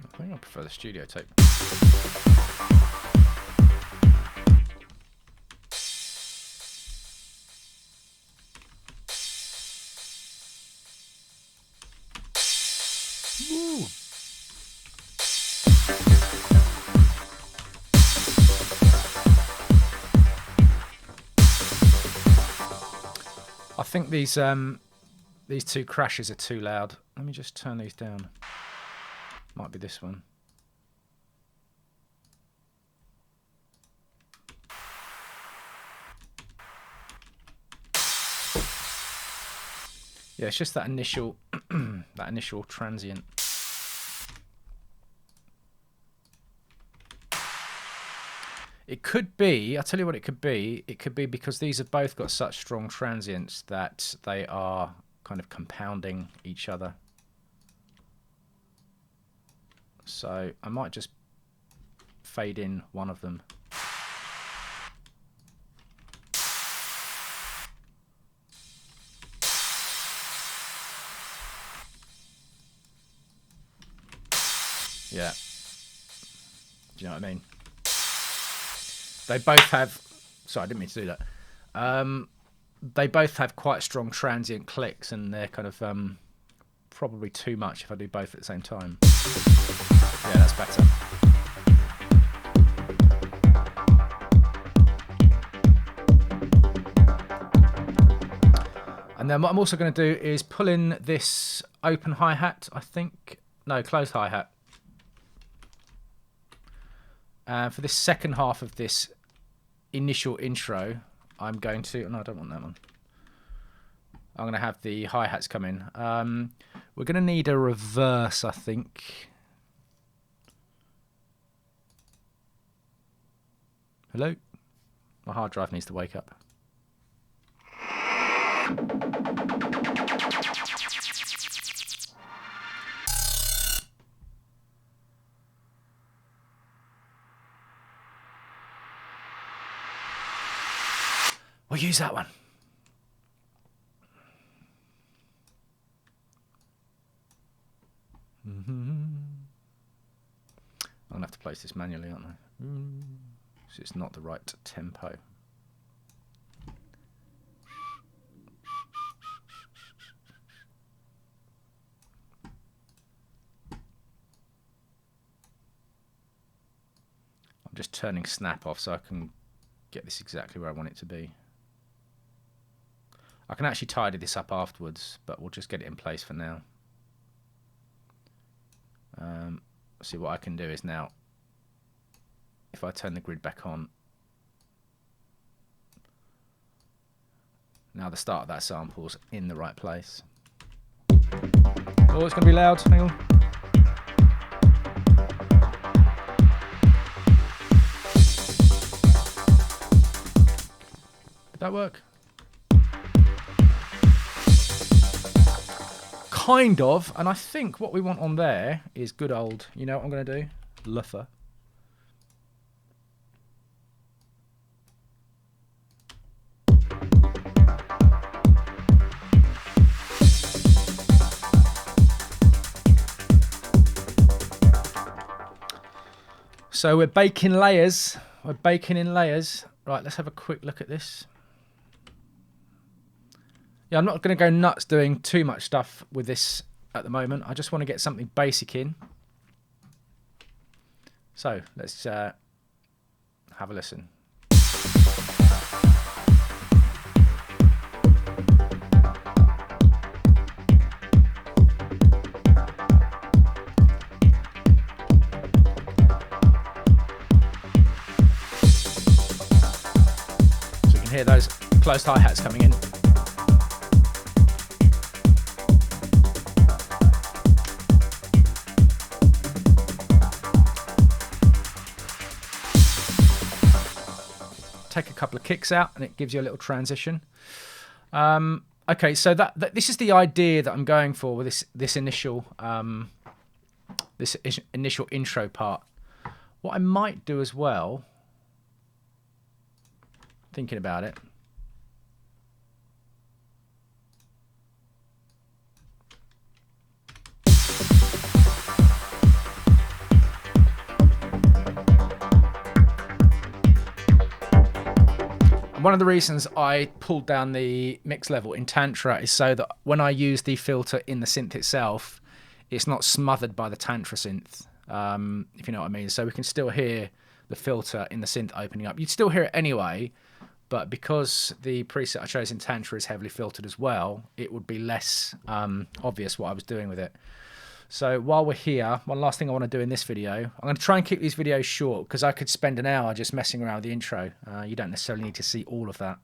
I think I prefer the studio tape. Woo. I think these two crashes are too loud. Let me just turn these down. Might be this one. Yeah, it's just that initial that initial transient. It could be, I'll tell you what it could be. It could be because these have both got such strong transients that they are kind of compounding each other. So I might just fade in one of them. Yeah. Do you know what I mean? They both have... Sorry, I didn't mean to do that. They both have quite strong transient clicks, and they're kind of probably too much if I do both at the same time. Yeah, that's better. And then what I'm also going to do is pull in this open hi-hat, I think. No, closed hi-hat. For this second half of this initial intro, I'm going to... No, I don't want that one. I'm going to have the hi-hats come in. We're going to need a reverse, I think. Hello? My hard drive needs to wake up. We'll use that one. I'm going to have to place this manually, aren't I? So it's not the right tempo. I'm just turning snap off so I can get this exactly where I want it to be. I can actually tidy this up afterwards, but we'll just get it in place for now. See, what I can do is now, if I turn the grid back on, now the start of that sample's in the right place. Oh, it's going to be loud. Hang on. Did that work? Kind of, and I think what we want on there is good old, you know what I'm going to do? Luffer. So we're baking layers. We're baking in layers. Right, let's have a quick look at this. Yeah, I'm not going to go nuts doing too much stuff with this at the moment. I just want to get something basic in. So let's have a listen. So you can hear those close hi-hats coming in. Take a couple of kicks out and it gives you a little transition. Okay, so this is the idea that I'm going for with this initial intro part. What I might do as well, thinking about it, one of the reasons I pulled down the mix level in Tantra is so that when I use the filter in the synth itself, it's not smothered by the Tantra synth, if you know what I mean. So we can still hear the filter in the synth opening up. You'd still hear it anyway, but because the preset I chose in Tantra is heavily filtered as well, it would be less obvious what I was doing with it. So while we're here, one last thing I want to do in this video, I'm going to try and keep these videos short because I could spend an hour just messing around with the intro. You don't necessarily need to see all of that.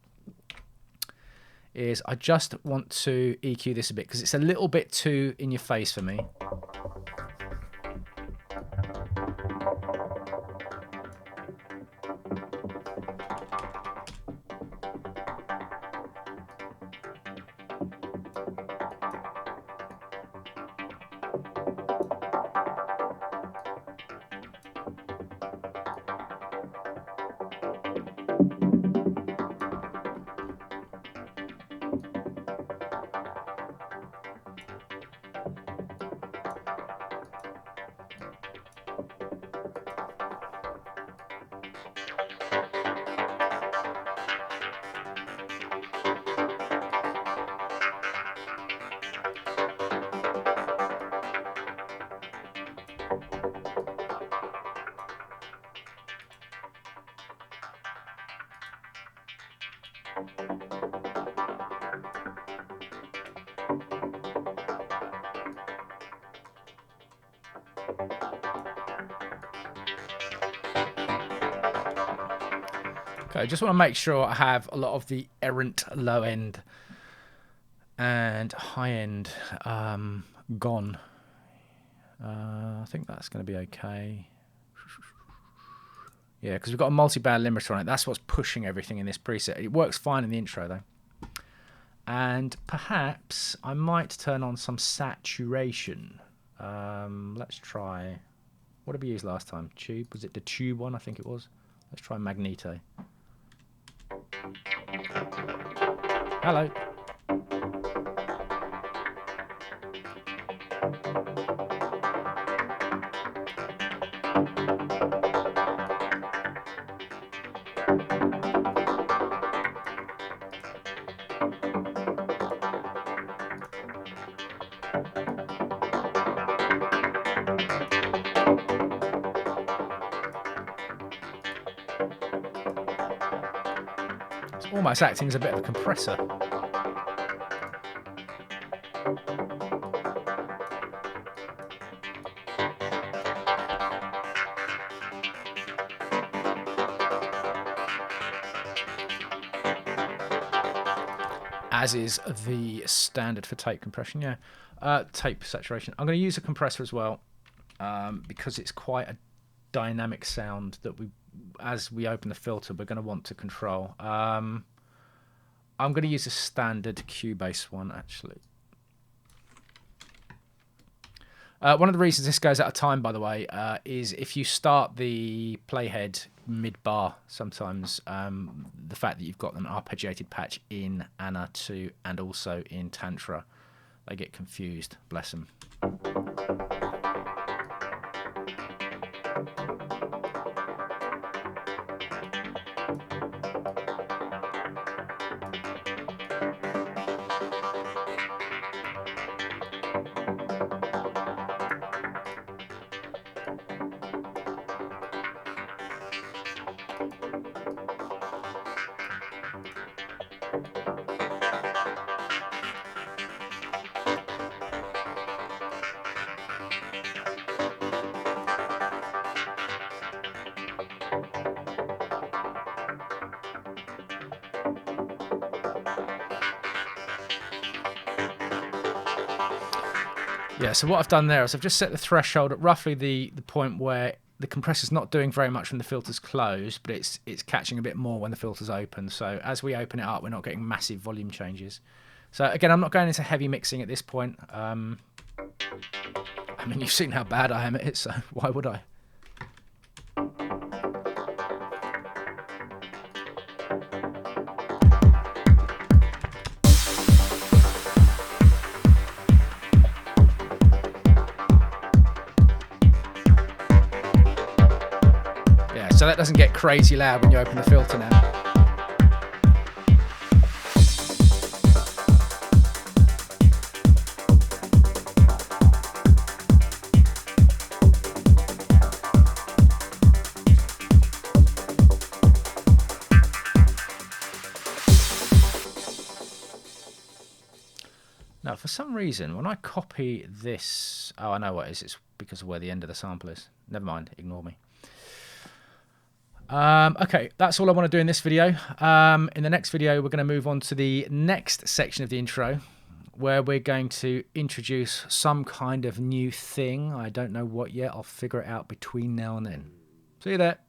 I just want to EQ this a bit because it's a little bit too in your face for me. Okay, I just want to make sure I have a lot of the errant low end And high end gone. I think that's going to be okay. Yeah, because we've got a multi-band limiter on it. That's what's pushing everything in this preset. It works fine in the intro though. And perhaps I might turn on some saturation. Let's try. What did we use last time? Tube? Was it the Tube one? I think it was. Let's try Magneto. Hello. It's almost acting as a bit of a compressor. As is the standard for tape compression, yeah. Tape saturation. I'm going to use a compressor as well because it's quite a dynamic sound that as we open the filter, we're going to want to control. I'm going to use a standard Cubase one, actually. One of the reasons this goes out of time, by the way, is if you start the playhead mid-bar, sometimes the fact that you've got an arpeggiated patch in Anna 2 and also in Tantra, they get confused, bless them. Yeah, so what I've done there is I've just set the threshold at roughly the point where the compressor's not doing very much when the filter's closed, but it's catching a bit more when the filter's open. So as we open it up, we're not getting massive volume changes. So again, I'm not going into heavy mixing at this point. I mean, you've seen how bad I am at it, so why would I? So that doesn't get crazy loud when you open the filter now. Now, for some reason, when I copy this... Oh, I know what it is. It's because of where the end of the sample is. Never mind. Ignore me. Okay, that's all I want to do in this video. In the next video, we're going to move on to the next section of the intro, where we're going to introduce some kind of new thing. I don't know what yet. I'll figure it out between now and then. See you there.